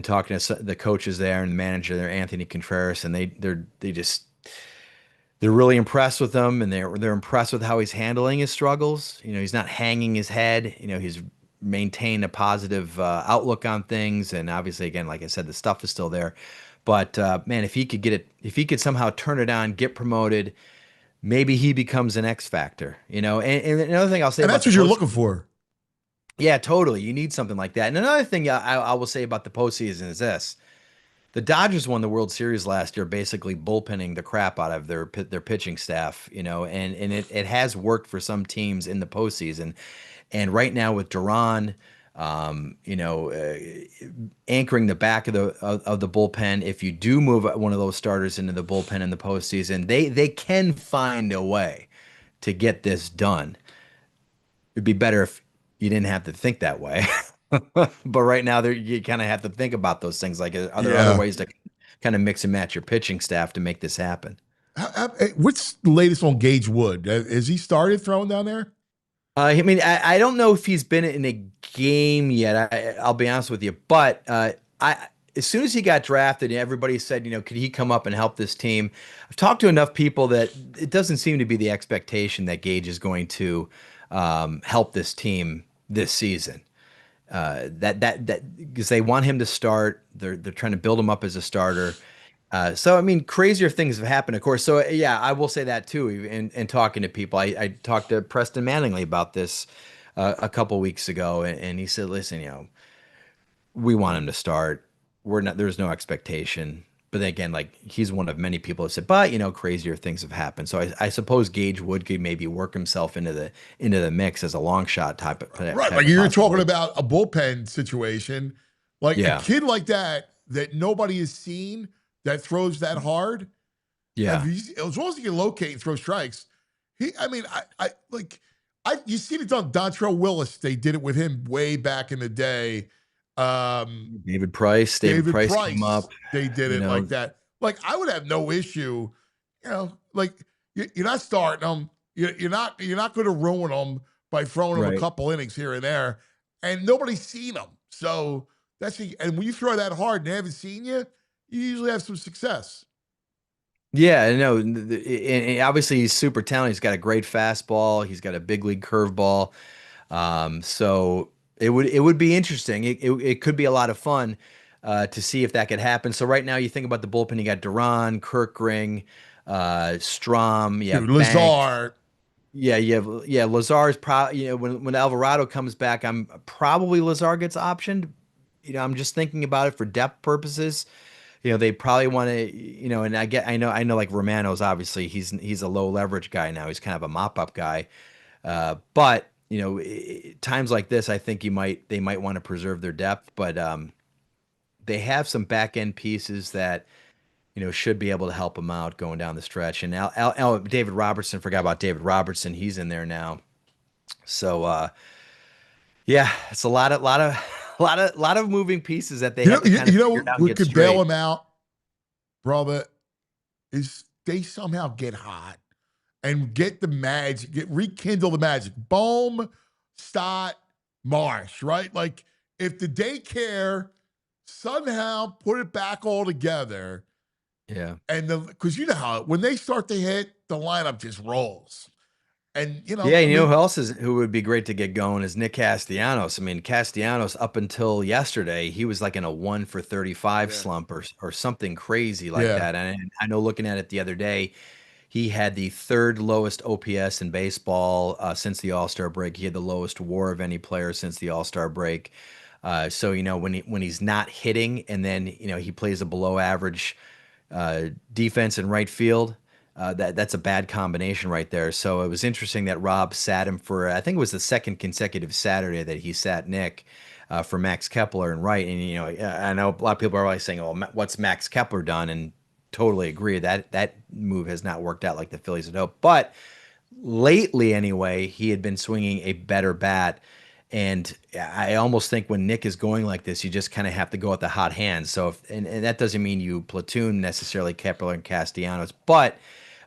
talking to the coaches there and the manager there, Anthony Contreras, and they're really impressed with him, and they're impressed with how he's handling his struggles. You know, he's not hanging his head. You know, he's maintained a positive outlook on things, and obviously, again, like I said, the stuff is still there. But man, if he could somehow turn it on, get promoted, maybe he becomes an X factor, you know. And another thing I'll say, and that's what you're looking for. Yeah, totally. You need something like that. And another thing I will say about the postseason is this: the Dodgers won the World Series last year, basically bullpenning the crap out of their pitching staff, you know, and it has worked for some teams in the postseason. And right now with Duran, you know, anchoring the back of the bullpen, if you do move one of those starters into the bullpen in the postseason, they can find a way to get this done. It'd be better if you didn't have to think that way. But right now, you kind of have to think about those things. Like, are there other ways to kind of mix and match your pitching staff to make this happen? What's the latest on Gage Wood? Has he started throwing down there? I mean, I don't know if he's been in a game yet. I'll be honest with you, but as soon as he got drafted, everybody said, you know, could he come up and help this team? I've talked to enough people that it doesn't seem to be the expectation that Gage is going to help this team this season. That because they want him to start. They're trying to build him up as a starter. So, I mean, crazier things have happened, of course. So, yeah, I will say that, too, in talking to people. I talked to Preston Manningley about this a couple weeks ago, and he said, listen, you know, we want him to start. There's no expectation. But then again, like, he's one of many people who said, but, you know, crazier things have happened. So I suppose Gage Wood could maybe work himself into the mix as a long shot type of right. Like, you're talking about a bullpen situation. Like, a kid like that, that nobody has seen that throws that hard. Yeah. As long as he can locate and throw strikes, you seen it done. Dontrell Willis, they did it with him way back in the day. David Price came up. They did it like that. Like, I would have no issue, like you're not starting them. You're not going to ruin them by throwing them a couple innings here and there, and nobody's seen them. So and when you throw that hard and they haven't seen you, you usually have some success. Yeah, I know. And obviously, he's super talented. He's got a great fastball. He's got a big league curveball. So it would be interesting. It could be a lot of fun to see if that could happen. So right now, you think about the bullpen. You got Duran, Kirkring, Strom. Yeah, Lazar. Yeah. Lazar's probably. When Alvarado comes back, I'm probably Lazar gets optioned. I'm just thinking about it for depth purposes. They probably want to, and I know like Romano's obviously he's a low leverage guy now. He's kind of a mop up guy. But times like this, I think they might want to preserve their depth, but they have some back end pieces that, should be able to help them out going down the stretch. And David Robertson, forgot about David Robertson. He's in there now. So, yeah, it's a lot of moving pieces that they have to kind of figure out and what could bail them out, brother, is they somehow get hot and get the magic, rekindle the magic. Bohm, Stott, Marsh, right? Like, if the daycare somehow put it back all together, and because how when they start to hit, the lineup just rolls. And who else who would be great to get going is Nick Castellanos. I mean, Castellanos up until yesterday, he was like in a 1 for 35 slump or something crazy like that. And I know looking at it the other day, he had the third lowest OPS in baseball since the All-Star break. He had the lowest WAR of any player since the All-Star break. So when he's not hitting, and then he plays a below average defense in right field. That's a bad combination right there. So it was interesting that Rob sat him for, I think it was the second consecutive Saturday that he sat Nick for Max Kepler and right. And, I know a lot of people are always saying, oh, what's Max Kepler done? And totally agree that move has not worked out like the Phillies had hoped. But lately anyway, he had been swinging a better bat. And I almost think when Nick is going like this, you just kind of have to go with the hot hand. So and that doesn't mean you platoon necessarily Kepler and Castellanos, but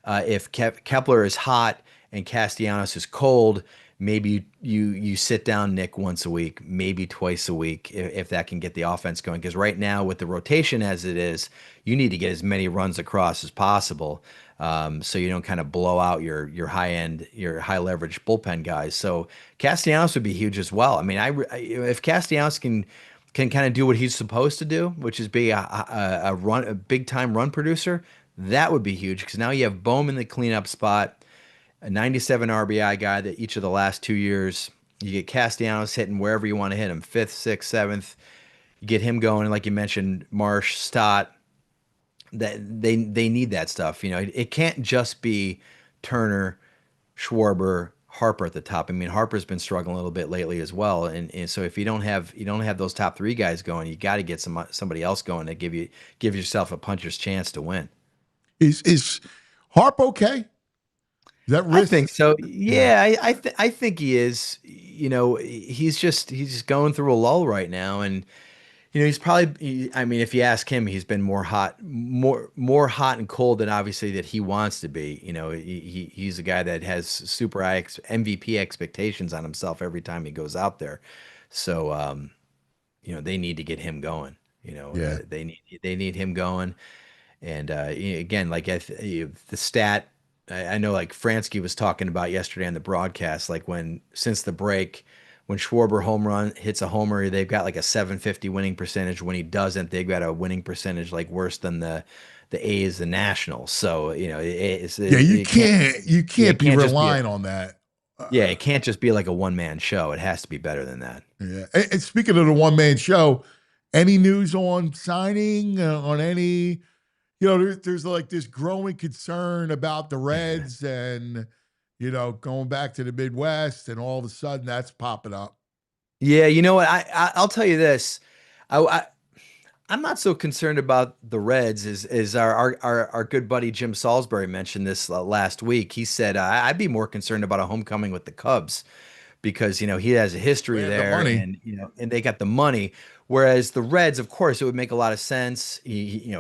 if Kepler is hot and Castellanos is cold, maybe you sit down Nick once a week, maybe twice a week, if that can get the offense going. Because right now with the rotation as it is, you need to get as many runs across as possible, so you don't kind of blow out your high leverage bullpen guys. So Castellanos would be huge as well. I mean, if Castellanos can kind of do what he's supposed to do, which is be a big time run producer, that would be huge, because now you have Bohm in the cleanup spot, a 97 RBI guy that each of the last 2 years. You get Castellanos hitting wherever you want to hit him, 5th, 6th, 7th. You get him going, like you mentioned, Marsh, Stott. That they need that stuff. It can't just be Turner, Schwarber, Harper at the top. I mean, Harper's been struggling a little bit lately as well, and so if you don't have those top 3 guys going, you got to get somebody else going to give yourself a puncher's chance to win. Is Harp okay? Is that risk? I think so. Yeah, I think he is. He's just going through a lull right now, and he's probably. I mean, if you ask him, he's been more hot and cold than obviously that he wants to be. He's a guy that has super high MVP expectations on himself every time he goes out there. So, they need to get him going. They need him going. And again, like the stat, I know like Fransky was talking about yesterday on the broadcast, like since the break, when Schwarber hits a homer, they've got like a 750 winning percentage. When he doesn't, they've got a winning percentage like worse than the A's, the Nationals. So you can't be relying on that. It can't just be like a one-man show. It has to be better than that. Yeah. And speaking of the one-man show, any news on signing on any? There's like this growing concern about the Reds and, going back to the Midwest, and all of a sudden that's popping up. Yeah, you know what? I'll tell you this. I'm not so concerned about the Reds as our good buddy Jim Salisbury mentioned this last week. He said I'd be more concerned about a homecoming with the Cubs because he has a history They had the there, money. and they got the money. Whereas the Reds, of course, it would make a lot of sense.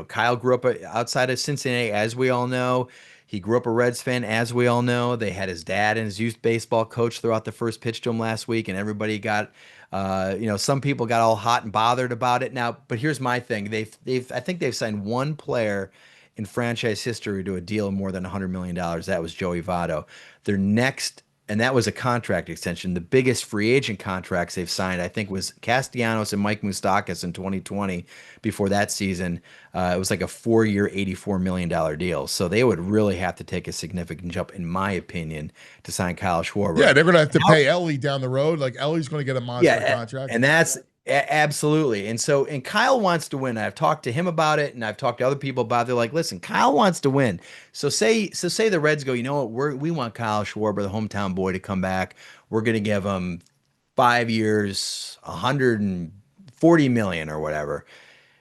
Kyle grew up outside of Cincinnati, as we all know. He grew up a Reds fan, as we all know. They had his dad and his youth baseball coach throughout the first pitch to him last week, and everybody got, some people got all hot and bothered about it. Now, but here's my thing: I think they've signed one player in franchise history to a deal of more than $100 million. That was Joey Votto. Their next. And that was a contract extension. The biggest free agent contracts they've signed, I think, was Castellanos and Mike Moustakas in 2020. Before that season, it was like a 4-year, $84 million deal. So they would really have to take a significant jump, in my opinion, to sign Kyle Schwarber. Yeah, they're going to have to pay Ellie down the road. Like Ellie's going to get a monster contract. And that's absolutely. And Kyle wants to win. I've talked to him about it, and I've talked to other people about it. They're like, listen, Kyle wants to win. So say the Reds go, you know what, we want Kyle Schwarber, the hometown boy, to come back. We're going to give him 5 years, $140 million or whatever.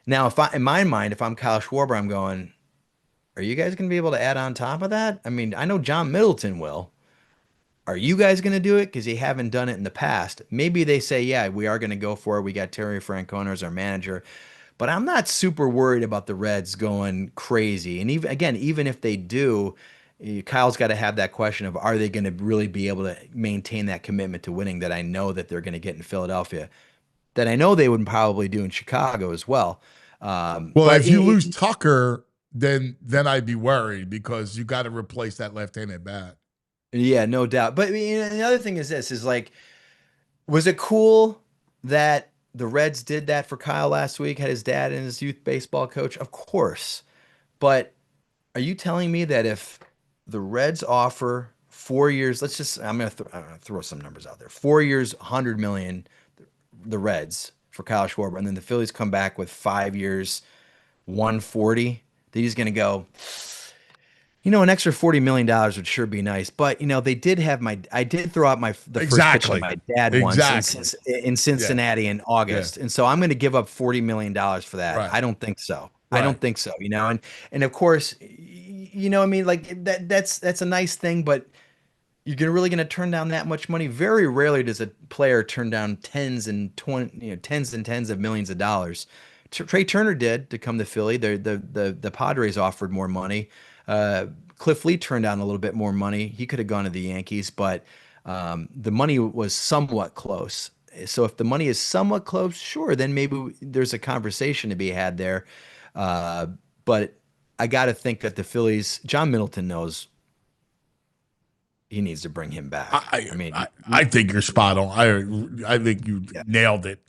Now, in my mind, if I'm Kyle Schwarber, I'm going, are you guys going to be able to add on top of that? I mean, I know John Middleton will. Are you guys going to do it? Because you haven't done it in the past. Maybe they say, yeah, we are going to go for it. We got Terry Francona as our manager. But I'm not super worried about the Reds going crazy. And even if they do, Kyle's got to have that question of, are they going to really be able to maintain that commitment to winning that I know that they're going to get in Philadelphia, that I know they would probably do in Chicago as well. Well, if you lose Tucker, then I'd be worried because you got to replace that left-handed bat. Yeah, no doubt. But the other thing is this, is like, was it cool that the Reds did that for Kyle last week, had his dad and his youth baseball coach? Of course. But are you telling me that if the Reds offer 4 years, I'm going to throw some numbers out there. 4 years, $100 million, the Reds for Kyle Schwarber, and then the Phillies come back with 5 years, $140, that he's going to go, an extra $40 million would sure be nice. But, they did have I did throw out the first pitch of my dad once in Cincinnati in August. Yeah. And so I'm going to give up $40 million for that. Right. I don't think so. Right. I don't think so, and of course, like that's a nice thing, but you're really going to turn down that much money. Very rarely does a player turn down tens and tens of millions of dollars. Trey Turner did to come to Philly. The Padres offered more money. Cliff Lee turned down a little bit more money. He could have gone to the Yankees, but the money was somewhat close. So if the money is somewhat close, sure, then maybe there's a conversation to be had there. But I got to think that the Phillies, John Middleton knows he needs to bring him back. I think you're spot on. I think you nailed it.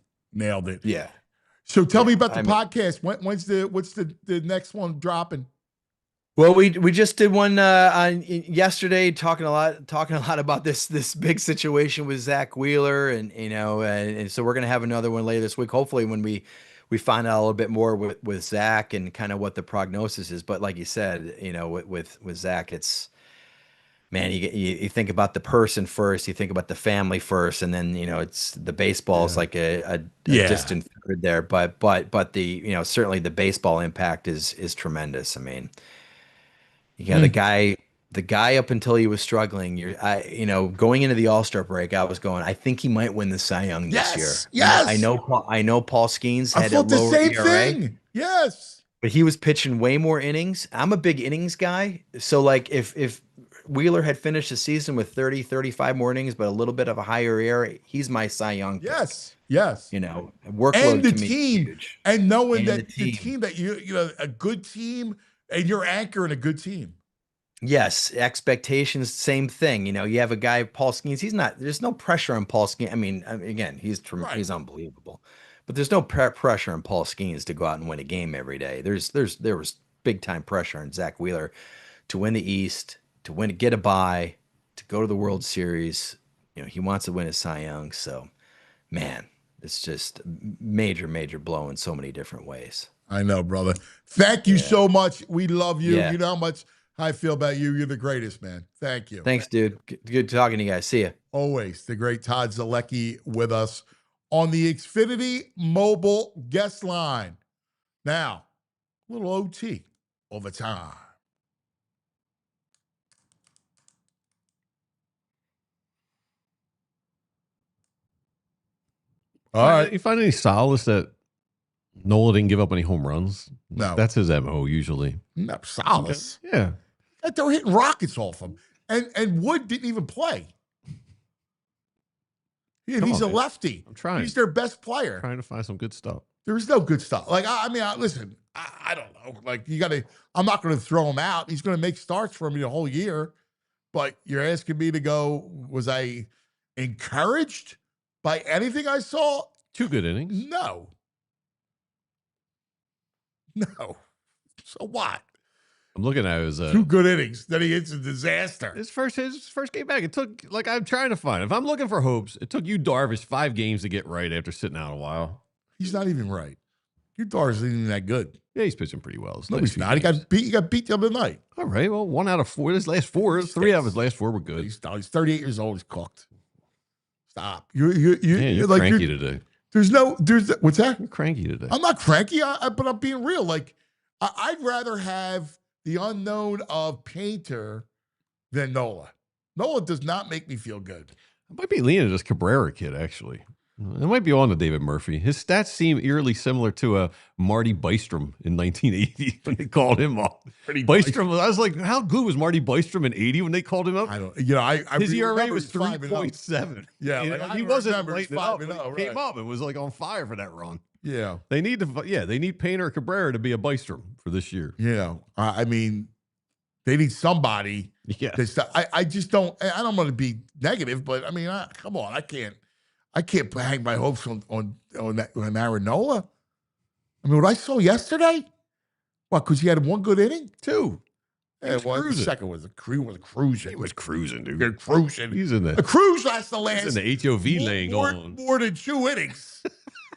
Yeah. So tell me about the podcast. What's the next one dropping? Well, we just did one on yesterday, talking a lot about this big situation with Zack Wheeler, and so we're gonna have another one later this week. Hopefully, when we find out a little bit more with Zack and kind of what the prognosis is. But like you said, with Zack, it's, man, you think about the person first, you think about the family first, and then it's the baseball is like a distant third there. But the certainly the baseball impact is tremendous. I mean, the guy up until he was struggling, going into the All-Star break, I was going, I think he might win the Cy Young this year. Yes. I know Paul Skeens had a lower ERA. Thing. Yes. But he was pitching way more innings. I'm a big innings guy. So like if Wheeler had finished the season with 30, 35 more innings, but a little bit of a higher ERA, he's my Cy Young pick. Yes. Workload and the to me team, huge. and knowing that the team that a good team, and you're anchoring a good team. Yes, expectations, same thing. You have a guy, Paul Skeens. There's no pressure on Paul Skeens. I mean, again, he's unbelievable, but there's no pressure on Paul Skeens to go out and win a game every day. There was big time pressure on Zack Wheeler to win the East, to get a bye, to go to the World Series. He wants to win his Cy Young. So, man, it's just major blow in so many different ways. I know, brother. Thank you so much. We love you. Yeah. You know how much I feel about you. You're the greatest, man. Thank you. Thanks, dude. Good talking to you guys. See ya. Always the great Todd Zolecki with us on the Xfinity mobile guest line. Now, a little OT overtime. All right. You find any solace that Nola didn't give up any home runs? No. That's his MO usually. No, solace. Yeah. They were hitting rockets off him. And Wood didn't even play. He's a lefty. I'm trying. He's their best player. Trying to find some good stuff. There's no good stuff. Like, listen, I don't know. Like, I'm not going to throw him out. He's going to make starts for me the whole year. But you're asking me to go, was I encouraged by anything I saw? 2 good innings. No. So what? I'm looking at his 2 good innings. Then he hits a disaster. His first game back. It took, like, I'm trying to find. If I'm looking for hopes, it took you Darvish 5 games to get right after sitting out a while. He's not even right. Your Darvish isn't even that good. Yeah, he's pitching pretty well. No, he's not. He got beat the other night. All right. Well, 1 out of 4. His last 4, 3 out of his last 4 were good. He's 38 years old. He's cooked. Stop. You're like, cranky today. There's what's that? You're cranky today. I'm not cranky, but I'm being real. Like, I'd rather have the unknown of Painter than Nola. Nola does not make me feel good. I might be leaning this Cabrera kid, actually. It might be on to David Murphy. His stats seem eerily similar to Marty Bystrom in 1980 when they called him up. Bystrom, I was like, how good was Marty Bystrom in 80 when they called him up? I don't. His ERA was 3.7. Yeah, he wasn't lighting up. Right. Came up and was like on fire for that run. Yeah, they need Painter or Cabrera to be a Bystrom for this year. Yeah, they need somebody. Yeah, I just don't. I don't want to be negative, but come on, I can't hang my hopes on Aaron Nola. What I saw yesterday, because he had 1 good inning, 2. Yeah, the second was cruising. He was cruising, dude. They're cruising. He's in the cruise has to last. He's in the HOV lane going more than 2 innings.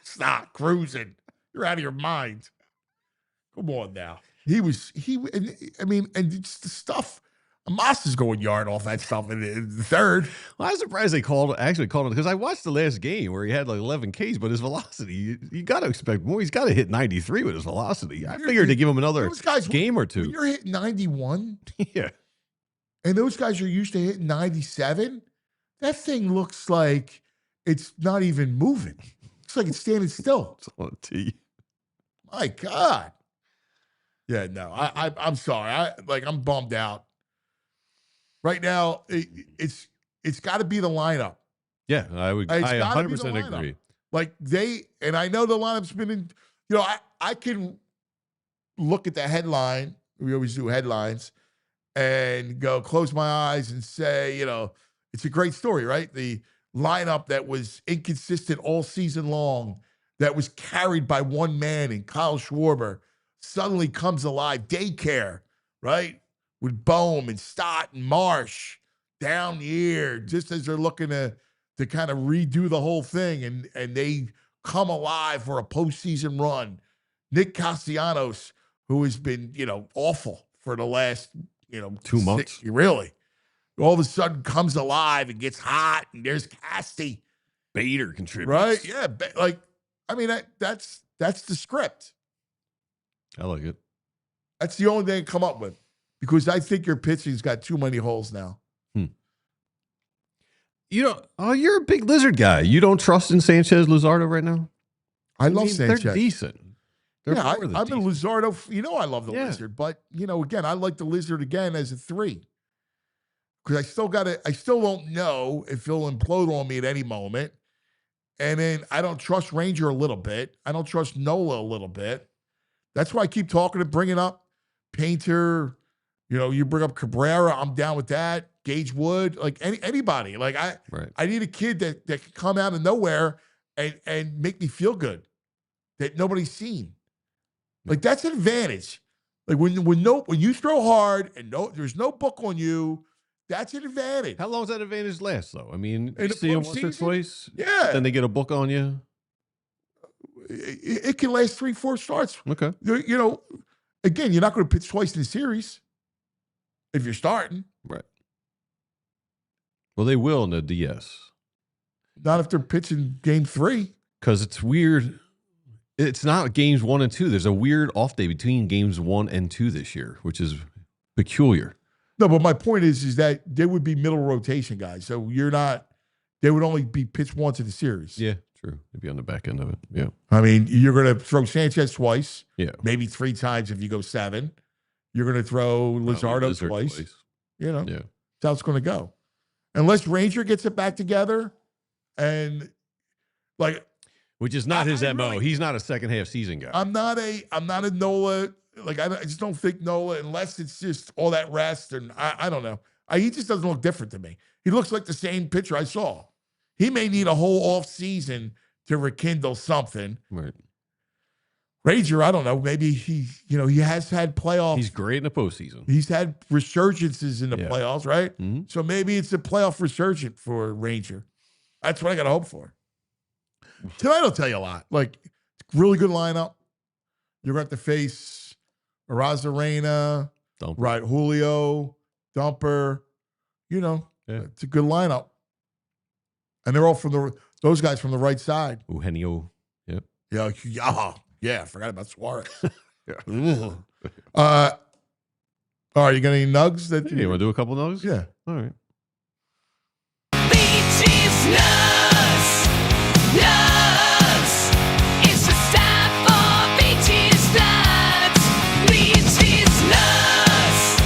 Stop cruising. You're out of your mind. Come on now. And it's the stuff. Amos is going yard off that stuff in the 3rd. Well, I was surprised they actually called him, because I watched the last game where he had like 11 Ks, but his velocity, you got to expect more. He's got to hit 93 with his velocity. I figured to give him another game or 2. When you're hitting 91, yeah, and those guys are used to hitting 97, that thing looks like it's not even moving. Looks like it's standing still. It's on a tee. My God. Yeah, no, I'm sorry. I'm bummed out. Right now, it's got to be the lineup. Yeah, I 100% agree. Like I know the lineup's been in, I can look at the headline. We always do headlines and go close my eyes and say, it's a great story, right? The lineup that was inconsistent all season long, that was carried by one man in Kyle Schwarber, suddenly comes alive. Daycare, right? With Bohm and Stott and Marsh down here, just as they're looking to kind of redo the whole thing, and they come alive for a postseason run. Nick Castellanos, who has been, awful for the last, 2 months. Really. All of a sudden comes alive and gets hot, and there's Casty. Bader contributes. Right? Yeah. That's the script. I like it. That's the only thing I come up with, because I think your pitching's got too many holes now. You're a big Lizard guy. You don't trust in Sanchez, Luzardo right now? I love Sanchez. They're decent. I'm a Luzardo. I love the Lizard, but again, I like the Lizard again as a 3. Because I still don't know if he'll implode on me at any moment. And then I don't trust Ranger a little bit. I don't trust Nola a little bit. That's why I keep bringing up Painter. You bring up Cabrera. I'm down with that. Gage Wood, like anybody. Like I need a kid that can come out of nowhere and make me feel good that nobody's seen. Like that's an advantage. Like when you throw hard and there's no book on you, that's an advantage. How long does that advantage last, though? You In see them once or twice. Yeah. Then they get a book on you. It can last 3-4 starts. Okay. Again, you're not going to pitch twice in the series if you're starting. Right. Well, they will in the DS. Not if they're pitching game 3. Because it's weird. It's not games 1 and 2. There's a weird off day between games 1 and 2 this year, which is peculiar. No, but my point is that there would be middle rotation guys. So you're not. They would only be pitched once in the series. Yeah, true. They'd be on the back end of it. Yeah. I mean, you're going to throw Sanchez twice. Yeah. Maybe 3 times if you go 7. You're going to throw Lizardo twice. You know. Yeah. That's how it's going to go. Unless Ranger gets it back together, and like, which is not his MO. Really, he's not a second half season guy. I'm not a Nola. Like I just don't think Nola, unless it's just all that rest, and I don't know. He just doesn't look different to me. He looks like the same pitcher I saw. He may need a whole off season to rekindle something. Right. Ranger, I don't know. Maybe he has had playoffs. He's great in the postseason. He's had resurgences in the playoffs, right? Mm-hmm. So maybe it's a playoff resurgent for Ranger. That's what I got to hope for. Tonight will tell you a lot. Like, really good lineup. You're going to have to face Arozarena, right? Julio, Dumper. It's a good lineup. And they're all from those guys from the right side. Eugenio. Yep. Yeah, I forgot about Suarez. All right, you got any nugs? You want to do a couple nugs? Yeah. All right. BT's nuts. It's the time for BT's nuts. BT's nuts.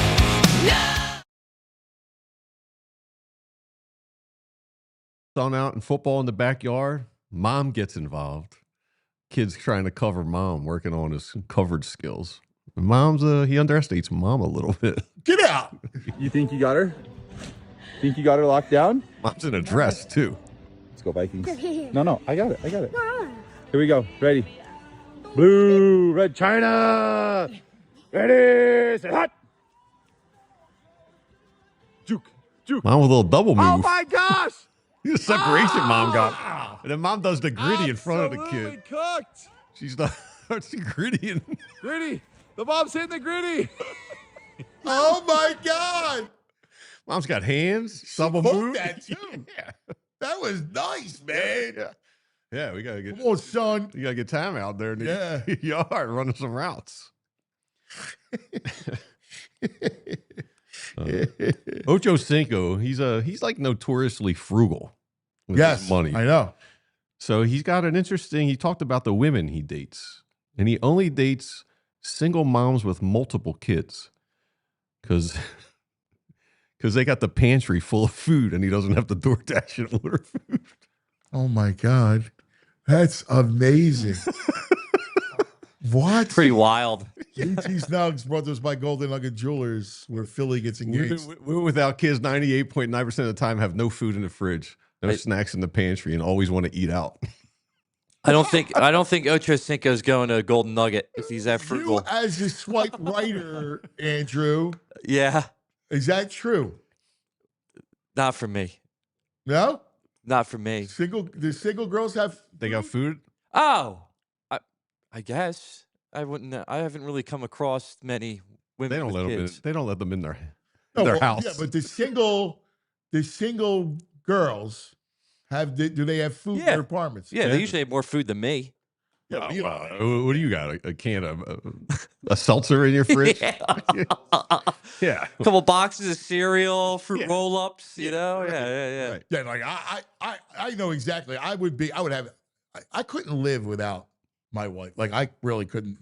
On out in football in the backyard, mom gets involved. Kid's trying to cover mom, working on his coverage skills. Mom's he underestimates mom a little bit. Get out! You think you got her? Think you got her locked down? Mom's in a dress too. Let's go Vikings. No, I got it. Here we go. Ready? Blue, red China. Ready, set, hot. Juke. Mom with a little double move. Oh my gosh! The separation mom got. And then mom does the gritty in front of the kid. Cooked. She's not. She gritty. Gritty. The mom's hitting the gritty. Oh my God. Mom's got hands. Some of them that too. Yeah. That was nice, man. Yeah, we gotta get. Come on, son. You gotta get time out there in the yard running some routes. Ocho Cinco, he's like notoriously frugal with his money. I know. So he's got an interesting. He talked about the women he dates, and he only dates single moms with multiple kids, because they got the pantry full of food, and he doesn't have to DoorDash and order food. Oh my God, that's amazing. What? Pretty wild. BT's Nugs brought to us by Golden Nugget Jewelers, where Philly gets engaged. Women without kids 98.9% of the time have no food in the fridge, no snacks in the pantry, and always want to eat out. I don't think Ocho Cinco's going to Golden Nugget if he's that frugal. You as a swipe writer, Andrew. Yeah. Is that true? Not for me. No? Not for me. The single girls have food? They got food? Oh. I guess. I haven't really come across many women. They don't let kids. them in. They don't let them in their house. Yeah, but the single girls do they have food in their apartments? Yeah, they usually have more food than me. Yeah, what do you got? A can of a seltzer in your fridge? Yeah. A couple boxes of cereal, fruit roll-ups, Yeah. Right. Yeah, like I know exactly. I couldn't live without my wife. Like I really couldn't.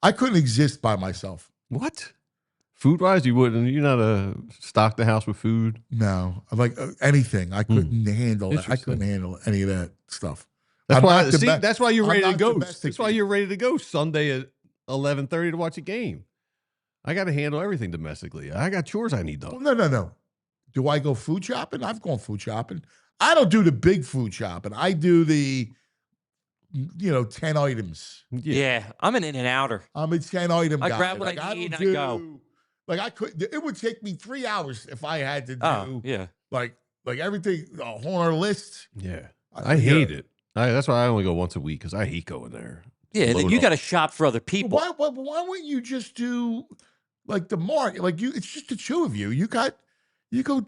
I couldn't exist by myself. What? Food-wise, you wouldn't. You're not stock the house with food. No, like anything. I couldn't handle that. I couldn't handle any of that stuff. That's why you're ready to go. That's why you're ready to go Sunday at 11:30 to watch a game. I got to handle everything domestically. I got chores I need done. No. Do I go food shopping? I've gone food shopping. I don't do the big food shopping. I do the 10 items. Yeah, I'm an in-and-outer. I'm a 10 item guy. I grab what I need and I go. Like I could. It would take me 3 hours if I had to do. Oh, yeah. Like everything on our list. Yeah, I hate it. That's why I only go once a week because I hate going there. Yeah, then you got to shop for other people. Why wouldn't you just do like the market? Like it's just the two of you. You got You can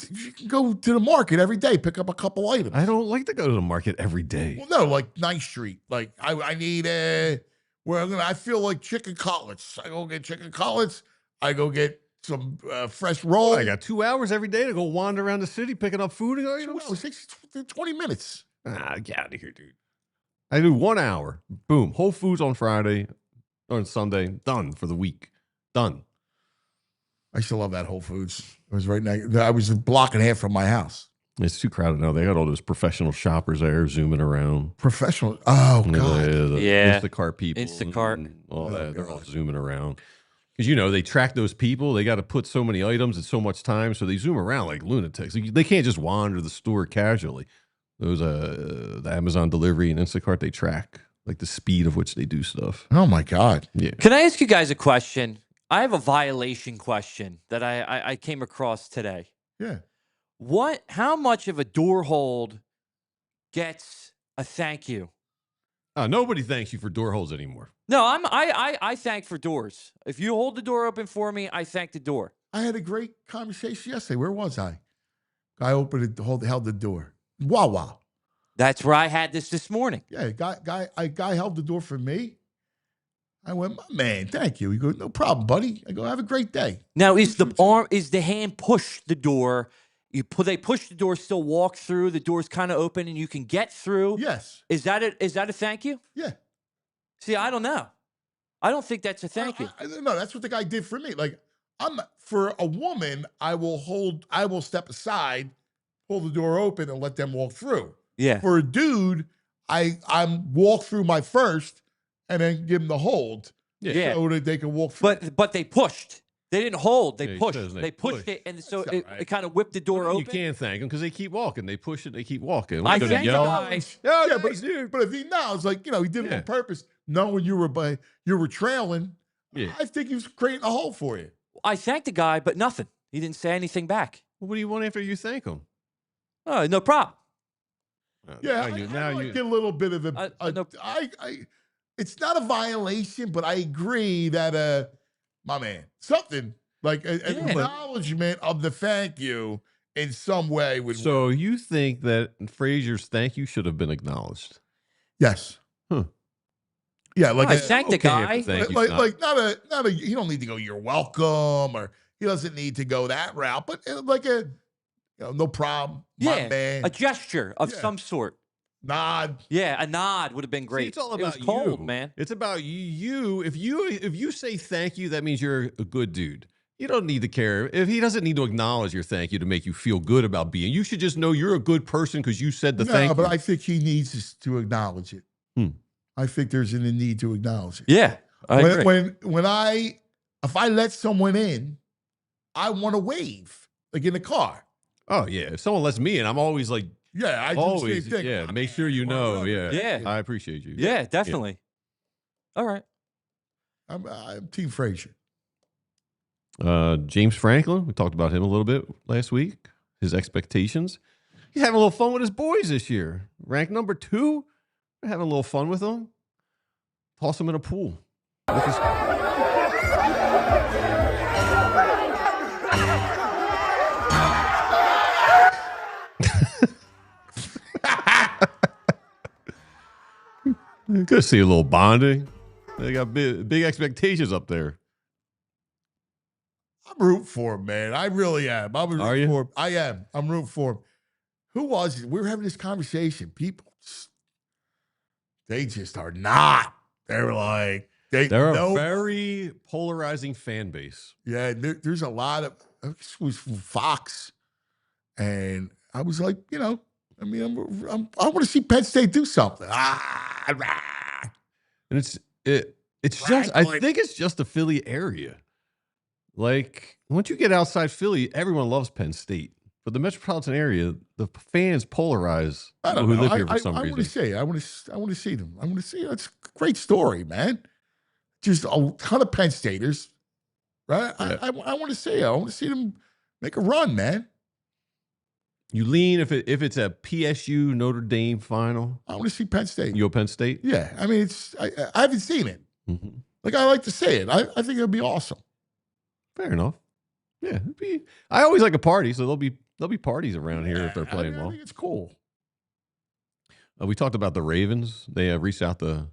go to the market every day, pick up a couple items. I don't like to go to the market every day. Well, no, like 9th Street. Like I need I feel like chicken cutlets. I go get chicken cutlets. I go get some fresh roll. I got 2 hours every day to go wander around the city picking up food. And It takes 20 minutes. Get out of here, dude. I do 1 hour. Boom. Whole Foods on Friday, on Sunday. Done for the week. Done. I still love that Whole Foods. It was right next. I was a block and a half from my house. It's too crowded now. They got all those professional shoppers there zooming around. Professional. Oh, God. The Yeah. Instacart people. Instacart. And all that. They're all God. zooming around. Because, they track those people. They got to put so many items at so much time. So they zoom around like lunatics. They can't just wander the store casually. Those, the Amazon delivery and Instacart, they track like the speed of which they do stuff. Oh, my God. Yeah. Can I ask you guys a question? I have a violation question that I came across today. Yeah. How much of a door hold gets a thank you? Nobody thanks you for door holds anymore. No, I thank for doors. If you hold the door open for me, I thank the door. I had a great conversation yesterday. Where was I? Guy opened it, held the door. Wow. That's where I had this morning. Yeah, guy held the door for me. I went, my man, thank you. He goes, no problem, buddy. I go, have a great day. Now, is the hand push the door? They push the door, still walk through. The door's kind of open, and you can get through. Yes. Is that a thank you? Yeah. See, I don't know. I don't think that's a thank you. No, that's what the guy did for me. Like, for a woman, I will step aside, pull the door open, and let them walk through. Yeah. For a dude, I'm walk through my first, and then give them the hold. Yeah. So that they can walk through. But they pushed. They didn't hold. They Yeah, pushed. he says They they pushed pushed. it, and so That's it all right. kind of whipped the door You open. can't thank them because they keep walking. They push it. They keep walking. I We're gonna thank the yell. guy. Yeah, but if he now it's like, he did it Yeah. on purpose, knowing you were trailing. Yeah. I think he was creating a hole for you. I thanked the guy, but nothing. He didn't say anything back. What do you want after you thank them? Oh, no problem. Yeah, now I you get a little bit of it's not a violation, but I agree that my man, something like an acknowledgement of the thank you in some way would So work. you think that Frazier's thank you should have been acknowledged? Yes. Huh. Yeah, like I thanked the guy. Thank you, like not a you don't need to go, you're welcome, or he doesn't need to go that route, but like no problem. My man. A gesture of some sort. Nod. Yeah, a nod would have been great. See, it's all it was about cold, you, man. It's about you. If you say thank you, that means you're a good dude. You don't need to care. If he doesn't need to acknowledge your thank you to make you feel good about being, you should just know you're a good person because you said the thank you. No, but I think he needs to acknowledge it. I think there's a need to acknowledge it. Yeah, I agree. If I let someone in, I want to wave, like in the car. Oh yeah, if someone lets me in, I'm always like, yeah, I always, do the same thing. yeah. Make sure you know, yeah, Yeah. I appreciate you. Yeah, definitely. All right. I'm Team Frazier. James Franklin, we talked about him a little bit last week. His expectations. He's having a little fun with his boys this year. Ranked number 2. We're having a little fun with him. Toss him in a pool. Good to see a little bonding. They got big expectations up there. I'm rooting for him, man. I really am. Are you? For him. I am. I'm rooting for him. Who was it? We were having this conversation. People, they just are not. They're like, they're a very polarizing fan base. Yeah, there's a lot of, this was from Fox. And I was like, I want to see Penn State do something. And it's just, I think it's just the Philly area. Like, once you get outside Philly, everyone loves Penn State. But the metropolitan area, the fans polarize I people don't who know. live here for some I reason. want to see it. I want to see them. I want to see it. It's a great story, man. Just a ton of Penn Staters, right? Yeah. I want to see it. I want to see them make a run, man. You lean if it's a PSU Notre Dame final. I want to see Penn State. You go Penn State? Yeah, I mean, I haven't seen it. Mm-hmm. Like, I like to see it. I think it'll be awesome. Fair enough. Yeah, I always like a party, so there'll be parties around here if they're playing I well. think it's cool. We talked about the Ravens. They reached out to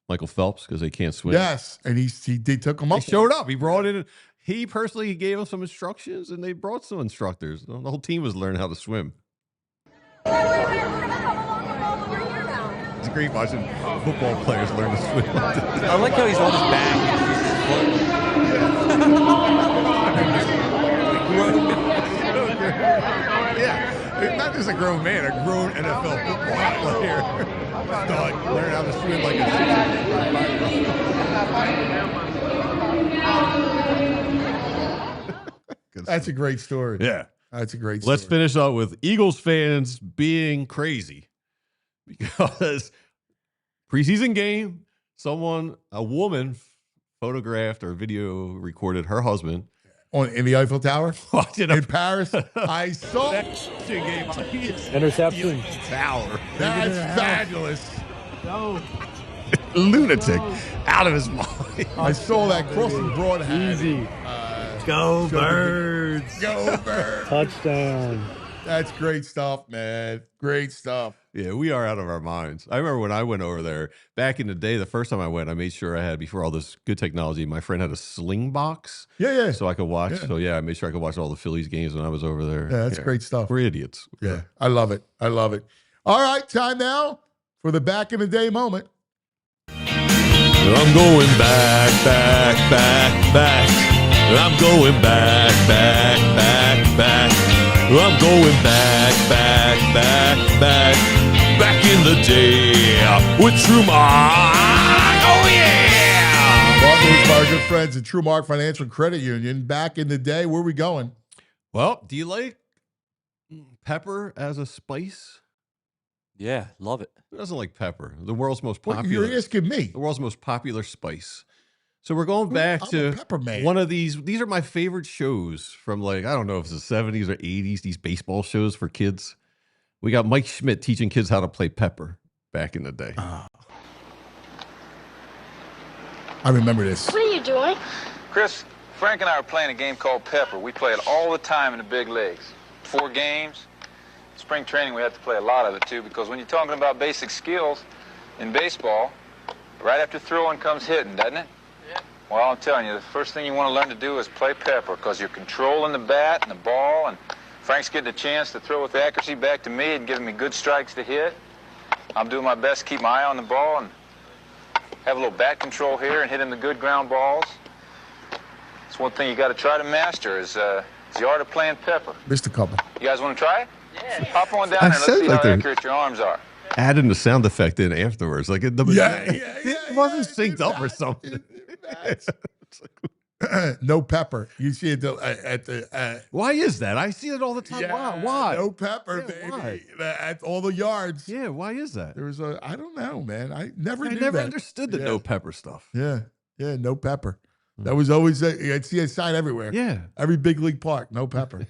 Michael Phelps because they can't swim. Yes, and they took him up. He showed up. He brought in. He personally gave us some instructions, and they brought some instructors. The whole team was learning how to swim. It's great watching football players learn to swim. I like how he's on his back. Yeah, not just a grown man, a grown NFL football player. Learn how to swim like a That's a great story. Yeah. That's a great story. Let's finish up with Eagles fans being crazy because preseason game, a woman photographed or video recorded her husband in the Eiffel Tower in Paris. I saw Interception. Tower. That's fabulous. Lunatic, out of his mind. I saw that crossing broad hat. Easy. Go Birds. Go Birds. Touchdown. That's great stuff, man. Great stuff. Yeah, we are out of our minds. I remember when I went over there back in the day, the first time I went, I made sure I had, before all this good technology, my friend had a sling box. Yeah. So I could watch. Yeah. So, I made sure I could watch all the Phillies games when I was over there. Yeah, that's great stuff. We're idiots. Yeah, I love it. I love it. All right, time now for the back in the day moment. I'm going back. I'm going back. I'm going back in the day with True Mark. Oh, yeah. Brought to us by our good friends at True Mark Financial Credit Union. Back in the day, where are we going? Well, do you like pepper as a spice? Yeah, love it. Who doesn't like pepper? The world's most What, popular. you're asking me? The world's most popular spice. So we're going back I'm to a pepper man. one of these. These are my favorite shows from, like, I don't know if it's the 70s or 80s, these baseball shows for kids. We got Mike Schmidt teaching kids how to play pepper back in the day. I remember this. What are you doing? Chris, Frank and I are playing a game called Pepper. We play it all the time in the big leagues. 4 games. Spring training, we have to play a lot of it, too, because when you're talking about basic skills in baseball, right after throwing comes hitting, doesn't it? Yeah. Well, I'm telling you, the first thing you want to learn to do is play pepper, because you're controlling the bat and the ball, and Frank's getting a chance to throw with accuracy back to me and giving me good strikes to hit. I'm doing my best to keep my eye on the ball and have a little bat control here and hitting the good ground balls. It's one thing you got to try to master is the art of playing pepper. Missed a couple. You guys want to try it? Yeah. Hop on down I there and let's said see like how they're- accurate your arms are. Adding the sound effect in afterwards. Like, it Yeah, wasn't synced up or something. No pepper. You see it at the. Why is that? I see it all the time. Yeah, Why? No pepper, Yeah, baby. At all the yards. Yeah, why is that? There was I don't know, man. I never I knew never that. understood the Yeah. no pepper stuff. Yeah, no pepper. That was always I'd see a sign everywhere. Yeah. Every big league park, no pepper.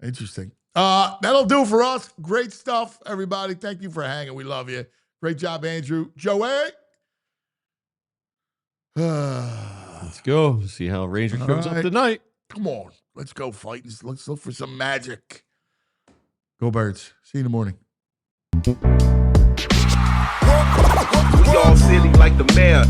Interesting. That'll do for us. Great stuff, everybody. Thank you for hanging. We love you. Great job, Andrew. Joey. Let's go. See how Ranger All shows right. up tonight. Come on. Let's go fighting. Let's look for some magic. Go Birds. See you in the morning. We all silly like the mayor.